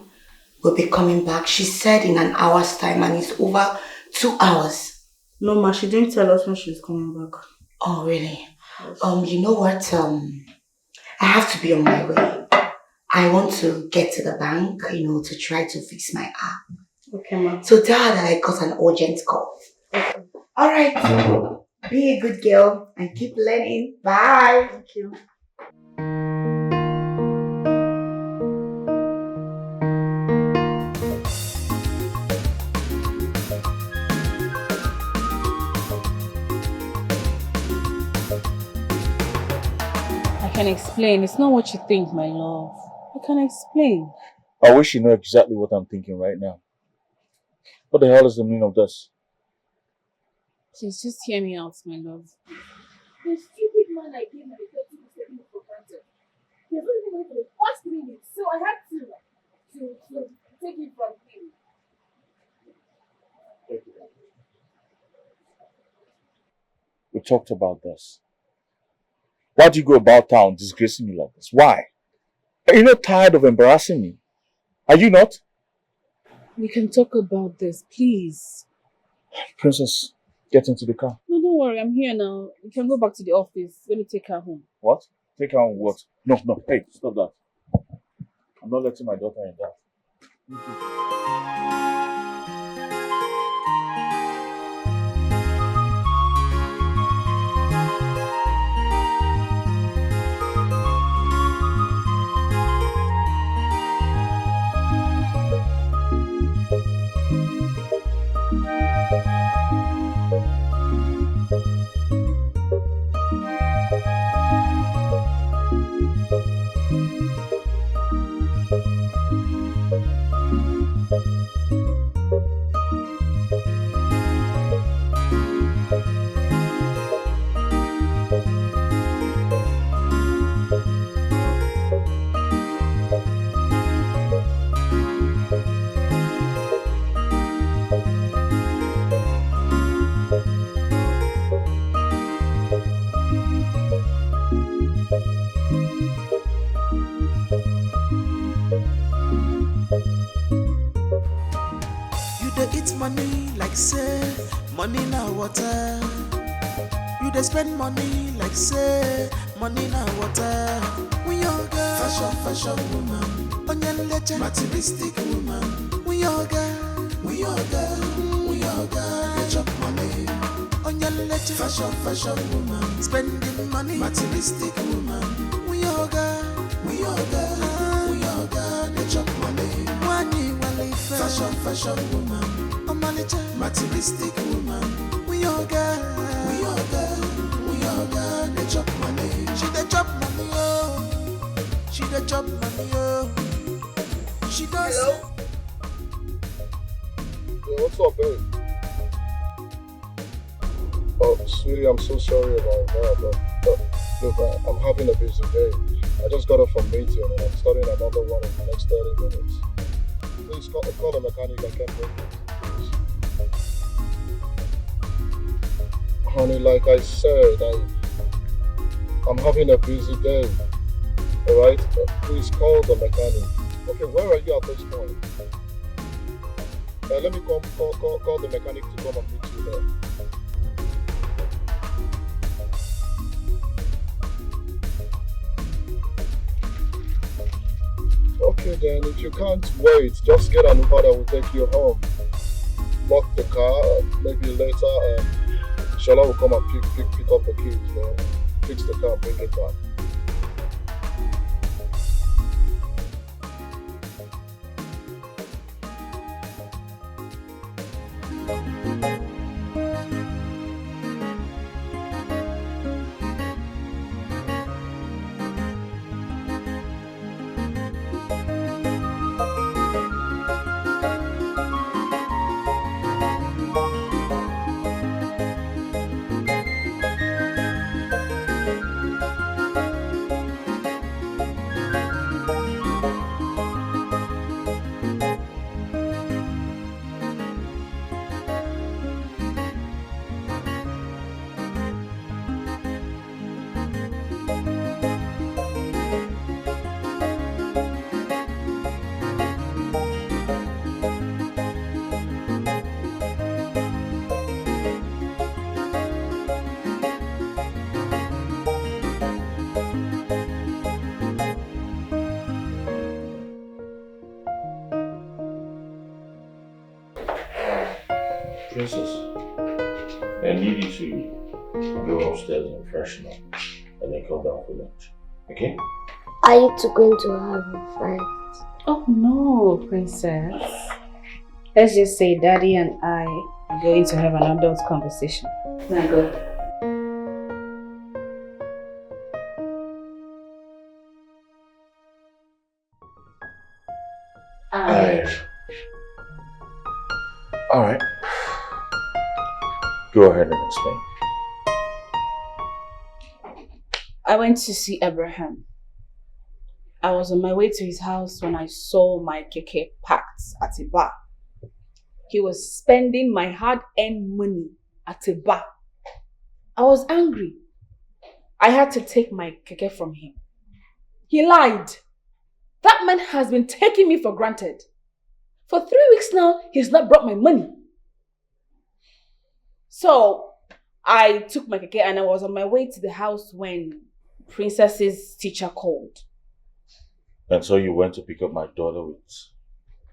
will be coming back? She said in an hour's time, and it's over 2 hours. No, ma, she didn't tell us when she's coming back. Oh, really? Yes. You know what? I have to be on my way. I want to get to the bank, to try to fix my app. Okay, ma. So tell her that I got an urgent call. Okay. All right. Be a good girl and keep learning. Bye. Thank you. I can explain. It's not what you think, my love. I can explain. I wish you know exactly what I'm thinking right now. What the hell is the meaning of this? Please, just hear me out, my love. The stupid man I gave my 30 is taking it for granted. He has not even went for the past 3 weeks, so I had to take it from him. We talked about this. Why do you go about town disgracing me like this? Why? Are you not tired of embarrassing me? Are you not? We can talk about this, please. Princess, get into the car. No, don't worry. I'm here now. You can go back to the office. Let me take her home. What? Take her home what? No. Hey, stop that. I'm not letting my daughter in that. water. You dey spend money like say money na water. We your girl, fashion woman. Onion leche, materialistic woman. We your girl, we your girl, we your girl. They chop money. Onion leche, fashion woman. Spending money, materialistic woman. We your girl, we your girl, we your girl. They chop money. Money wale fashion woman. Omalicha, materialistic woman. We your girl, we your girl, we your girl. They chop money. She dey chop money, oh. She dey chop money, oh. She does. Hello? Yeah, what's up, babe? Oh, sweetie, I'm so sorry about that, but look, I'm having a busy day. I just got off from meeting and I'm starting another one in the next 30 minutes. Please call the mechanic, I can't wait. Honey, like I said, I'm having a busy day. Alright? Please call the mechanic. Okay, where are you at this point? Let me call the mechanic to come and meet you there. Okay then, if you can't wait, just get an Uber that will take you home. Lock the car, maybe later Shola will come and pick up the keys, man. Fix the car, bring it back. Princess, I need you to go upstairs and freshen up and then come down for lunch. Okay? Are you two going to have a fight? Oh no, princess. Let's just say Daddy and I are going to have an adult conversation. Now go. Alright. Go ahead and explain. I went to see Abraham. I was on my way to his house when I saw my Keke parked at a bar. He was spending my hard-earned money at a bar. I was angry. I had to take my Keke from him. He lied. That man has been taking me for granted. For 3 weeks now, he's not brought my money. So, I took my Keke and I was on my way to the house when Princess's teacher called. And so you went to pick up my daughter with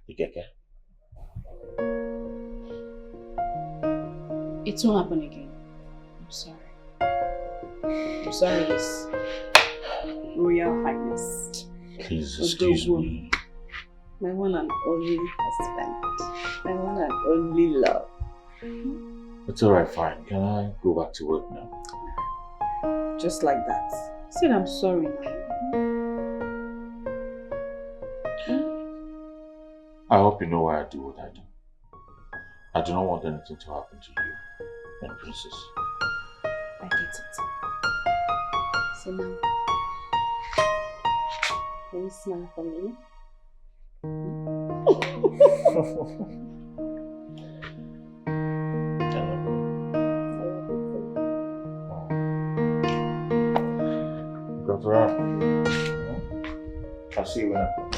the Keke? It won't happen again. I'm sorry. I'm sorry, His Royal Highness. Please excuse me. My one and only husband. My one and only love. It's alright, fine. Can I go back to work now? Just like that. I said I'm sorry now. I hope you know why I do what I do. I do not want anything to happen to you and Princess. I get it. So now, can you smile for me? Got around. I'll see you when I come.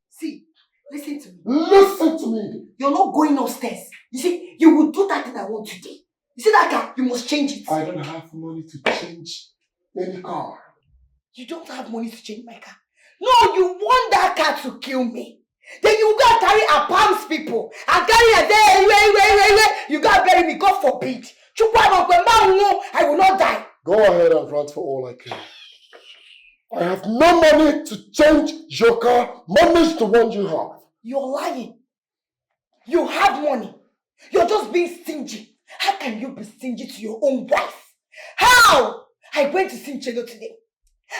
See, listen to me. Listen to me! You're not going upstairs. You see, you will do that thing I want today. You see that car? You must change it. I don't have money to change any car. You don't have money to change my car? No, you want that car to kill me. Then you go and carry a palms people and carry a day. You go and bury me, God forbid. I will not die. Go ahead and rant for all I care. I have no money to change your car. Money's the one you have. You're lying. You have money. You're just being stingy. How can you be stingy to your own wife? How? I went to see Chedo today.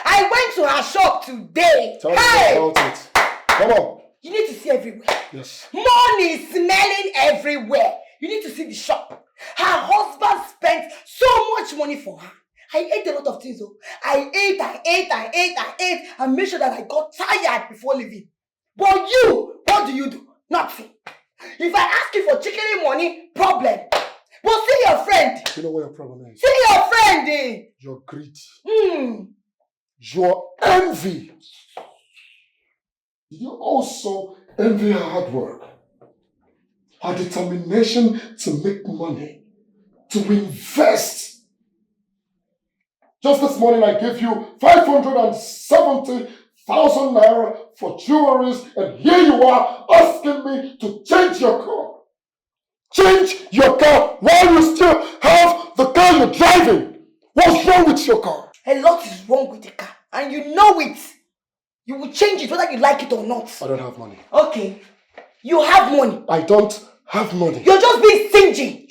I went to her shop today. Tell me about it. Come on. You need to see everywhere. Yes. Money is smelling everywhere. You need to see the shop. Her husband spent so much money for her. I ate a lot of things though. I ate and made sure that I got tired before leaving. But you, what do? Nothing. If I ask you for chicken money, problem. But see your friend. You know what your problem is? See your friend, eh? Your greed. Your envy. You also envy her hard work. Her determination to make money. To invest. Just this morning I gave you 570,000 naira for jewelries, and here you are asking me to change your car. Change your car while you still have the car you're driving. What's wrong with your car? A lot is wrong with the car, and you know it. You will change it whether you like it or not. I don't have money. Okay. You have money. I don't have money. You're just being stingy.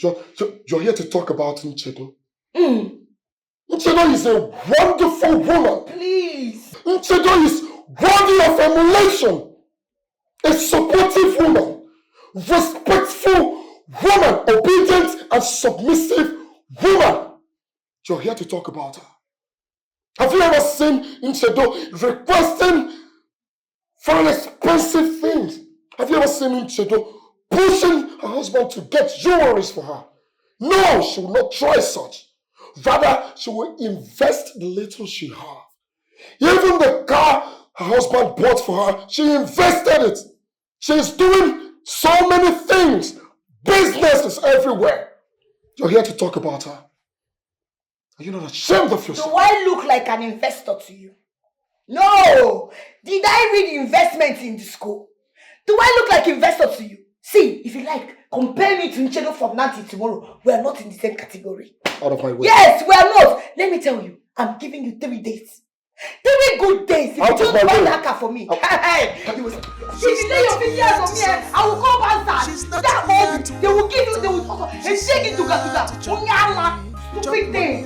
You're here to talk about Nchedo. Nchedo is a wonderful woman. Please. Nchedo is worthy of emulation. A supportive woman. Respectful woman. Obedient and submissive woman. You're here to talk about her. Have you ever seen Nchedo requesting for expensive things? Have you ever seen Nchedo pushing her husband to get jewelries for her? No, she will not try such. Rather, she will invest the little she has. Even the car her husband bought for her, she invested it. She is doing so many things. Businesses everywhere. You're here to talk about her. Are you not ashamed of yourself? Do I look like an investor to you? No! Did I read investment in the school? Do I look like investor to you? See, if you like, compare me to Nchedo from now till tomorrow. We are not in the same category. Out of my way. Yes, we are not. Let me tell you, I'm giving you 3 days. 3 good days. If you don't buy that car for me, if you lay your fingers on me, I will call Banzan. That money, they will give you, they will talk and shake it to Gatuga. Stupid thing.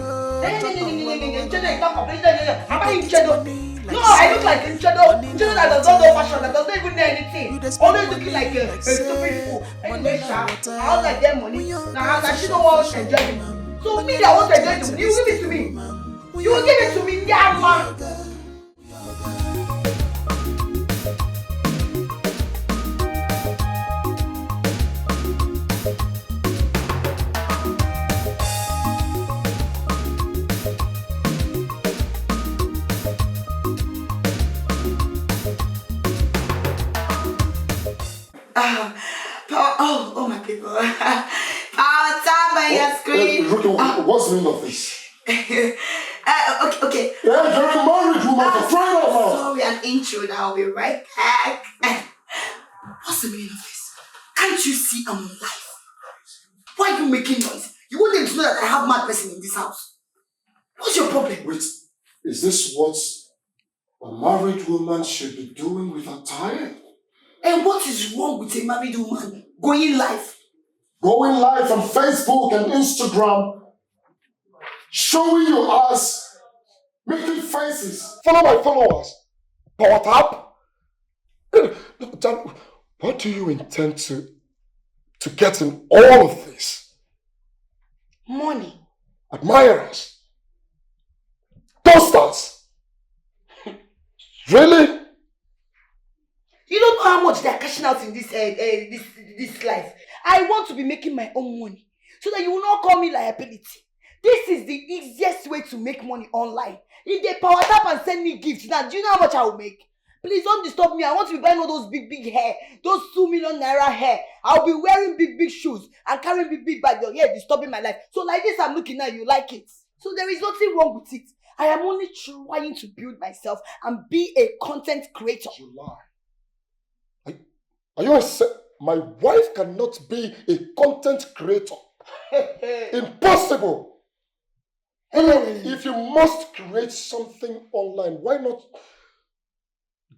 No, I look like Nchedo. Nchedo that does not know fashion, that does not even know anything. Always looking like a stupid fool. Anyway, I was like them money. Now she don't want to enjoy it. So me that want to enjoy it, you will give it to me. You will give it to me, yeah, man. Oh my people. Power time by your screen. What's the meaning of this? Okay. Yeah, you're a married woman for crying out loud. Sorry, an intro now. I'll be right back. What's the meaning of this? Can't you see I'm alive? Why are you making noise? You want them to know that I have mad person in this house. What's your problem? Wait, is this what a married woman should be doing with her time? And what is wrong with a married woman going live? Going live on Facebook and Instagram, showing your ass, making faces. Follow my followers. Power tap. What do you intend to get in all of this? Money. Admirers. Toasters. Really? You don't know how much they are cashing out in this life. I want to be making my own money so that you will not call me liability. This is the easiest way to make money online. If they power tap and send me gifts, now do you know how much I will make? Please don't disturb me. I want to be buying all those big hair. Those 2 million naira hair. I'll be wearing big shoes and carrying big bags. You're here disturbing my life. So like this, I'm looking at you like it. So there is nothing wrong with it. I am only trying to build myself and be a content creator. You lie. Are you my wife cannot be a content creator. Impossible. If you must create something online, why not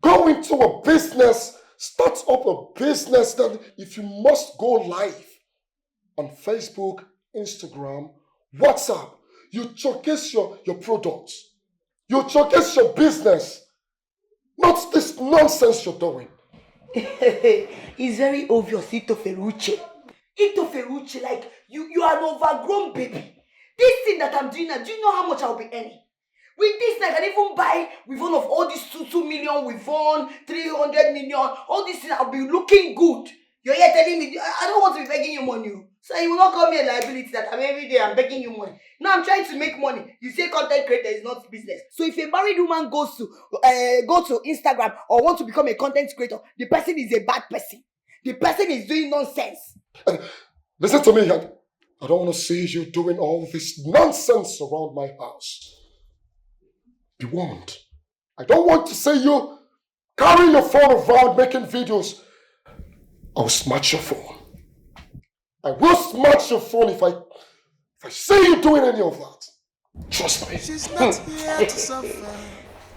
go into a business, start up a business that if you must go live on Facebook, Instagram, WhatsApp, you showcase your products. You showcase your business. Not this nonsense you're doing. It's very obvious, Ito Ferrucci, like you are an overgrown baby. This thing that I'm doing now, do you know how much I'll be earning? With this, I can even buy with one of all these 2 million, with 300 million, all these things, I'll be looking good. You're here telling me, I don't want to be begging you money. So you will not call me a liability that every day I'm begging you money. Now I'm trying to make money. You say content creator is not business. So if a married woman goes to go to Instagram or want to become a content creator, the person is a bad person. The person is doing nonsense. Listen to me, I don't want to see you doing all this nonsense around my house. Be warned. I don't want to see you carrying your phone around making videos. I'll smash your phone. I will smash your phone if I see you doing any of that. Trust me. She's not here to suffer.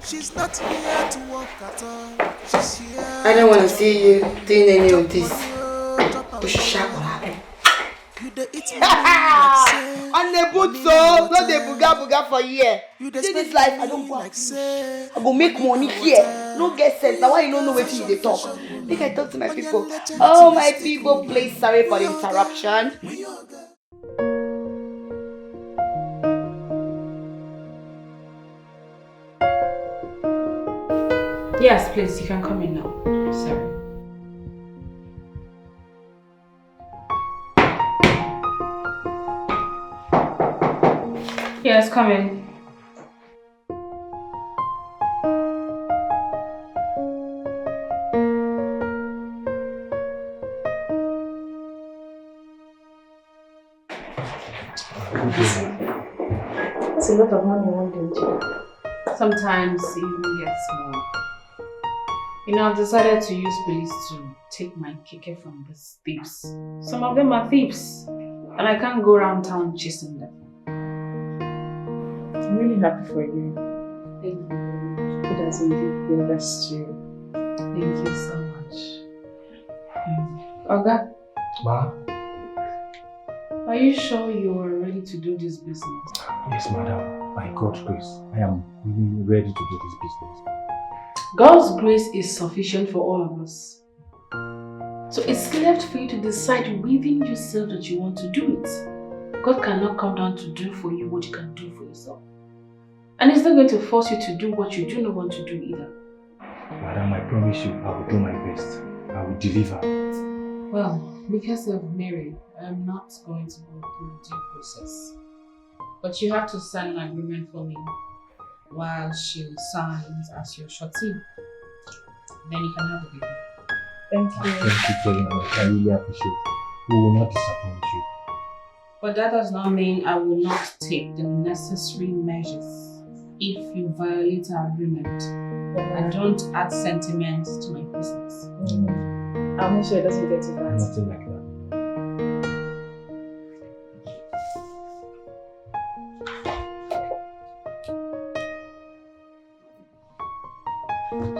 She's not here to work at all. She's here. I don't want to see you doing any of this. On the boot, so not the buga for here. See this life, I don't want. I go make money here. No get sense. Now why you don't know what they talk? Think I talk to my people. Oh my people, please sorry for the interruption. Yes, please, you can come in now. Sorry. Yes, come in. That's a lot of money, won't you? Sometimes it even gets more. You know, I've decided to use police to take my Keke from these thieves. Some of them are thieves, and I can't go around town chasing them. I'm really happy for you. Thank you. It has indeed been blessed you. Thank you so much. Oga? Ma? Are you sure you are ready to do this business? Yes, madam. By God's grace, I am really ready to do this business. God's grace is sufficient for all of us. So it's left for you to decide within yourself that you want to do it. God cannot come down to do for you what you can do for yourself. And He's not going to force you to do what you do not want to do either. Madam, I promise you, I will do my best. I will deliver. Well, because of Mary, I'm not going to go through due process. But you have to sign an agreement for me while she signs as your shorty. Then you can have the baby. Thank you. Thank you very much. I really appreciate it. We will not disappoint you. But that does not mean I will not take the necessary measures if you violate our agreement and don't add sentiment to my business. I'll make sure it doesn't get too bad. Nothing like that.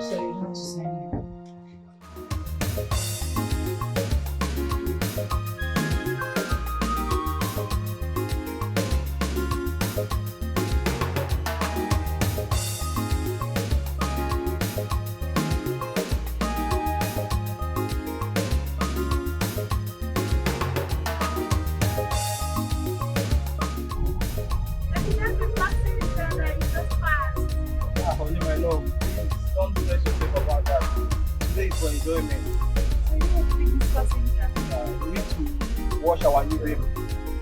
So you have to sign it. Honey, my love, please don't stress yourself about that. Today is for enjoyment. We need to wash our new baby.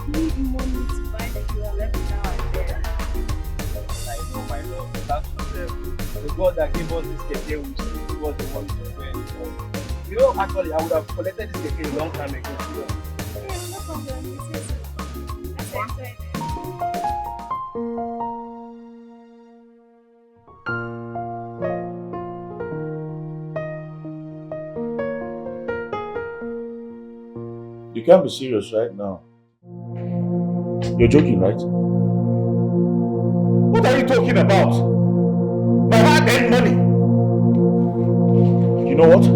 We need money to buy the fuel every now and then. I know, my love, that's the God that gave us this Keke will see. was the one when you know, actually, I would have collected this Keke a long time ago. No problem. You say so. Let's enjoy it. You can't be serious right now. You're joking, right? What are you talking about? My hard-earned money. You know what?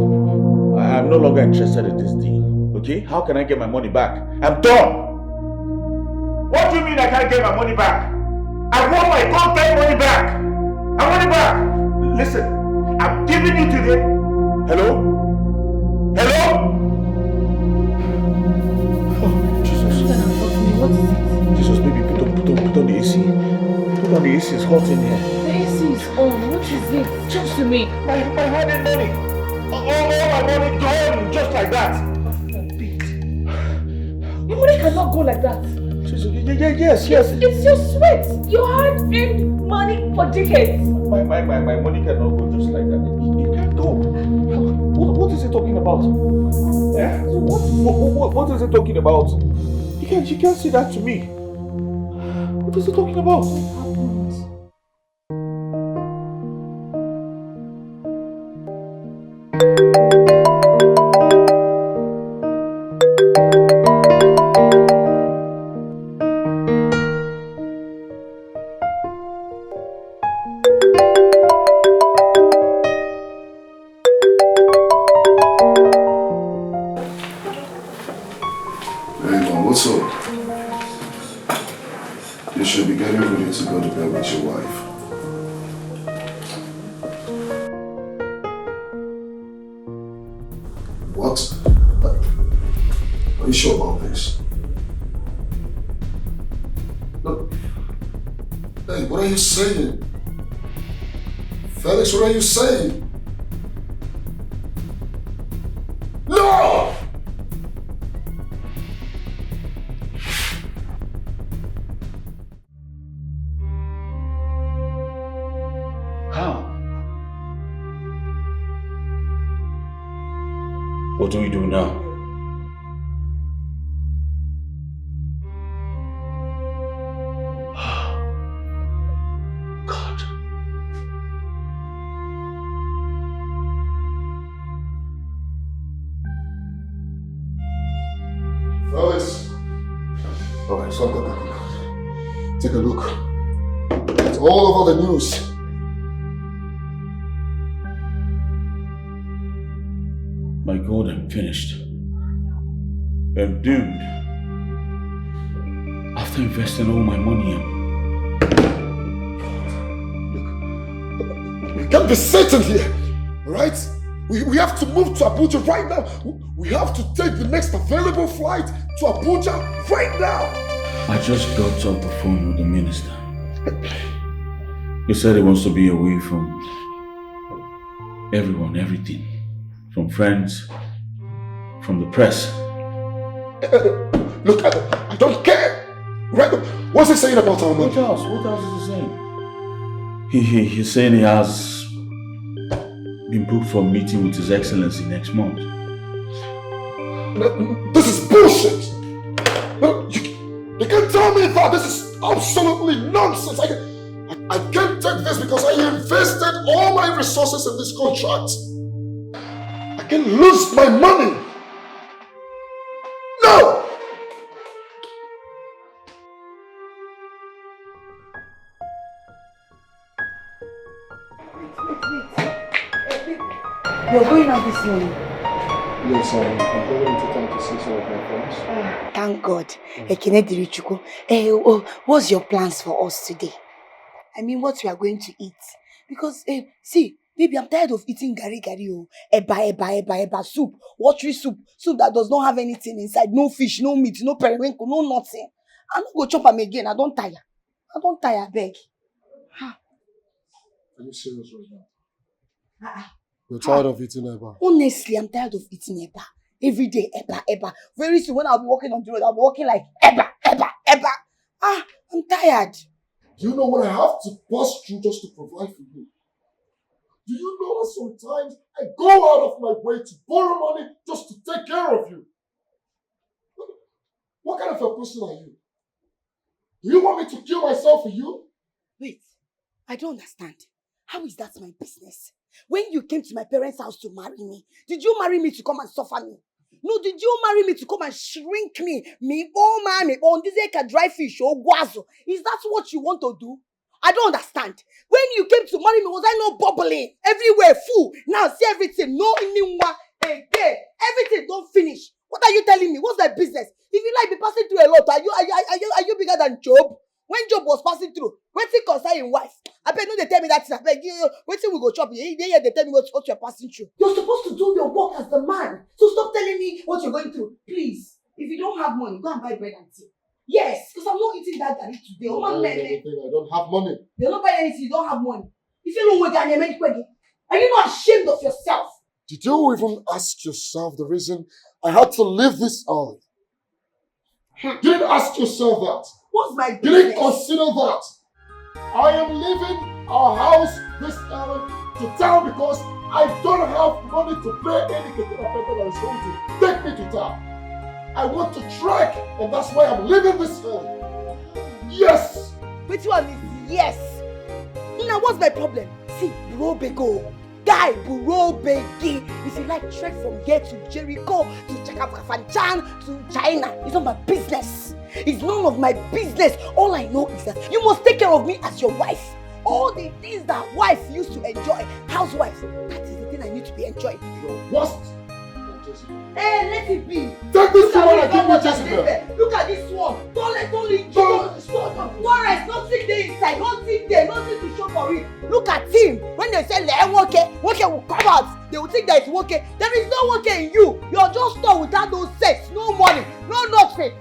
I'm no longer interested in this deal. Okay? How can I get my money back? I'm done! What do you mean I can't get my money back? I want my goddamn money back! I want it back! Listen, I'm giving you today. Hello? Hello? Jesus, baby, put on the AC. Put on the AC, it's hot in here. The AC is on. What is it? Talk to me. My hard-earned money. All my money gone just like that. Your money cannot go like that. Yes. It's your sweat. Your hard-earned money for decades. My money cannot go just like that. It can't go. What is he talking about? Yeah? What is he talking about? You can't say that to me. What is he talking about? What's up? You should be getting ready to go to bed with your wife. What? Are you sure about this? Look. Hey, what are you saying? Felix, what are you saying? No! What do we do now? God. Fellas. Alright, so go. Take a look. It's all over the news. My God, I'm finished. I'm doomed. After investing all my money in. We can't be sitting here, alright? We have to move to Abuja right now. We have to take the next available flight to Abuja right now. I just got off the phone with the minister. He said he wants to be away from everyone, everything. From friends, from the press. Look, I don't care. Right? What's he saying about our money? What else is he saying? He's saying he has been booked for a meeting with His Excellency next month. This is bullshit. You can't tell me that. This is absolutely nonsense. I can't take this because I invested all my resources in this contract. I can lose my money. No! You're going out this morning? Yes, I'm going into town to see some of my friends. Thank God. What's your plans for us today? I mean, what we are going to eat? Because, see, baby, I'm tired of eating gari, eba, soup, watery soup that does not have anything inside, no fish, no meat, no periwinkle, no nothing. I'm not going to chop them again. I don't tire, beg. Are you serious right now? You're tired of eating eba? Honestly, I'm tired of eating eba. Every day, eba. Very soon, when I'll be walking on the road, I'll be walking like eba. I'm tired. Do you know what I have to pass through just to provide for you? Do you know that sometimes I go out of my way to borrow money just to take care of you? What kind of a person are you? Do you want me to kill myself for you? Wait, I don't understand. How is that my business? When you came to my parents' house to marry me, did you marry me to come and suffer me? No, did you marry me to come and shrink me? Me, oh man, me, on this can dry fish or guazo. Is that what you want to do? I don't understand. When you came to marry me, was I not bubbling? Everywhere, full. Now see everything. No anyone again. Everything don't finish. What are you telling me? What's my business? If you like be passing through a lot, are you bigger than Job? When Job was passing through, waiting concern his wife. I bet no they tell me that. I beg you, waiting we go chop. They tell me what you're passing through. You're supposed to do your work as the man. So stop telling me what you're going through. Please. If you don't have money, go and buy bread and tea. Yes, because I'm not eating that garlic today. I don't have money. You're not buying anything, you don't have money. If you don't want to are you not ashamed of yourself? Did you even ask yourself the reason I had to leave this early? You didn't ask yourself that. What's my business? You didn't consider that. I am leaving our house this early to town because I don't have money to pay any people that is going to take me to town. I want to trek, and that's why I'm leaving this early. Yes! Which one is yes? Now what's my problem? See, bro bego. Guy, bro begi. If you like trek from here to Jericho, to Chakafanchan, to China, it's not my business. It's none of my business. All I know is that you must take care of me as your wife. All the things that wife used to enjoy, housewives, that is the thing I need to be enjoying. Your worst. Hey, let it be. Take this one and give me Jezebel. Look at this one. Don't rest. Nothing there inside. Nothing there. Nothing to show for it. Look at him. When they say woke will come out, they will think that it's woke. There is no woke in you. You're just stuck without no sex, no money, no nothing.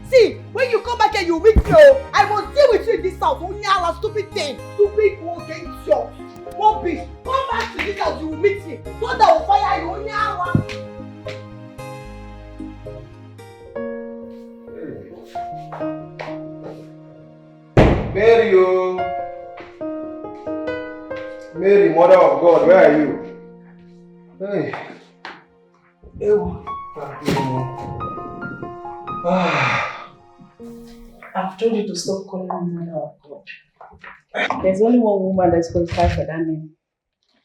See, when you come back and you meet me, I must deal with you in this house. Onyala, stupid thing. Stupid woke idiot. Rubbish. Come back to this house, you will meet me. So that will fire you. Onyala. Mary, Mary, Mother of God, where are you? Hey. I've told you to stop calling me Mother of God. There's only one woman that's qualified for that name.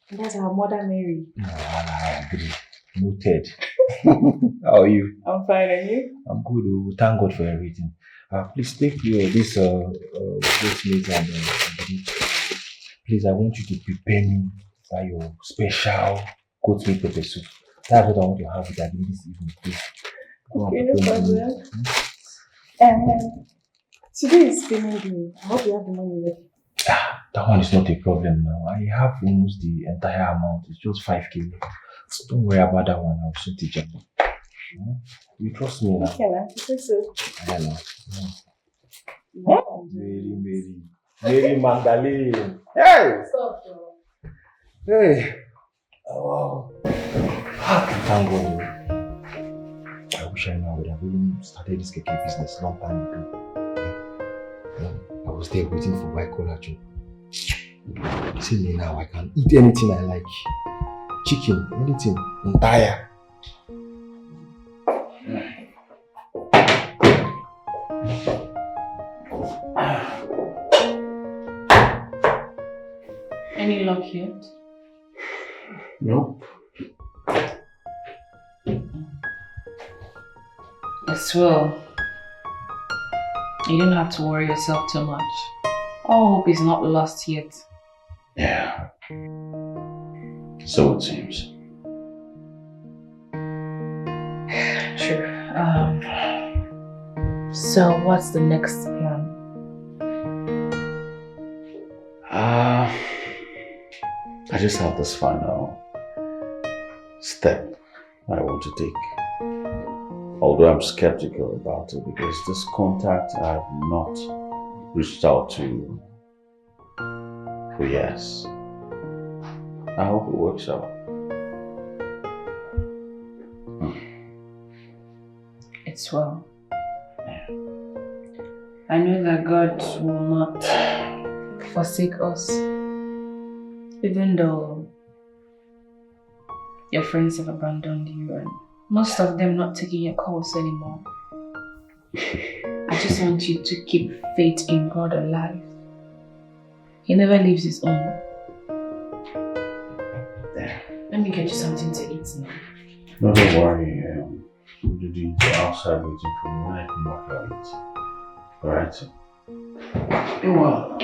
And that's our Mother Mary. I agree. Noted. How are you? I'm fine, and you? I'm good. Thank God for everything. Please take this meat and please, I want you to prepare me your special goat meat pepper soup. That's what I want to have with you this evening, please. Okay, no problem. Today is payment day. I hope you have the money ready. That one is not a problem now. I have almost the entire amount. It's just 5K. So don't worry about that one. I'll sort it out. You trust me now? Okay, man. I think so. I know. Mary Magdalene. Hey! Stop, Hey! Oh, wow. Thank God. I wish I would have even started this Keke business long time ago. I was there waiting for white collar job. See me now, I can eat anything I like. Chicken, anything, entire. Any luck yet? Nope. It's well. You don't have to worry yourself too much. All hope is not lost yet. Yeah. So it seems. True. So what's the next plan? I just have this final step I want to take. Although I'm skeptical about it because this contact I have not reached out to for years. I hope it works out. It's well. I know that God will not forsake us. Even though your friends have abandoned you and most of them not taking your calls anymore, I just want you to keep faith in God alive. He never leaves his own. There, let me get you something to eat now. No, don't worry. Judy, outside waiting for me. When I come back, I'll eat. Alright? You're welcome.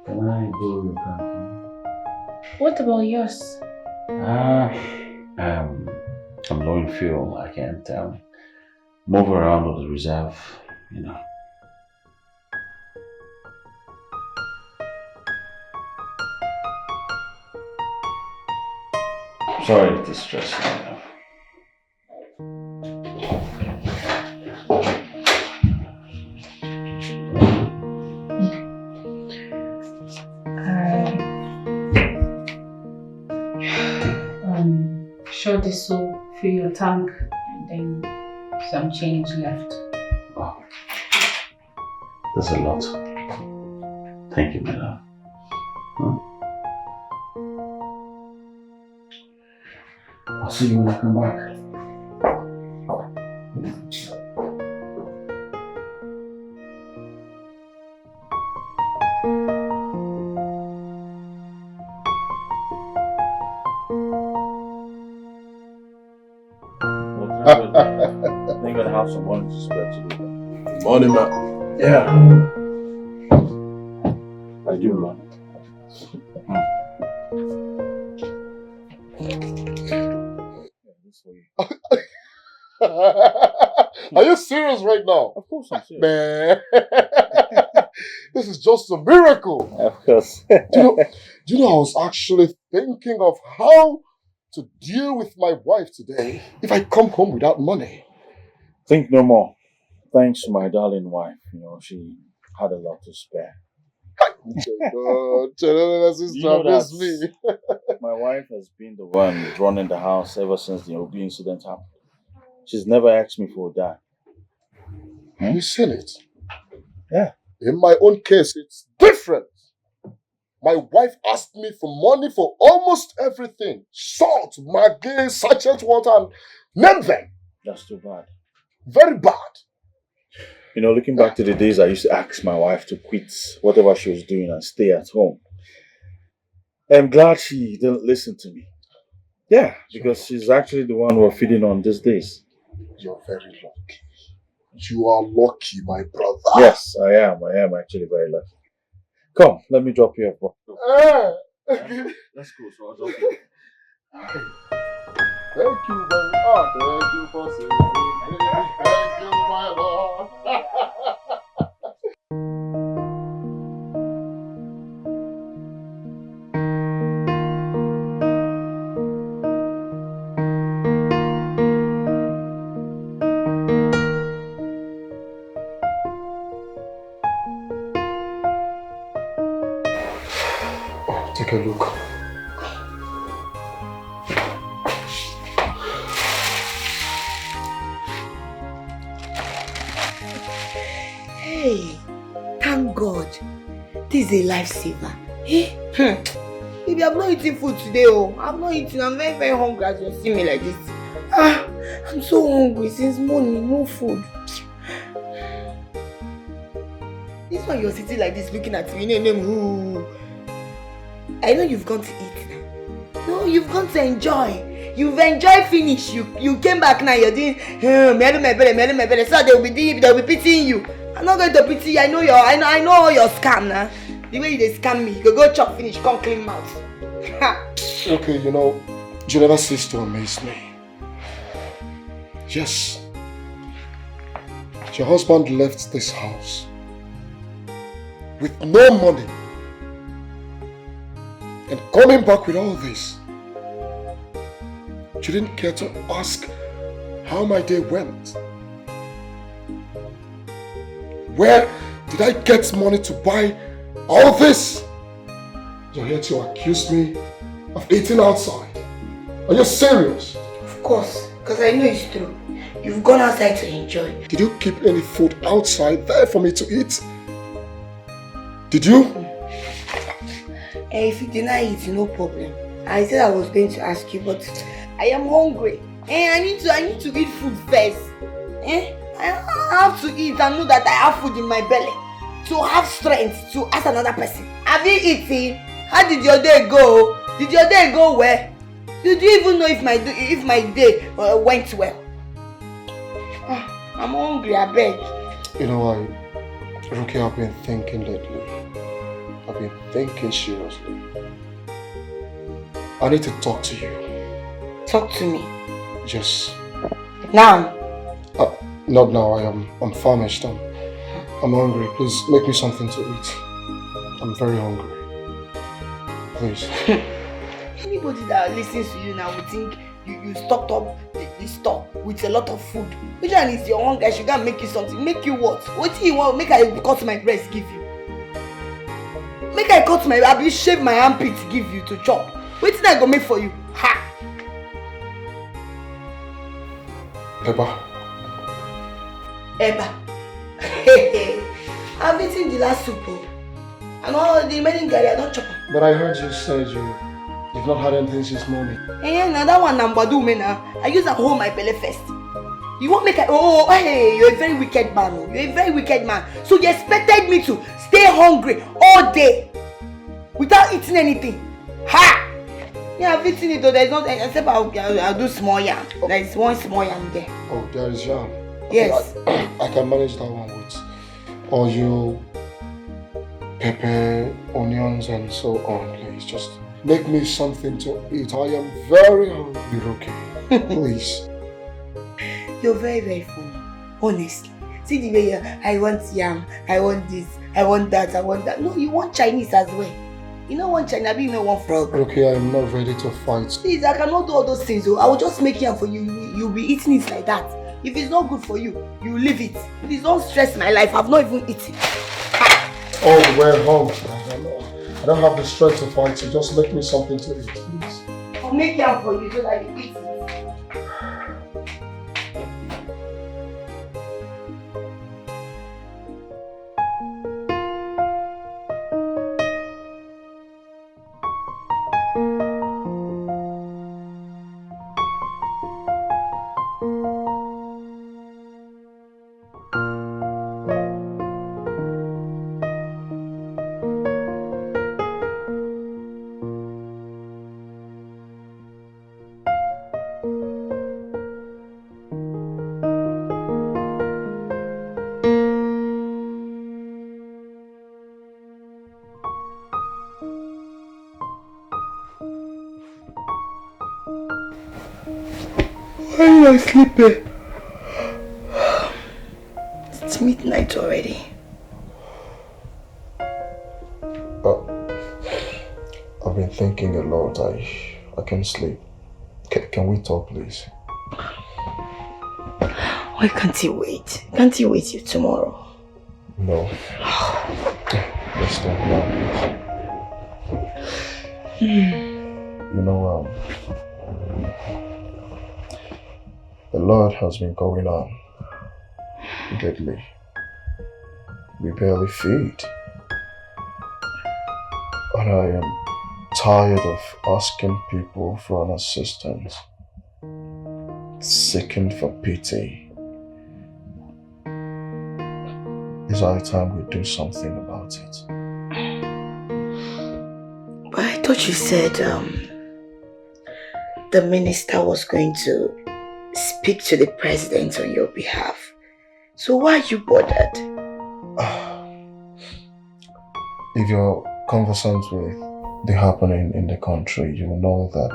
Can I borrow your canteen? What about yours? I'm low in fuel. I can't move around on the reserve, you know. Sorry to distress you. Sure, this will fill your tank and then some change left. Wow. That's a lot. Thank you, my love. Huh? I'll see you when I come back. I'm gonna have some money to spare today. Morning, man. Yeah. I do, man. Are you serious right now? Of course I'm serious. Man, this is just a miracle. Of course. do you know, I was actually thinking of how to deal with my wife today if I come home without money. Think no more. Thanks to my darling wife. You know, she had a lot to spare. Me. My wife has been the one running the house ever since the Obi incident happened. She's never asked me for a dime. You seen it? Yeah. In my own case, it's different. My wife asked me for money for almost everything. Salt, Maggi, sachet water, and name them. That's too bad. Very bad. You know, looking back to the days I used to ask my wife to quit whatever she was doing and stay at home. I'm glad she didn't listen to me. Yeah, because she's actually the one we're feeding on these days. You're very lucky. You are lucky, my brother. Yes, I am. I am actually very lucky. Come, let me drop you off, bro. Let's go, so I'll drop you. Thank you very much. Thank you for saving me. Thank you, my Lord. Take a look. Hey, thank God. This is a lifesaver. Hey, Baby, I'm not eating food today. I'm not eating. I'm very, very hungry as you see me like this. I'm so hungry since morning. No food. This one you're sitting like this looking at me. I know you've gone to eat now. No, you've gone to enjoy. You've enjoyed finish. You came back now. You're doing my belly. So they'll be pitying you. I'm not going to pity you. I know all your scam now. The way they scam me, you go chop finish, come clean mouth. Okay, you know, you never cease to amaze me. Yes, your husband left this house with no money and coming back with all this. You didn't care to ask how my day went. Where did I get money to buy all this? You're here to accuse me of eating outside. Are you serious? Of course, because I know it's true. You've gone outside to enjoy. Did you keep any food outside there for me to eat? Did you? If you deny it, no problem. I said I was going to ask you, but I am hungry. I need to eat food first. I have to eat and know that I have food in my belly to have strength to ask another person. Have you eaten? How did your day go? Did your day go well? Did you even know if my day went well? I'm hungry, I beg. You know what, Ruki, I've been thinking lately. I've been thinking seriously. I need to talk to you. Talk to me. Yes. Now? Not now. I'm famished. I'm hungry. Please make me something to eat. I'm very hungry. Please. Anybody that listens to you now would think you stocked up the store with a lot of food. Which one is your hunger? I should go and make you something. Make you what? What do you want? Make I cut my breast give you. Make I cut my, I shave my armpit give you to chop. What did I go make for you? Ha! Eba. I've eaten the last soup. And all the remaining garri, I don't chop. But I heard you said you've not had anything since morning. Now that one number do me now. I use and hold my belly first. You won't make hey, you're a very wicked man. You're a very wicked man. So you expected me to stay hungry all day without eating anything. Ha! Yeah, I've eaten it though. There's not, except I'll do small yam. There's one small yam there. Oh, there is yam. Yes. I can manage that one with oil, pepper, onions, and so on. Please, just make me something to eat. I am very hungry, okay? Please. You're very, very funny. Honestly. See the way I want yam, I want this, I want that, I want that. No, you want Chinese as well. You don't want China, but you don't want frog. Okay, I'm not ready to fight. Please, I cannot do all those things. I will just make yam for you. You'll be eating it like that. If it's not good for you, you leave it. Please don't stress my life. I've not even eaten. Oh, we're home. I don't have the strength to fight, so just make me something to eat, please. I'll make yam for you so that you eat it. Why am I sleeping? It's midnight already. I've been thinking a lot. I can't sleep. Can we talk, please? Why can't you wait? Can't you wait till tomorrow? No. Let's talk now, please. You know, a lot has been going on lately. We barely feed. And I am tired of asking people for an assistance, seeking for pity. It's high time we do something about it. But I thought you said the minister was going to speak to the president on your behalf. So why are you bothered? If you're conversant with the happening in the country, you will know that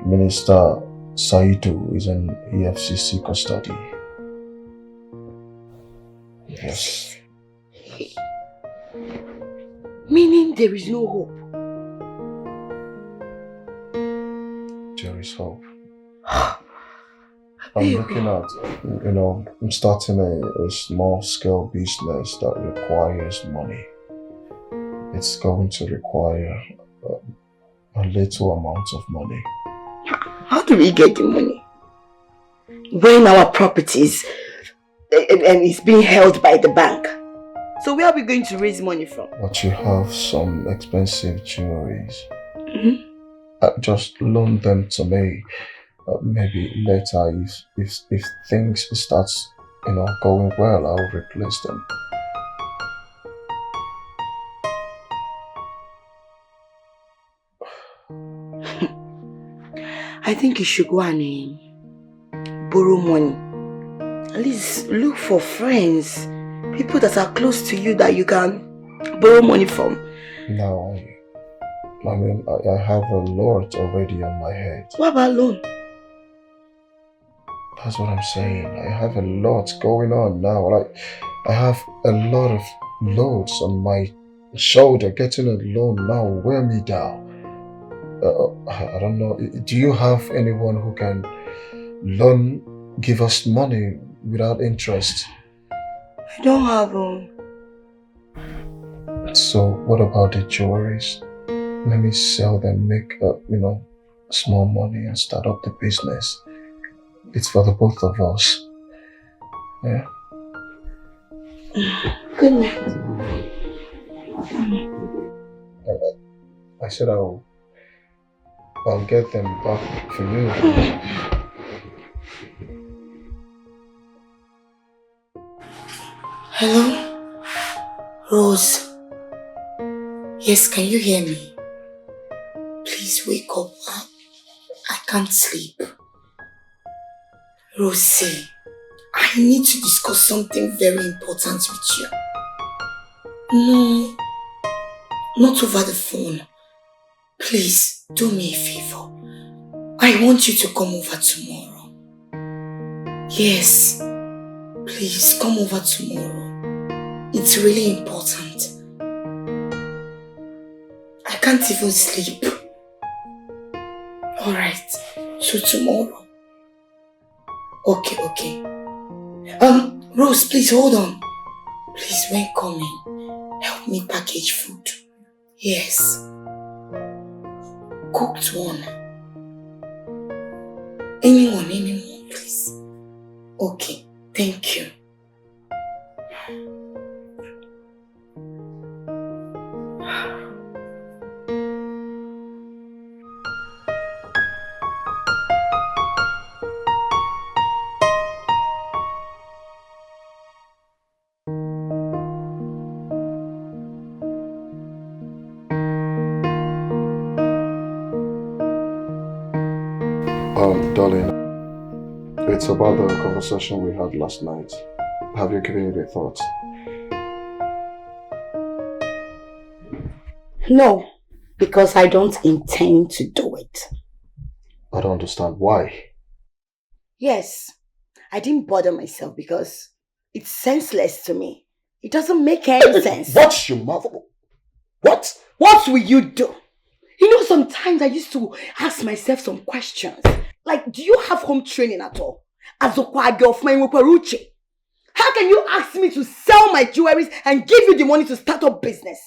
Minister Saidu is in EFCC custody. Yes. Meaning there is no hope? There is hope. I'm looking at, I'm starting a small scale business that requires money. It's going to require a little amount of money. How do we get the money? When our properties is being held by the bank? So where are we going to raise money from? But you have some expensive jewelries. Mm-hmm. Just loan them to me. Maybe later, if things starts, going well, I'll replace them. I think you should go and borrow money. At least look for friends, people that are close to you that you can borrow money from. No, I have a lot already on my head. What about loan? That's what I'm saying. I have a lot going on now. Like, I have a lot of loads on my shoulder. Getting a loan now will wear me down. I don't know. Do you have anyone who can give us money without interest? I don't have So what about the jewelries? Let me sell them, make small money and start up the business. It's for the both of us. Yeah. Good night. I said I'll get them back for you. Hello? Rose. Yes, can you hear me? Please wake up. I can't sleep. Rosie, I need to discuss something very important with you. No, not over the phone. Please, do me a favor. I want you to come over tomorrow. Yes, please come over tomorrow. It's really important. I can't even sleep. Alright, so tomorrow. Okay. Rose, please hold on. Please, when coming, help me package food. Yes. Cooked one. Anyone, please. Okay, thank you. Darling, it's about the conversation we had last night. Have you given it a thought? No, because I don't intend to do it. I don't understand why. Yes, I didn't bother myself because it's senseless to me. It doesn't make any sense. Watch your mouth. What? What will you do? You know, sometimes I used to ask myself some questions. Like, do you have home training at all? As a choir girl of mine, how can you ask me to sell my jewelries and give you the money to start up business?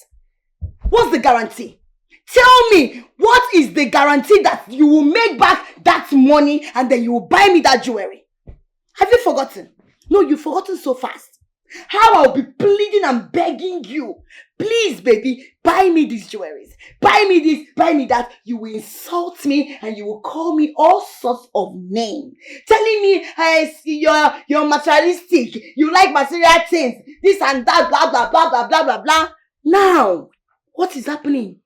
What's the guarantee? Tell me, what is the guarantee that you will make back that money and then you will buy me that jewelry? Have you forgotten? No, you've forgotten so fast. How I'll be pleading and begging you. Please, baby, buy me these jewelries. Buy me this, buy me that. You will insult me and you will call me all sorts of names. Telling me, hey, you're materialistic. You like material things. This and that, blah, blah, blah, blah, blah, blah, blah. Now, what is happening?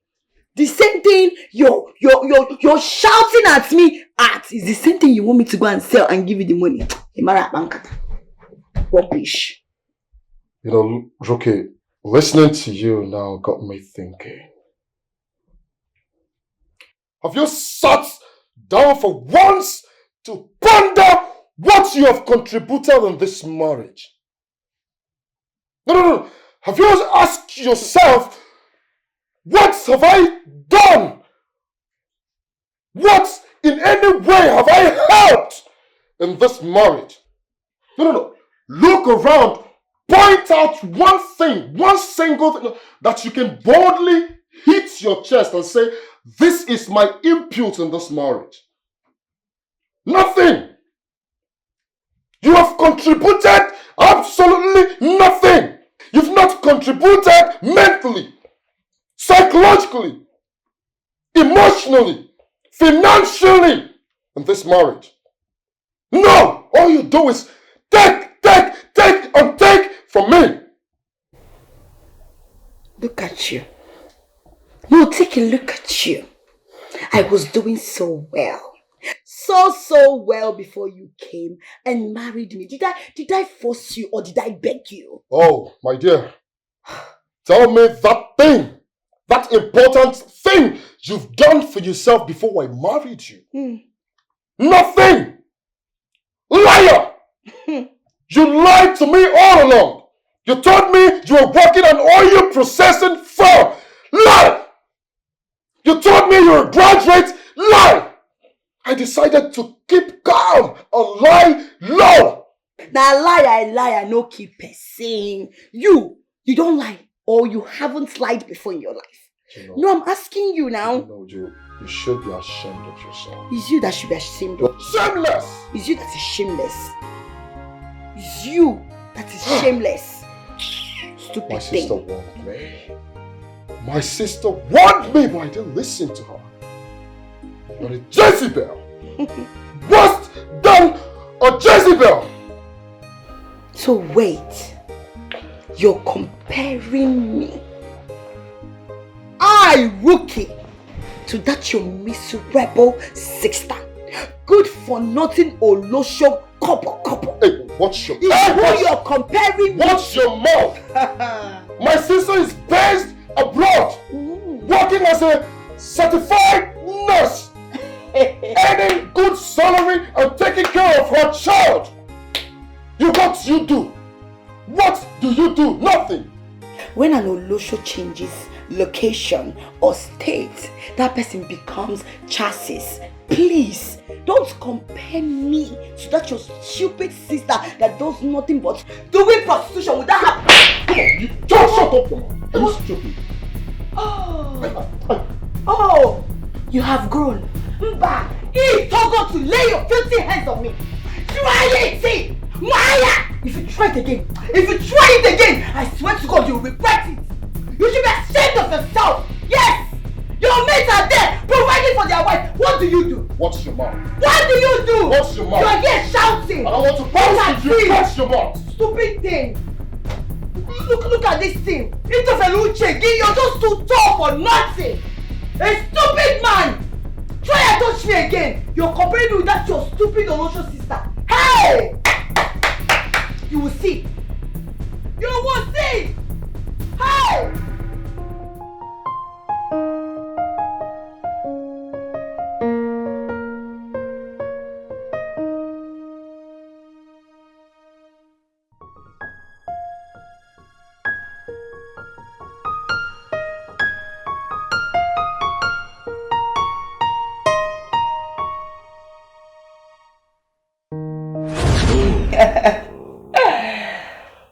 The same thing you're shouting at me at is the same thing you want me to go and sell and give you the money. Rubbish. You know, Rocky, listening to you now got me thinking. Have you sat down for once to ponder what you have contributed in this marriage? No. Have you asked yourself, what have I done? What in any way have I helped in this marriage? No. Look around. Point out one thing, one single thing that you can boldly hit your chest and say, this is my input in this marriage. Nothing. You have contributed absolutely nothing. You've not contributed mentally, psychologically, emotionally, financially in this marriage. No! All you do is take and take from me. Look at you. No, take a look at you. I was doing so well. So well before you came and married me. Did I force you or did I beg you? Oh, my dear. Tell me that important thing you've done for yourself before I married you. Nothing! Liar! You lied to me all along. You told me you were working an oil processing firm. Lie! You told me you're a graduate. Lie! I decided to keep calm and lie low. Now liar, no keep saying. You don't lie or you haven't lied before in your life. No, I'm asking you now. No, you should be ashamed of yourself. It's you that should be ashamed of yourself. Shameless! It's you that is shameless. It's you that is shameless. Stupid My thing. sister warned me. My sister warned me, but I didn't listen to her. You're a Jezebel. Worse than a Jezebel. So wait. You're comparing me, rookie, to that your miserable sister. Good for nothing Olosho couple. Hey, watch your mouth. You're comparing me. Watch your mouth. My sister is based abroad, working as a certified nurse, earning good salary and taking care of her child. What you do? What do you do? Nothing. When an Olosho changes location or state, that person becomes chassis. Please, don't compare me to that your stupid sister that does nothing but doing prostitution without her. Come on, you just shut up your mouth. Are you stupid? Oh, you have grown. Mba, it's Togo to lay your filthy hands on me. Try it, Maya! If you try it again, I swear to God, you'll regret it. You should be ashamed of yourself. Yes! Your mates are there, providing for their wife. What do you do? Watch your mouth. What do you do? Watch your mouth. You are here shouting. I don't want to bounce with you. Watch your mouth. Stupid thing. Look at this thing. Interferuche, you're just too tall for nothing. A stupid man. Try and touch me again. You're comparing me with that your stupid Olosho sister. Hey! You will see. You will see. Hey!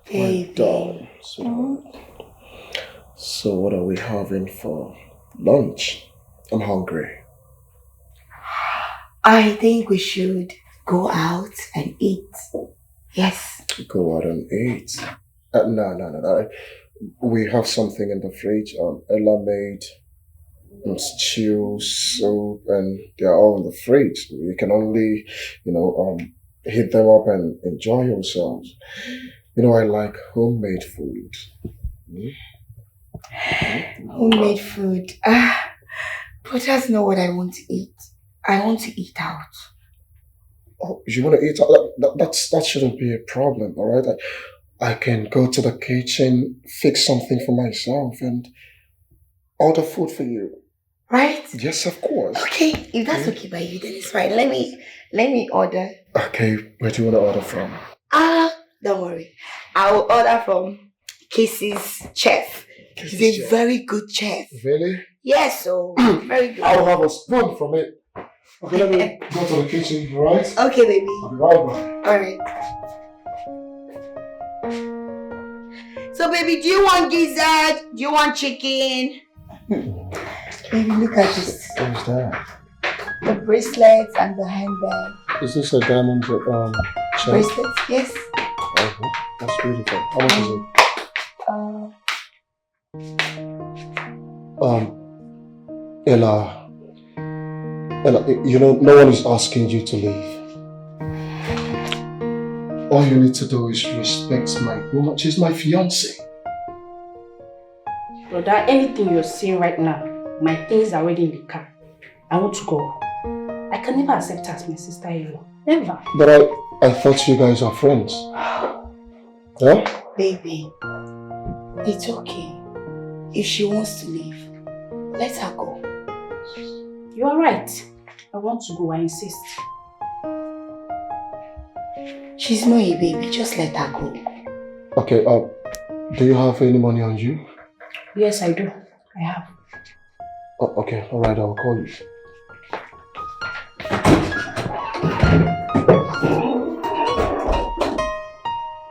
Baby. So what are we having for lunch? I'm hungry. I think we should go out and eat. Yes. Go out and eat? No. We have something in the fridge. Ella made stew, soup, and they're all in the fridge. You can only, heat them up and enjoy yourselves. I like homemade food. Homemade food. But that's not what I want to eat. I want to eat out. Oh, you want to eat out? That shouldn't be a problem, all right? I can go to the kitchen, fix something for myself, and order food for you. Right? Yes, of course. Okay, if that's okay by you, then it's fine. Let me order. Okay, where do you want to order from? Don't worry. I will order from Keke's chef. He's a very good chef. Really? Yes, so very good. I'll have a spoon from it. Okay, let me go to the kitchen, right? Okay, baby. I'll be right back. Alright. So, baby, do you want gizzard? Do you want chicken? Baby, look at this. What's that? The bracelets and the handbag. Is this a diamond chain? Bracelets? Yes. Oh, that's beautiful. How much is it? Ella, you know, no one is asking you to leave. All you need to do is respect my woman. She's my fiancée. Brother, anything you're saying right now, my things are already in the car. I want to go. I can never accept her as my sister-in-law. Never. But I thought you guys are friends. Huh? Baby, it's okay. If she wants to leave, let her go. You are right. I want to go, I insist. She's not a baby, just let her go. Okay, do you have any money on you? Yes, I do. I have. Oh, okay, alright, I'll call you.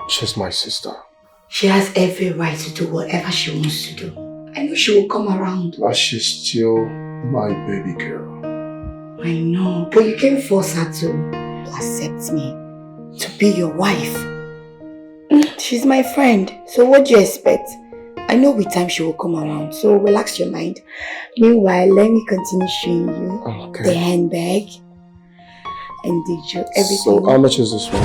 She's my sister. She has every right to do whatever she wants to do. I know she will come around. But she's still my baby girl. I know, but you can't force her to accept me, to be your wife. She's my friend, so what do you expect? I know with time she will come around, so relax your mind. Meanwhile, let me continue showing you the handbag and the everything. So how much is this one?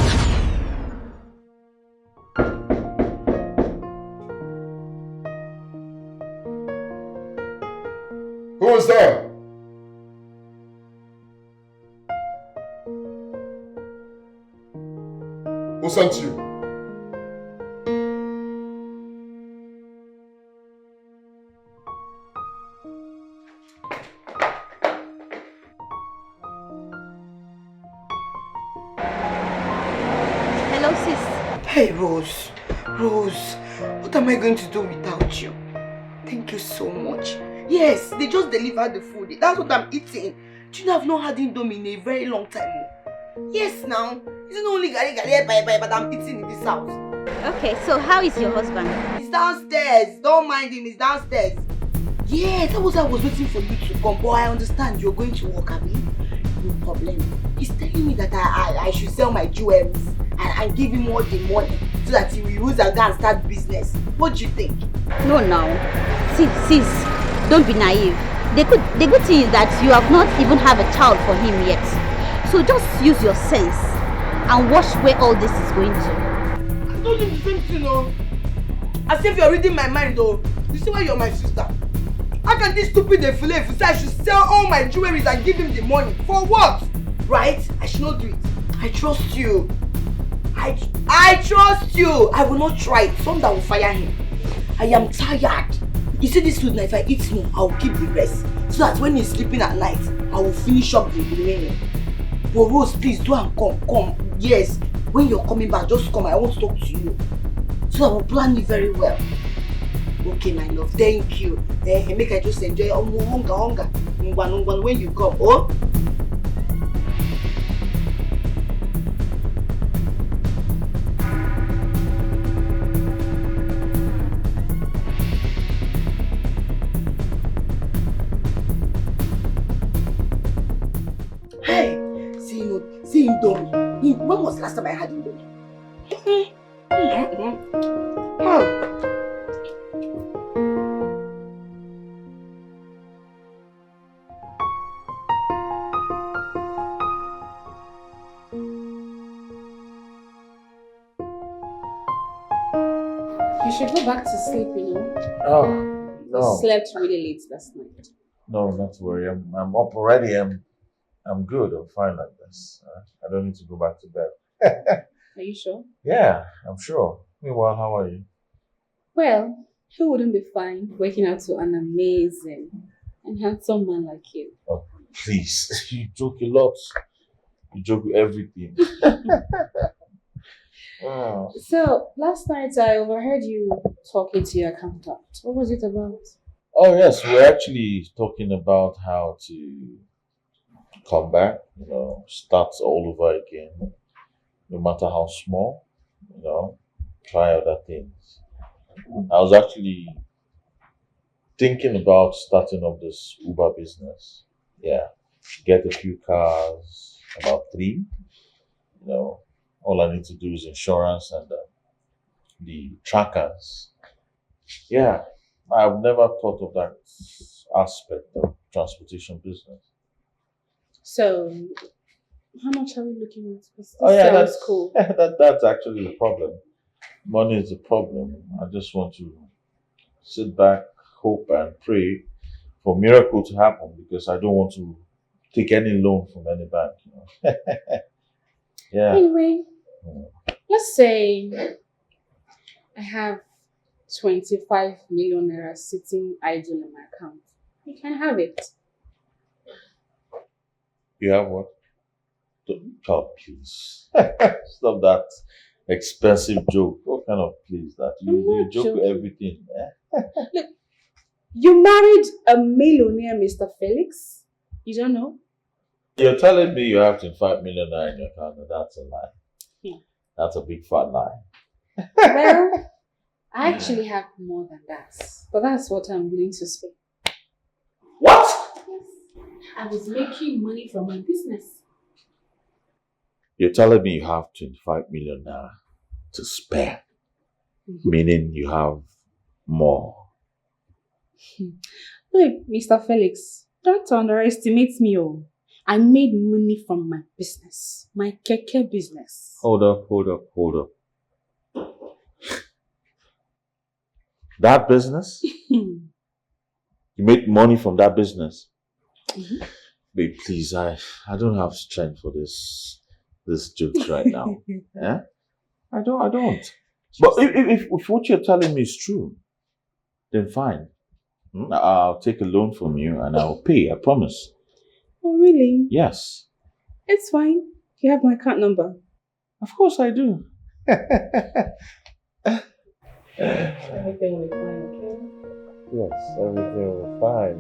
Who is there? Who sent you? Hello, sis. Hey, Rose. Rose, what am I going to do without you? Thank you so much. Yes, they just delivered the food. That's what I'm eating. Do you know I've not had Indomie in a very long time? Yes, now. It's not only gari but I'm eating in this house. Okay, so how is your husband? He's downstairs. Don't mind him, he's downstairs. Yeah, that was why I was waiting for you to come. But I understand you're going to work, Abby. No problem. He's telling me that I should sell my jewels and give him all the money so that he will use and go and start business. What do you think? No, now. Sis, don't be naive. The good thing is that you have not even have a child for him yet. So just use your sense and watch where all this is going to. I told you the same thing, though. As if you're reading my mind, though. You see why you're my sister? How can this stupid defile say I should sell all my jewelry and give him the money? For what? Right? I should not do it. I trust you. I trust you. I will not try it. Someone will fire him. I am tired. You see this food now, if I eat more, I will keep the rest. So that when he's sleeping at night, I will finish up the remaining. But Rose, please do and come. Yes. When you're coming back, just come. I want to talk to you. So I will plan it very well. Okay, my love. Thank you. Make I just enjoy hunger. When you come, oh? Hey, see him done. When was the last time I had him done? How? You should go back to sleep, you know. Oh, no. You slept really late last night. No, not to worry. I'm up already. I'm good. I'm fine like this. I don't need to go back to bed. Are you sure? Yeah, I'm sure. Meanwhile, how are you? Well, who wouldn't be fine waking up to an amazing and handsome man like you? Oh, please. You joke a lot. You joke with everything. Oh. So, last night I overheard you talking to your accountant. What was it about? Oh, yes. We're actually talking about how to come back, start all over again, no matter how small, try other things. I was actually thinking about starting up this Uber business. Yeah, get a few cars, about 3. All I need to do is insurance and the trackers. Yeah, I've never thought of that aspect of transportation business. So, how much are we looking at? Because this Oh yeah, sounds cool. that's actually the problem. Money is the problem. I just want to sit back, hope and pray for a miracle to happen because I don't want to take any loan from any bank. Yeah. Anyway, let's say I have 25 million naira sitting idle in my account. You can have it. You have what? God, please. Stop that expensive joke. What kind of please that? You joke with everything. Look, you married a millionaire, Mr. Felix? You don't know? You're telling me you have 25 million naira in your account, and that's a lie. Yeah. That's a big fat lie. Well, I actually have more than that. But that's what I'm willing to spend. What? Yes. I was making money from my business. You're telling me you have 25 million naira to spare, meaning you have more. Look, Mr. Felix, don't underestimate me. Oh. I made money from my business, my Keke business. Hold up. That business? You made money from that business? Babe, please, I don't have strength for this jokes right now. Yeah? I don't. But if what you're telling me is true, then fine. I'll take a loan from you and I'll pay, I promise. Oh, really? Yes. It's fine. You have my account number. Of course I do. Everything will be fine, okay? Yes, everything will be fine.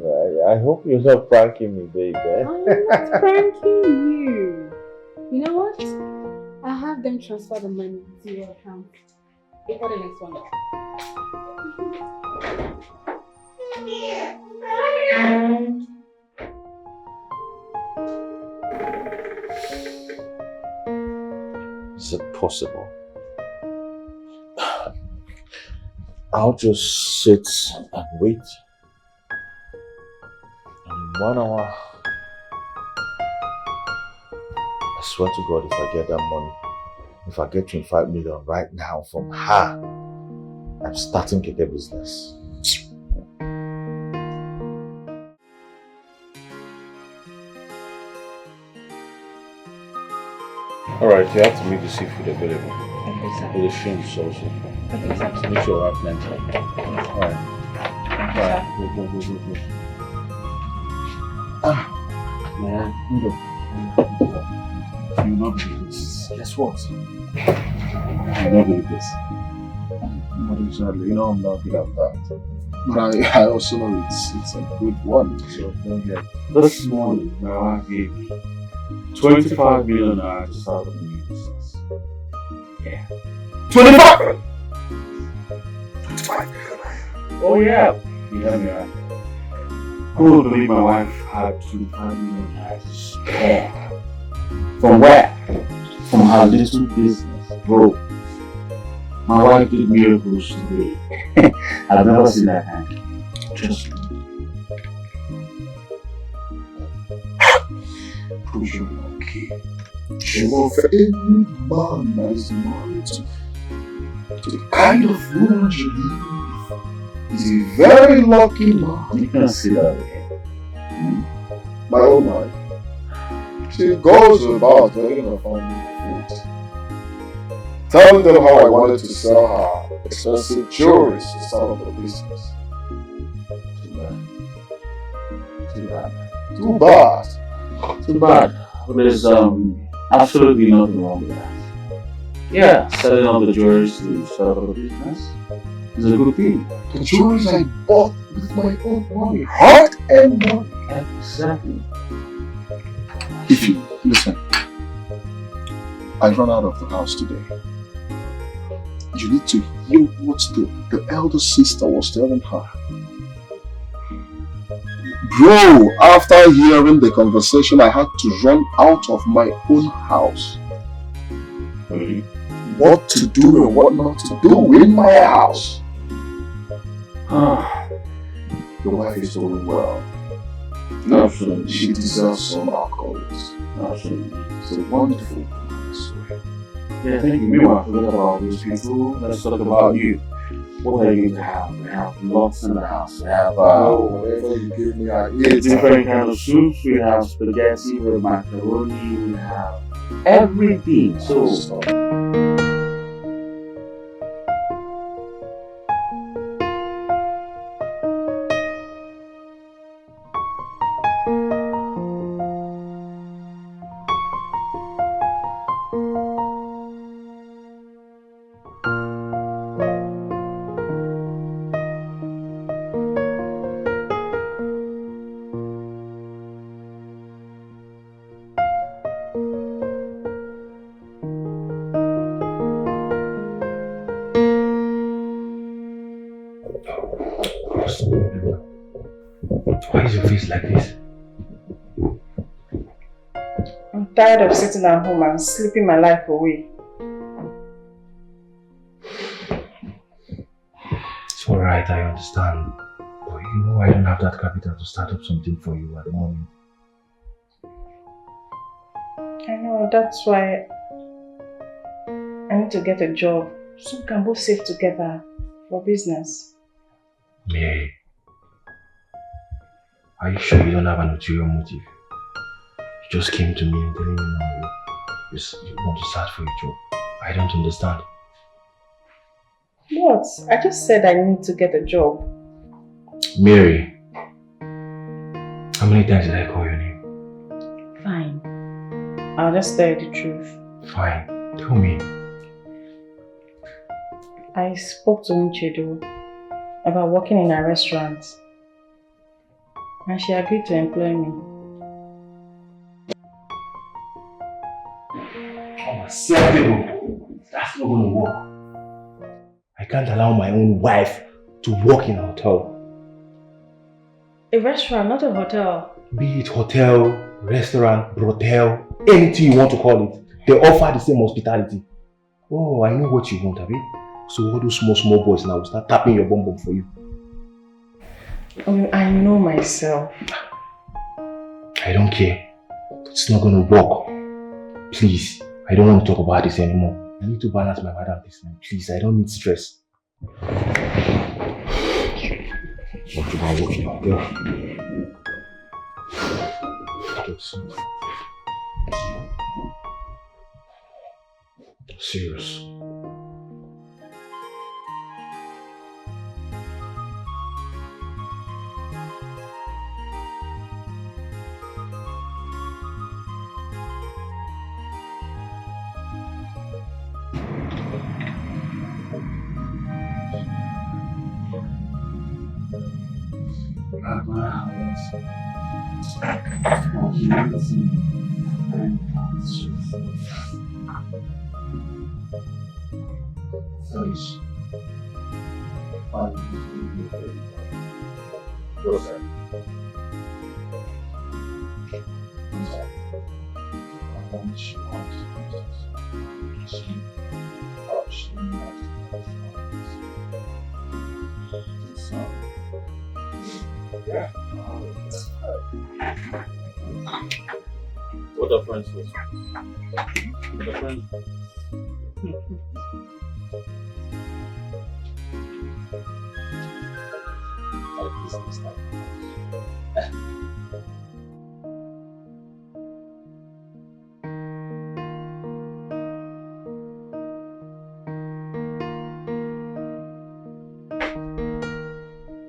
I hope you're not pranking me, babe. I'm not pranking you. You know what? I'll have them transfer the money to your account before the next one. Is it possible? I'll just sit and wait. And in 1 hour, I swear to God, if I get that money, if I get 25 million right now from her, I'm starting Keke business. Alright, you have to make the seafood available. Okay, sir. For the shrimps also. Okay, sir. Make sure I have plenty. Alright. Alright, go. Man, you will not believe this. Guess what? You will not believe this. But exactly, I'm not good at that. But I also know it's a good one. So don't get. This morning, my wife gave me 25 million to start a new business. Yeah. 25! 25 million. Oh yeah. You hear me right? Who would believe my wife had 25 million to spare? From where? From her little business, bro. My wife did miracles today. I've never seen that kind. Trust me. Prove you're okay. Sure, for any man that is married to the kind of woman you live is a very lucky man. You can see that again. My own wife. She goes about making a family food. Telling them how I wanted to sell her expensive jewelry to start up a business. Too bad. Too bad. There's absolutely nothing wrong with that. Yeah, selling all the jewelry to start up a business is a good thing. The jewelry I bought with my own money, heart and money. Exactly. If you listen, I ran out of the house today. You need to hear what the elder sister was telling her. Bro, after hearing the conversation, I had to run out of my own house. What to do and what not to do in my house. Your wife is doing well. Absolutely. She deserves some accolades. Absolutely. It's a wonderful woman, I swear. Yeah, thank you. Meanwhile, forget about those people. Let's talk about you. What are you going to have? We have lots in the house. We have whatever you give me, I eat. different kind of soups. We have spaghetti, we have macaroni, we have everything. So Why is your face like this? I'm tired of sitting at home and sleeping my life away. It's alright, I understand. But you know I don't have that capital to start up something for you at the moment. I know, that's why I need to get a job so we can both save together for business. Mary, are you sure you don't have an ulterior motive? You just came to me and telling me now you want to start for a job. I don't understand. What? I just said I need to get a job. Mary, how many times did I call your name? Fine. I'll just tell you the truth. Fine, tell me. I spoke to Nchedo about working in a restaurant and she agreed to employ me. Unacceptable. That's not going to work. I can't allow my own wife to work in a hotel. A restaurant, not a hotel. Be it hotel, restaurant, brothel, anything you want to call it. They offer the same hospitality. Oh, I know what you want, Abi. So all those small boys now will start tapping your bum bum for you. I know myself. I don't care. It's not going to work. Please, I don't want to talk about this anymore. I need to balance my madam this time. Please, I don't need stress. What about working out there? Serious. What are friends with? What are friends?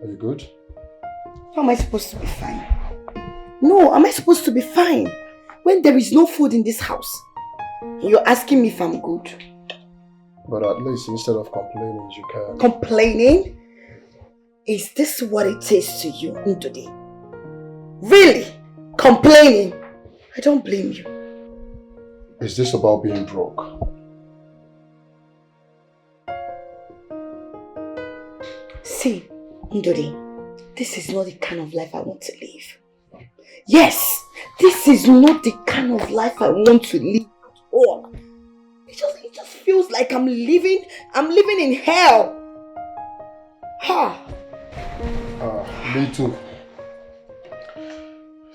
Are you good? How am I supposed to be fine? No, am I supposed to be fine when there is no food in this house? You're asking me if I'm good. But at least instead of complaining, you can. Complaining? Is this what it is to you today? Really? Complaining? I don't blame you. Is this about being broke? See, Ndodi, this is not the kind of life I want to live. Yes, this is not the kind of life I want to live at all. It just feels like I'm living in hell. Ha! Me too.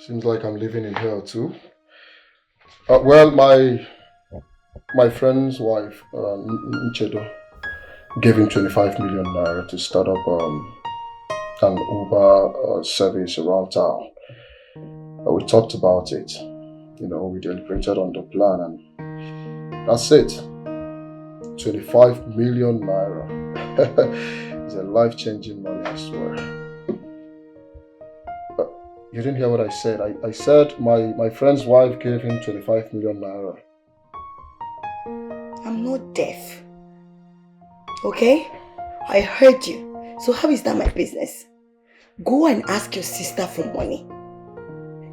Seems like I'm living in hell too. Well, my friend's wife, Nchedo, gave him 25 million naira to start up an Uber service around town. We talked about it. You know, we deliberated on the plan and that's it. 25 million naira. It's a life-changing money, I swear. You didn't hear what I said. I said my friend's wife gave him 25 million naira. I'm not deaf. Okay? I heard you. So how is that my business? Go and ask your sister for money.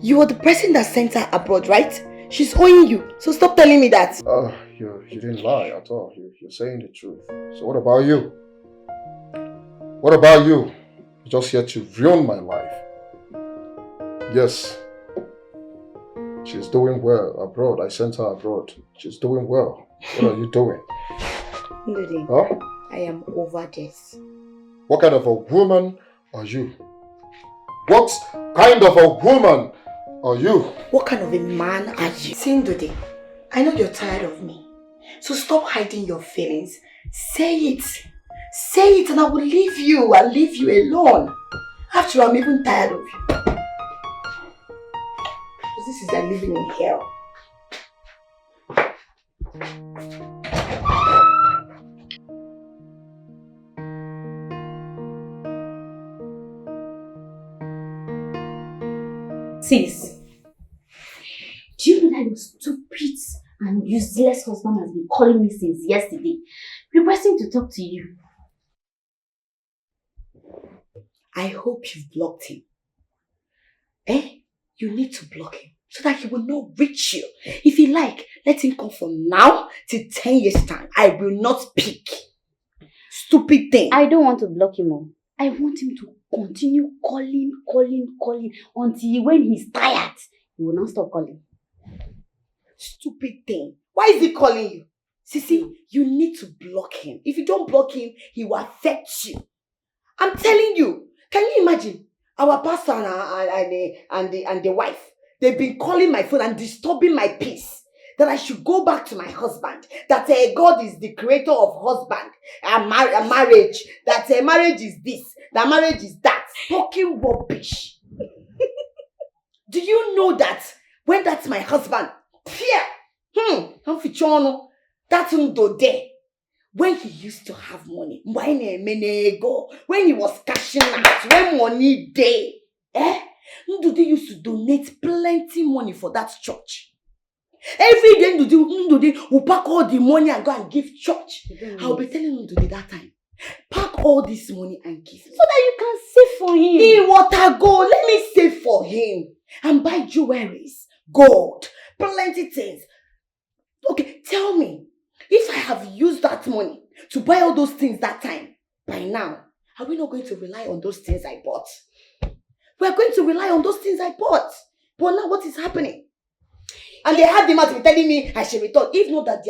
You are the person that sent her abroad, right? She's owing you. So stop telling me that. You didn't lie at all. You're saying the truth. So what about you? What about you? You're just here to ruin my life. Yes. She's doing well abroad. I sent her abroad. She's doing well. What are you doing? Ndidi, Huh? I am over this. What kind of a woman are you? What kind of a woman are you? What kind of a man are you? Ndidi, I know you're tired of me. So stop hiding your feelings. Say it. Say it and I will leave you. I'll leave you alone. After all, I'm even tired of you. This is like living in hell. Sis, do you know that your stupid and useless husband has been calling me since yesterday, requesting to talk to you? I hope you've blocked him. You need to block him so that he will not reach you. If you like, let him come from now till 10 years time. I will not pick. Stupid thing. I don't want to block him all. I want him to continue calling until when he's tired, he will not stop calling. Stupid thing. Why is he calling you? Sisi, you need to block him. If you don't block him, he will affect you. I'm telling you. Can you imagine? Our pastor and the wife, they've been calling my phone and disturbing my peace. That I should go back to my husband. That God is the creator of husband and marriage. That marriage is this. That marriage is that. Talking rubbish. Do you know that when that's my husband, that's there. When he used to have money, when he was cashing out, when money day, Ndudi used to donate plenty money for that church. Every day Ndudi will pack all the money and go and give church. I'll be telling Ndudi that time, pack all this money and give me. So that you can save for him. He water go, let me save for him. And buy jewelries, gold, plenty things. Okay, tell me, if I have used that money to buy all those things that time, by now, are we not going to rely on those things I bought? We are going to rely on those things I bought. But now what is happening? And they have the man to be telling me I should return. If not that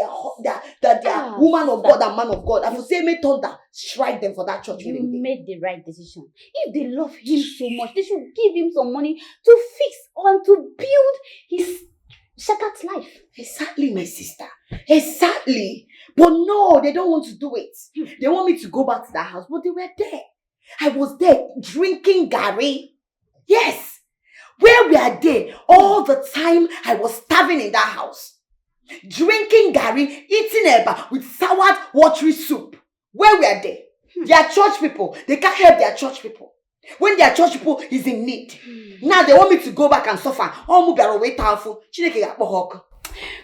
they are woman of God and man of God, I will say may thunder strike them for that church. You made the right decision. If they love him so much, they should give him some money to fix and to build his shattered life. Exactly, my sister. Exactly. But no, they don't want to do it. They want me to go back to that house, but they were there. I was there drinking Gary. Yes. Where we are there all the time, I was starving in that house. Drinking Gary, eating eba with soured watery soup. Where we are there. They are church people. They can't help their church people. When their church people is in need. Now they want me to go back and suffer.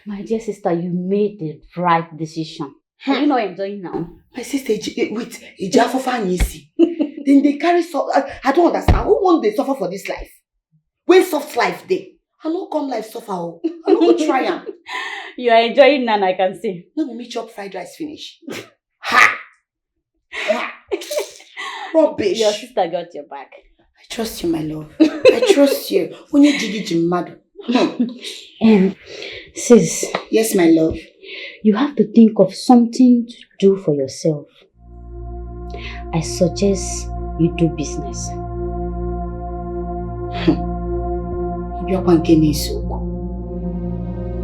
My dear sister, you made the right decision. You know what I'm doing now? My sister, wait, then they carry I don't understand. Who won't they suffer for this life? When soft life day, I don't come life suffer. I don't go try am. You are enjoying none, I can see. No, me chop fried rice finish. Ha! Rubbish. Your sister got your back. I trust you, my love. I trust you. When you dig it, you mad. Sis. Yes, my love. You have to think of something to do for yourself. I suggest you do business.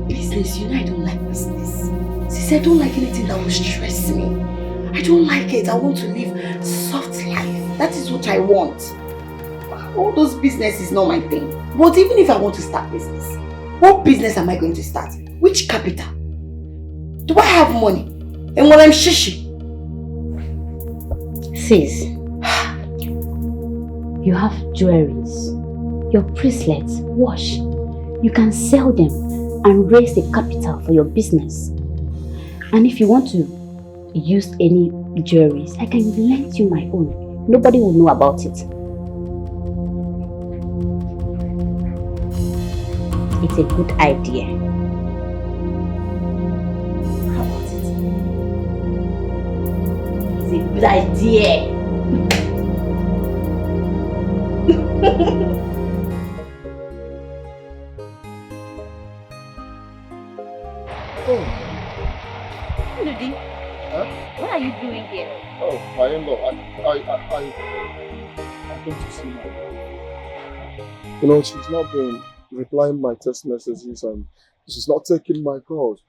Business, you know I don't like business. Sis, I don't like anything that will stress me. I don't like it. I want to live soft life. That is what I want. All those business is not my thing. But even if I want to start business, what business am I going to start? Which capital? Do I have money? And when I'm shishi? Sis, you have jewelries, your bracelets, watch. You can sell them and raise a capital for your business. And if you want to use any jewelries, I can lend you my own. Nobody will know about it. It's a good idea. How about it? It's a good idea. Oh. Ludi, what are you doing here? Oh, my in-law, I came to see her. You know, she's not been replying my text messages and she's not taking my calls.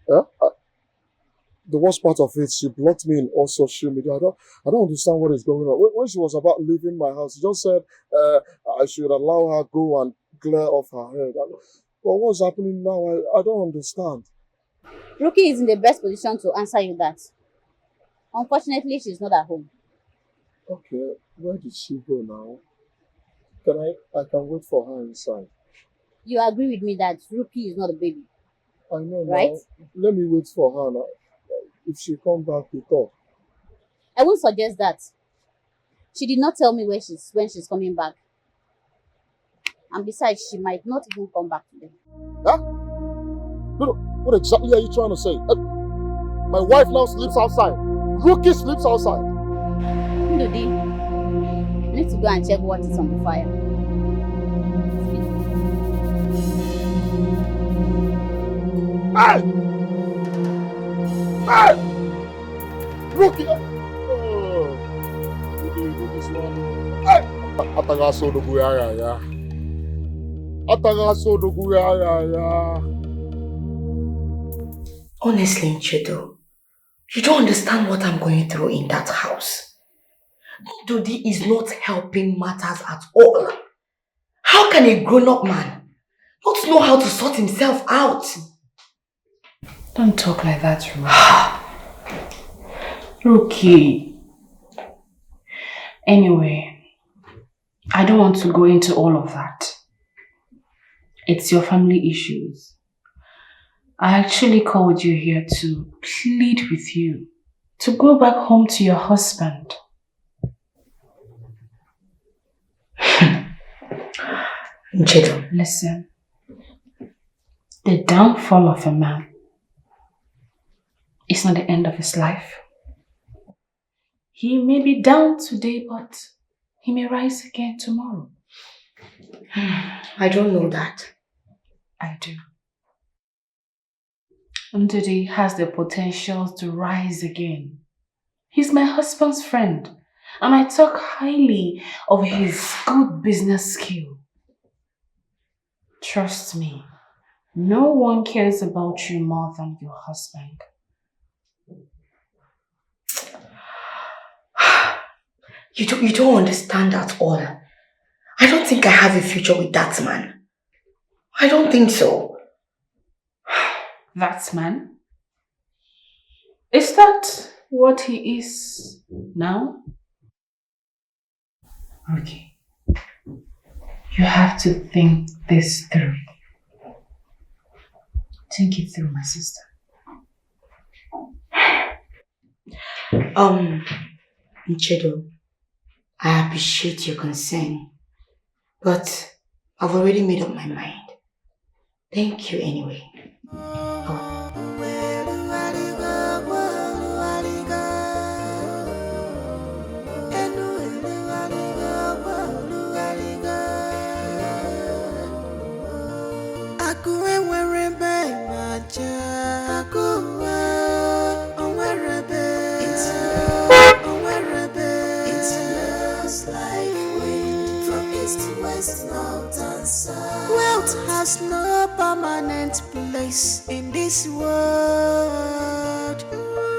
The worst part of it, she blocked me in all social media. I don't understand what is going on. When she was about leaving my house, she just said I should allow her go and clear off her head. But what's happening now? I don't understand. Ruki is in the best position to answer you that. Unfortunately, she's not at home. Okay, where did she go now? I can wait for her inside. You agree with me that Ruki is not a baby? I know, right? Now. Let me wait for her now. If she comes back, we talk. I won't suggest that. She did not tell me when she's coming back. And besides, she might not even come back today. Huh? No, what exactly are you trying to say? My wife now sleeps outside. Rookie sleeps outside. Ndudi, you need to go and check what is on the fire. Hey! Hey! Rookie! Oh, you do this one. Hey! Atagaso do guyaya ya. Atagaso do guyaya ya. Honestly, Nchedo, you don't understand what I'm going through in that house. Dodi is not helping matters at all. How can a grown-up man not know how to sort himself out? Don't talk like that, Ruki. Anyway, I don't want to go into all of that. It's your family issues. I actually called you here to plead with you to go back home to your husband. Nchedo. Listen, the downfall of a man is not the end of his life. He may be down today, but he may rise again tomorrow. I don't know that. I do. Ndudi has the potential to rise again. He's my husband's friend, and I talk highly of his good business skill. Trust me, no one cares about you more than your husband. You don't understand at all. I don't think I have a future with that man. I don't think so. That man? Is that what he is now? Okay. You have to think this through. Think it through, my sister. Nchedo, I appreciate your concern, but I've already made up my mind. Thank you anyway. It's just like wind from east, west, north, and south. Wealth has no permanent place in this world.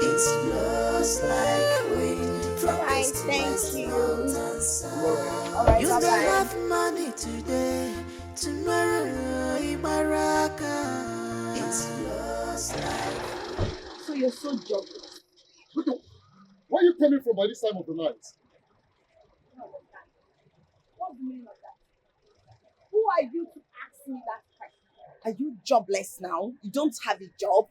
It blows like wind from east, west, north, and south. You may have money today, tomorrow, Ibaraka. It blows like. So you're so jobless. Where are you coming from by this time of the night? What's the meaning of that? Who are you to ask me that question? Are you jobless now? You don't have a job?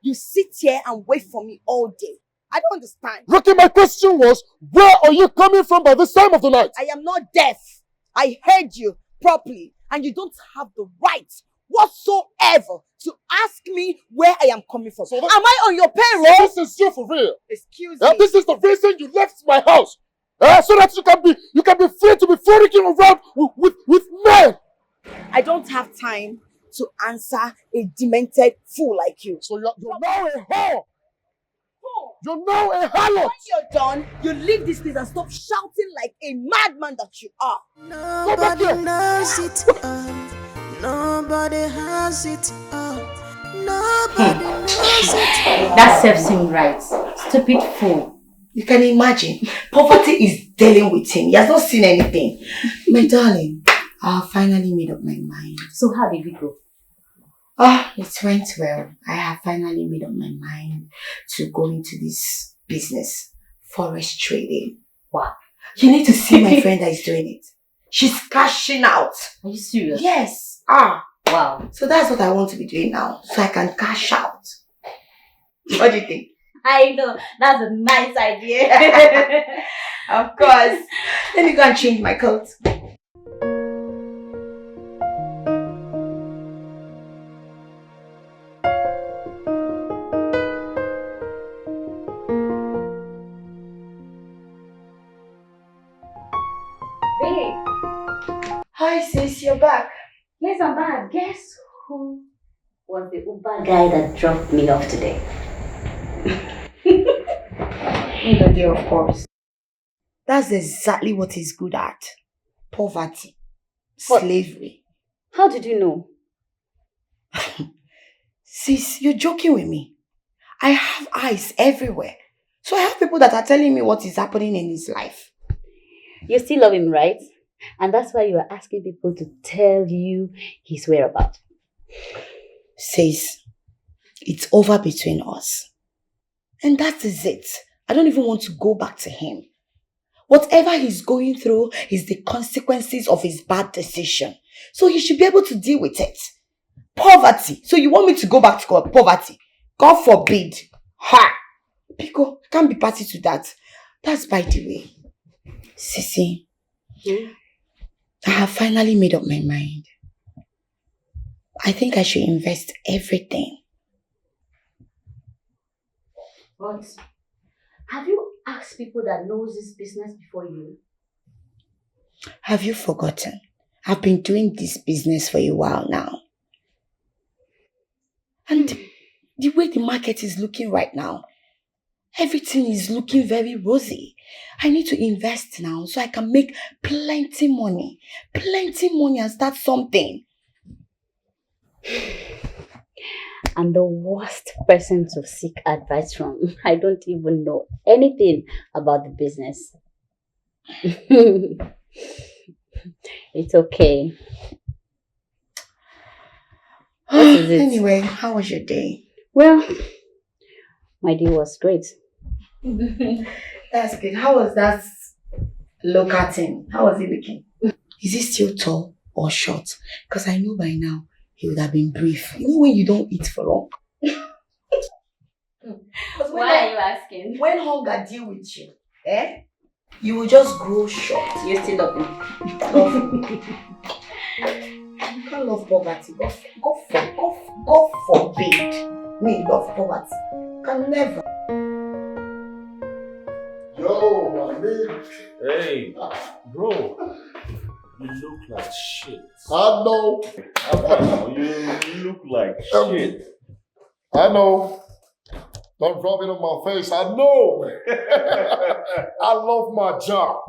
You sit here and wait for me all day. I don't understand. Ricky, my question was, where are you coming from by this time of the night? I am not deaf. I heard you properly, and you don't have the right whatsoever to ask me where I am coming from. So am I on your payroll? So this is you for real. Excuse me. This is the reason you left my house. So that you can be free to be frolicking around with men. I don't have time to answer a demented fool like you. So you're now a whore. You're now a harlot. When you're done, you leave this place and stop shouting like a madman that you are. Nobody knows it all. Nobody has it all. Nobody knows it all. That serves him right. Stupid fool. You can imagine. Poverty is dealing with him. He has not seen anything. My darling, I have finally made up my mind. So how did it go? It went well. I have finally made up my mind to go into this business, forest trading. Wow. You need to see my friend that is doing it. She's cashing out. Are you serious? Yes. Wow. So that's what I want to be doing now, so I can cash out. What do you think? I know. That's a nice idea. Of course. Let me go and change my coat. Hi sis, you're back. Yes, I'm back. Guess who was the Uber guy that dropped me off today? Nobody, of course. That's exactly what he's good at. Poverty. Slavery. How did you know? Sis, you're joking with me. I have eyes everywhere. So I have people that are telling me what is happening in his life. You still love him, right? And that's why you are asking people to tell you his whereabouts. Sis, it's over between us. And that is it. I don't even want to go back to him. Whatever he's going through is the consequences of his bad decision. So he should be able to deal with it. Poverty. So you want me to go back to poverty? God forbid. Ha! Pico, I can't be party to that. That's by the way. Sissy, I have finally made up my mind. I think I should invest everything. But have you asked people that knows this business before you? Have you forgotten? I've been doing this business for a while now. And the way the market is looking right now, everything is looking very rosy. I need to invest now so I can make plenty money and start something. I'm the worst person to seek advice from. I don't even know anything about the business. It's okay. What is it? Anyway, how was your day? Well, my day was great. That's good. How was that local thing? How was he looking? Is he still tall or short? Because I know by now he would have been brief. You know when you don't eat for long? Why are you asking? When hunger deal with you, you will just grow short. You still love him. You can't love poverty. God forbid me love poverty. Can never. Yo, my man. Hey, bro. You look like shit. I know. You look like shit. I know. Don't rub it on my face. I know. I love my job.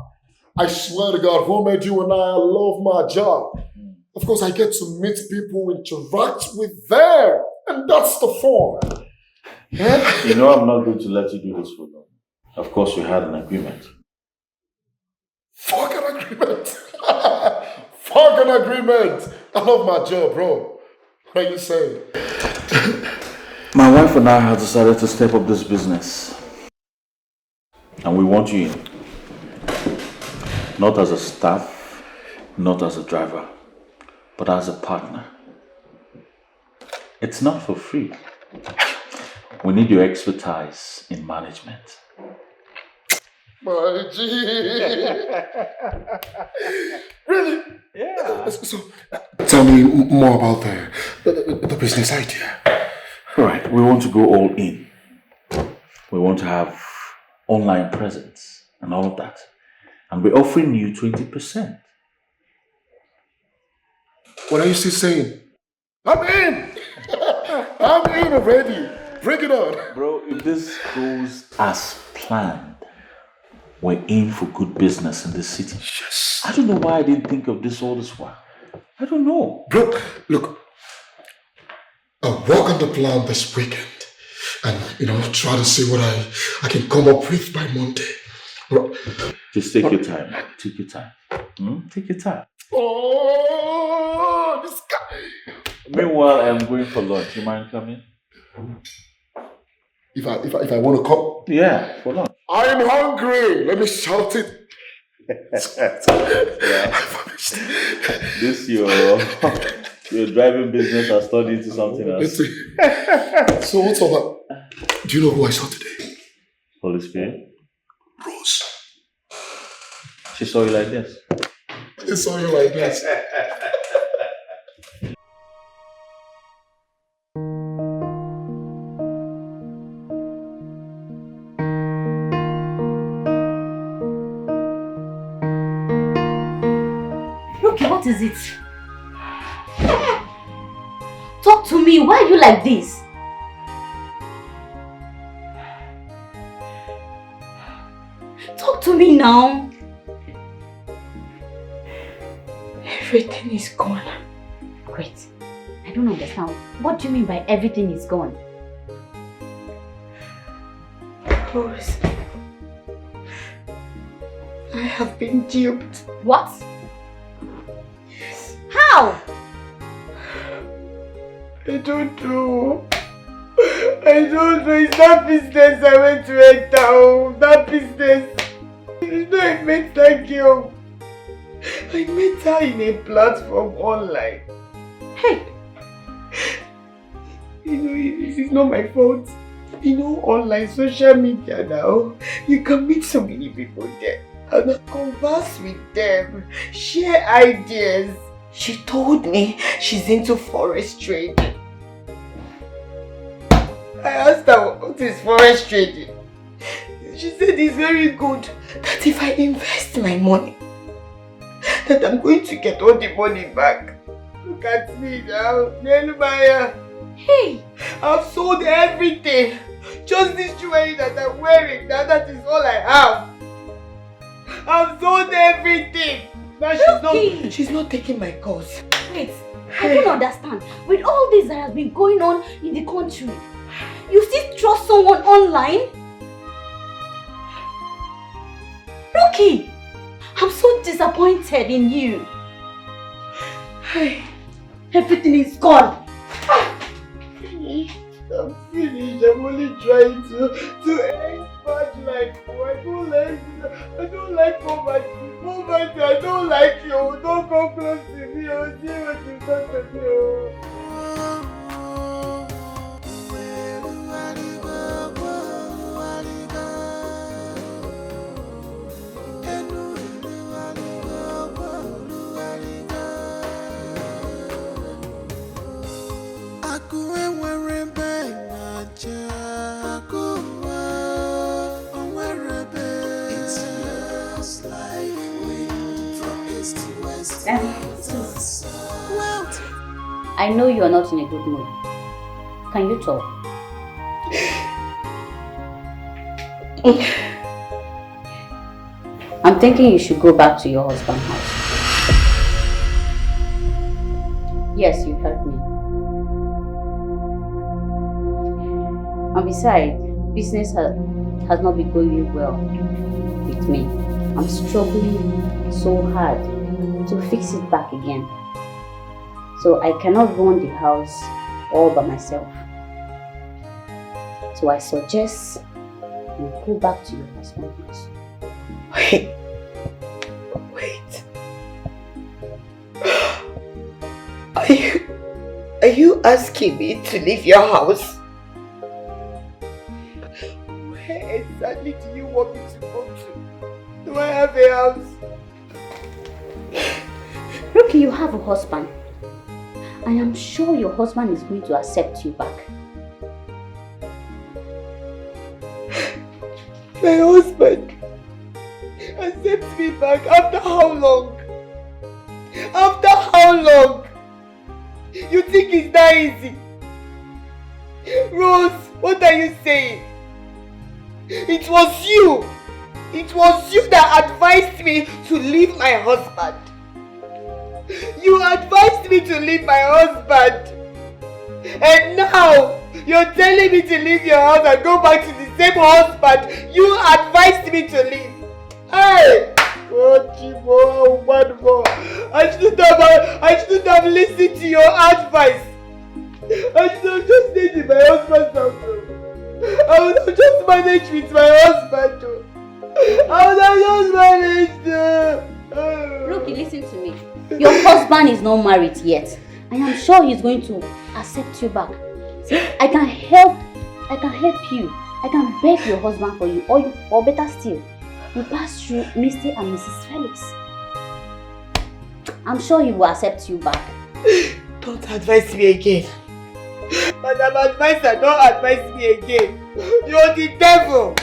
I swear to God, who made you and I love my job. Of course, I get to meet people, interact with them, and that's the fun. You know I'm not going to let you do this for long. Of course, we had an agreement. Fuck an agreement. Fuck an agreement. I love my job, bro. What are you saying? My wife and I have decided to step up this business. And we want you in. Not as a staff, not as a driver, but as a partner. It's not for free. We need your expertise in management. My G. Really? Yeah. So, tell me more about the business idea. Right, we want to go all in. We want to have online presence and all of that. And we're offering you 20%. What are you still saying? I'm in! I'm in already. Bring it on. Bro, if this goes as planned, we're in for good business in this city. Yes. I don't know why I didn't think of this all this while. I don't know. Bro, look. I'll work on the plan this weekend. And, try to see what I can come up with by Monday. Just take your time. Take your time. Take your time. Oh, this guy. Meanwhile, I'm going for lunch. You mind coming? If I want to come? Yeah, for lunch. I'm hungry. Let me shout it. This your driving business has turned into something else. So what's up? Do you know who I saw today? Holy Spirit. Rose. She saw you like this. She saw you like this. Okay, what is it? Talk to me. Why are you like this? Talk to me now. Everything is gone. Wait, I don't understand. What do you mean by everything is gone? Rose, I have been duped. What? Yes. How? I don't know. It's that business I went to enter. Oh, that business. I met that girl. I met her in a platform online. Hey! This is not my fault. Online social media now, you can meet so many people there and converse with them, share ideas. She told me she's into forest trading. I asked her what is forest trading. She said it's very good, that if I invest my money, that I'm going to get all the money back. Look at me now, Nelmaya. Hey! I've sold everything. Just this jewelry that I'm wearing, that is all I have. I've sold everything. Now she's not taking my calls. Wait, I don't understand. With all this that has been going on in the country, you still trust someone online? Rookie, I'm so disappointed in you. Everything is gone. I'm finished. I'm only trying to expand life. I don't like poverty. I don't like you. Don't come close to me. I'll see what you've done to me. I know you are not in a good mood. Can you talk? I'm thinking you should go back to your husband's house. Yes, you heard me. And besides, business has not been going well with me. I'm struggling so hard to fix it back again. So I cannot run the house all by myself. So I suggest you go back to your husband's house. Wait. Are you asking me to leave your house? Where exactly do you want me to go to? Do I have a house? Look, you have a husband. I am sure your husband is going to accept you back. My husband accepts me back after how long? After how long? You think it's that easy? Rose, what are you saying? It was you. It was you that advised me to leave my husband. You advised me to leave my husband. And now, you're telling me to leave your house and go back to the same husband you advised me to leave. Hey! Oh, Chibo, one more. I shouldn't have listened to your advice. I should have just stayed in my husband's house. I would have just managed with my husband. I would have just managed. Rookie, listen to me. Your husband is not married yet. I am sure he's going to accept you back. See, I can help you. I can beg your husband for you, or better still, you pass through Mr. and Mrs. Felix. I'm sure he will accept you back. Don't advise me again. Madam Advisor, don't advise me again. You're the devil.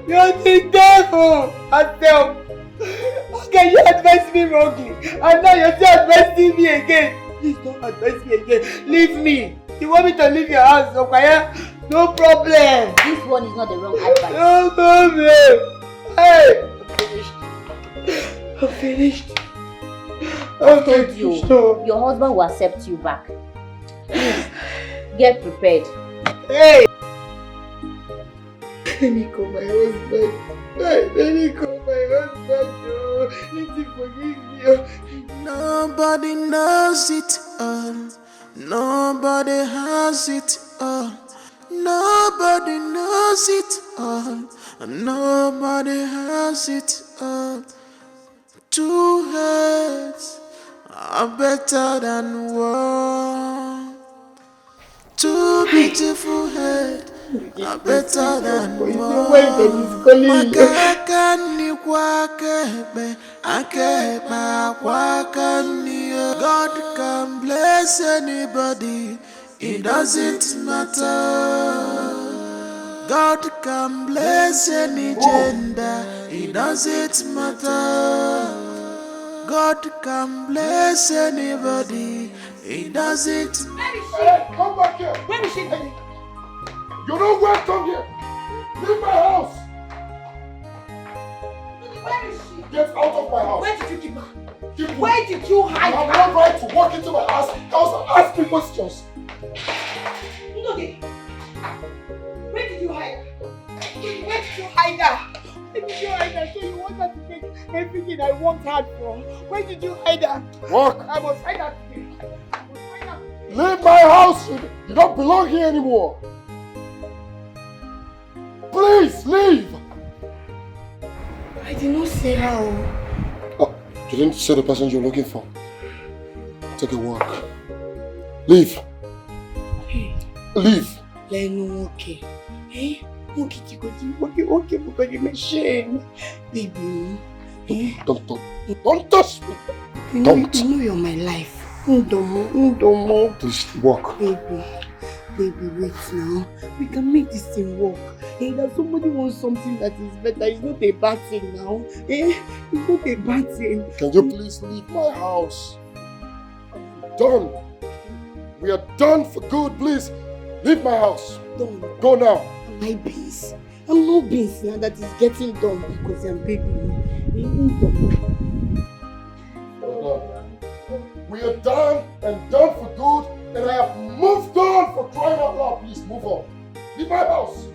You're the devil. Adele, how can you advise me wrongly? And now you're still advising me again. Please don't advise me again. Leave me. You want me to leave your house, okay? No problem. This one is not the wrong advice. No problem. Hey, I'm finished. I told you, your husband will accept you back. Please, get prepared. Hey! Let me call my husband. Let me call my husband. Let him forgive me. Nobody knows it all. Nobody has it all. Nobody knows it all. Nobody has it all. Two heads are better than one. Two beautiful heads are better than one. God can bless anybody, it doesn't matter. God can bless any gender, it doesn't matter. God can bless anybody, it doesn't matter. Hey, come back here! Where is she? You're not welcome here! Leave my house! Where is she? Get out of my house! Where did you keep her? Where did you hide her? You have no right to walk into my house and ask me questions! Ndoge, where did you hide her? Where did you hide her? Where did you hide her? So you want her to take everything I worked hard for? Where did you hide her? Walk! I must hide her today. Leave my house! You don't belong here anymore! Please, leave! I did not say how. Oh, you didn't say the person you're looking for. Take a walk. Leave! Hey. Leave! Leno, okay. Hey? Okay, because you're machine. Baby. Don't touch me! Don't! You know you're my life. Ndomo. Please walk. Baby, wait now. We can make this thing work. Hey, that somebody wants something that is better. It's not a bad thing now. It's not a bad thing. Can you please leave my house? I'm done. We are done for good. Please, leave my house. Done. Go now. Am I beans? I'm no beans now that is getting done because I'm baby. We are done and done for good, and I have moved on for crying out loud. Please move on. Leave my house.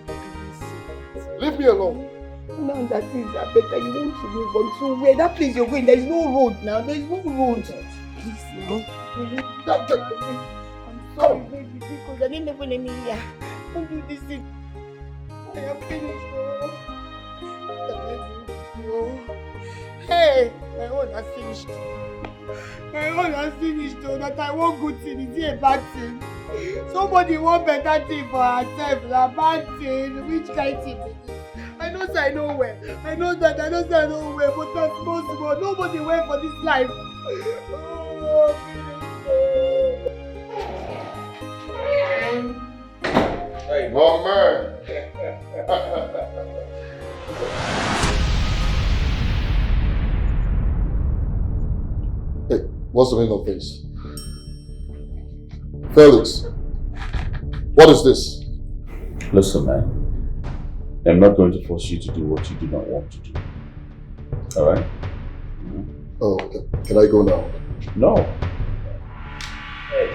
Leave me alone. Now that things are better, you want to move on. So where that place you're going, there is no road now. There is no road. Please, no. I'm sorry, baby, because I didn't even any here. Don't do this thing. I am finished. Hey, my own has finished. My own has finished, though. That I want good thing. Is it a bad thing? Somebody want better thing for herself. A bad thing. Which kind of thing? I know that I know where. I know that I know where. But that's possible. Nobody went for this life. Oh, hey, wrong man. Hey, what's the meaning of this? Felix, what is this? Listen, man. I'm not going to force you to do what you do not want to do. Alright? Oh, okay. Can I go now? No. Hey.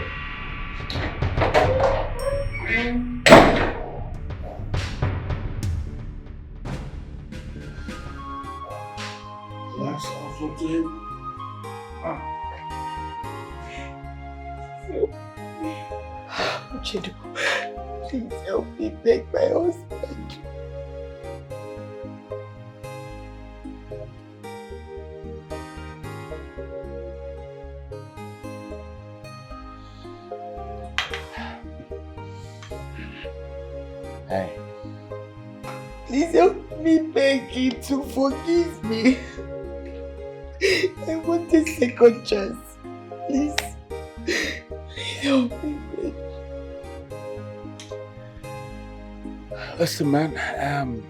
That's awful to him. Chidu, please help me beg my husband. Hey. Please help me beg him to forgive me. I want a second chance. Please. Please help me beg. Listen, man,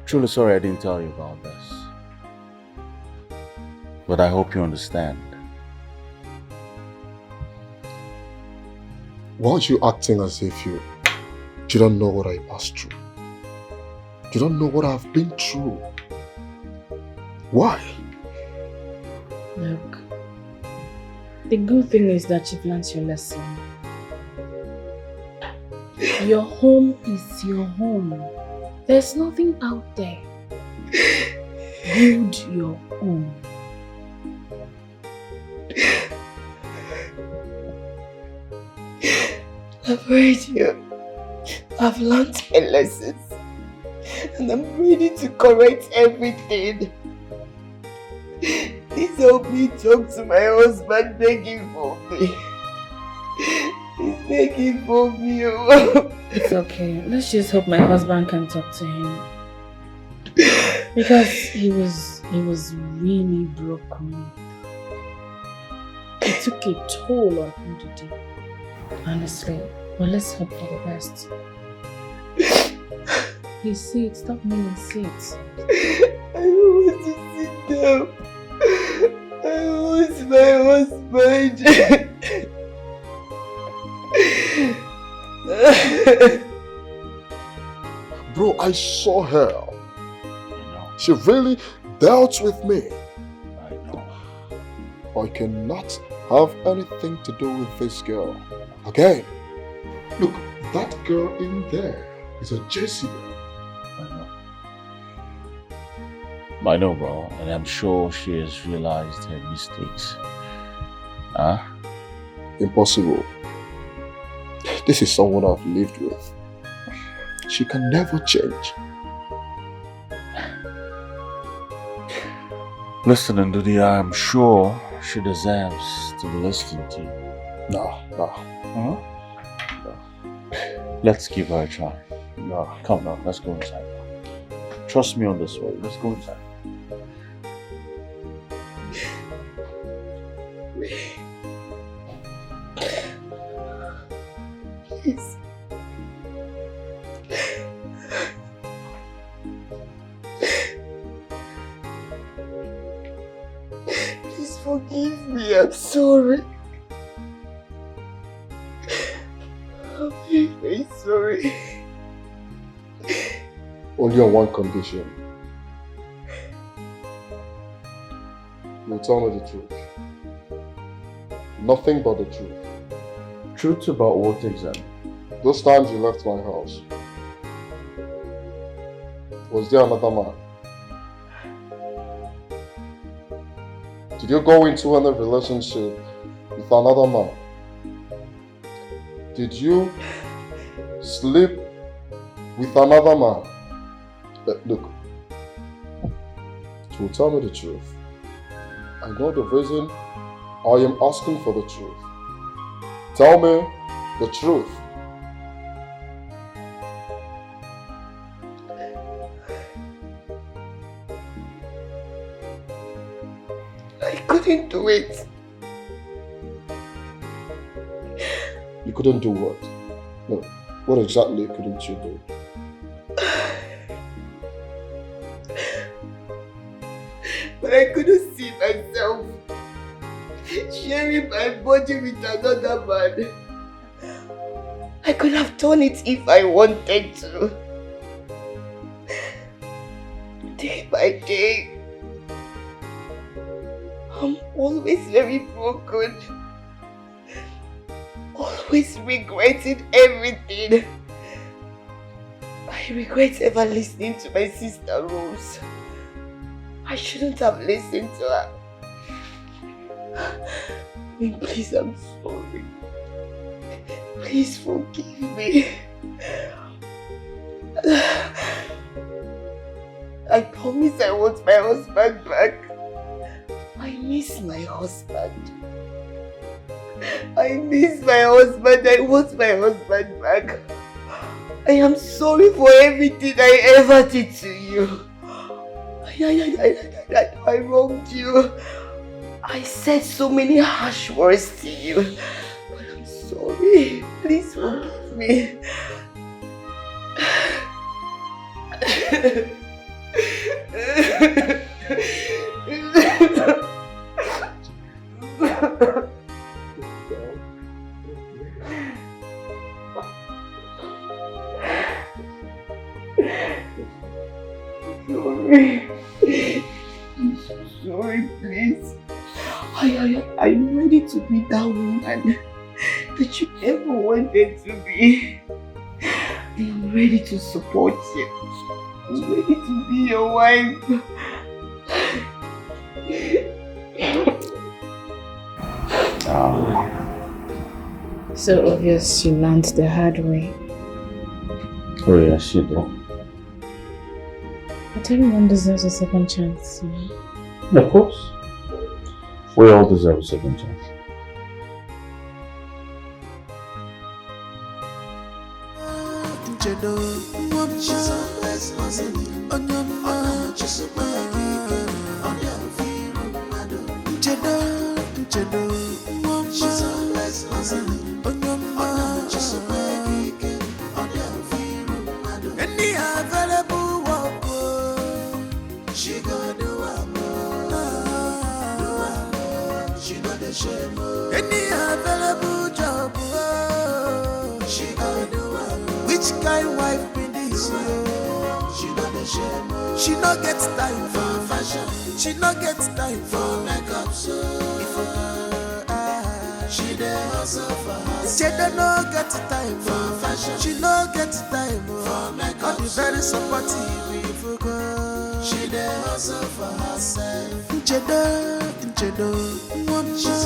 truly sorry I didn't tell you about this. But I hope you understand. Why are you acting as if you don't know what I passed through? You don't know what I've been through. Why? Look, the good thing is that you've learned your lesson. Your home is your home. There's nothing out there. Build your own. I've heard you. I've learned my lessons. And I'm ready to correct everything. Please help me talk to my husband begging for me. He's begging for me. It's okay. Let's just hope my husband can talk to him. Because he was really broken. It took a toll on him today. Honestly. But let's hope for the best. Please sit. Stop kneeling. Sit. I don't want to sit down. I want my husband. Bro, I saw her. She really dealt with me. I know. I cannot have anything to do with this girl. Okay? Look, that girl in there is a Jezebel. I know, bro, and I'm sure she has realized her mistakes. Huh? Impossible. This is someone I've lived with. She can never change. Listen, Ndudi, I'm sure she deserves to be listened to. No. Huh? No. Let's give her a try. No. Come on, let's go inside. Trust me on this one. Let's go inside. Please. Please forgive me. I'm sorry. I'm very, very sorry. Only on one condition. You'll tell me the truth. Nothing but the truth. Truth about what exactly? Those times you left my house, was there another man? Did you go into any relationship with another man? Did you sleep with another man? But look, to tell me the truth, I know the reason I am asking for the truth. Tell me the truth. I couldn't do it. You couldn't do what? No, what exactly couldn't you do? But I couldn't see myself sharing my body with another man. I could have done it if I wanted to. Day by day, I'm always very broken. Always regretting everything. I regret ever listening to my sister Rose. I shouldn't have listened to her. Please, I'm sorry. Please forgive me. I promise I want my husband back. I miss my husband. I miss my husband. I want my husband back. I am sorry for everything I ever did to you. I wronged you. I said so many harsh words to you. But I'm sorry. Please forgive me. Sorry. I'm so sorry, please. I'm ready to be that woman that you ever wanted to be. I'm ready to support you. I'm ready to be your wife. So obvious she learned the hard way. Oh yeah, she did. But everyone deserves a second chance, you know? Of course. We all deserve a second chance. Any available job, she gonna do it. Which kind wife be this? She know the shame. She no get time for fashion. She no get time for makeup. So she dey hustle for her. She don't no get time for fashion. She no get time for makeup. All the very supportive people go. She dey hustle for herself. She's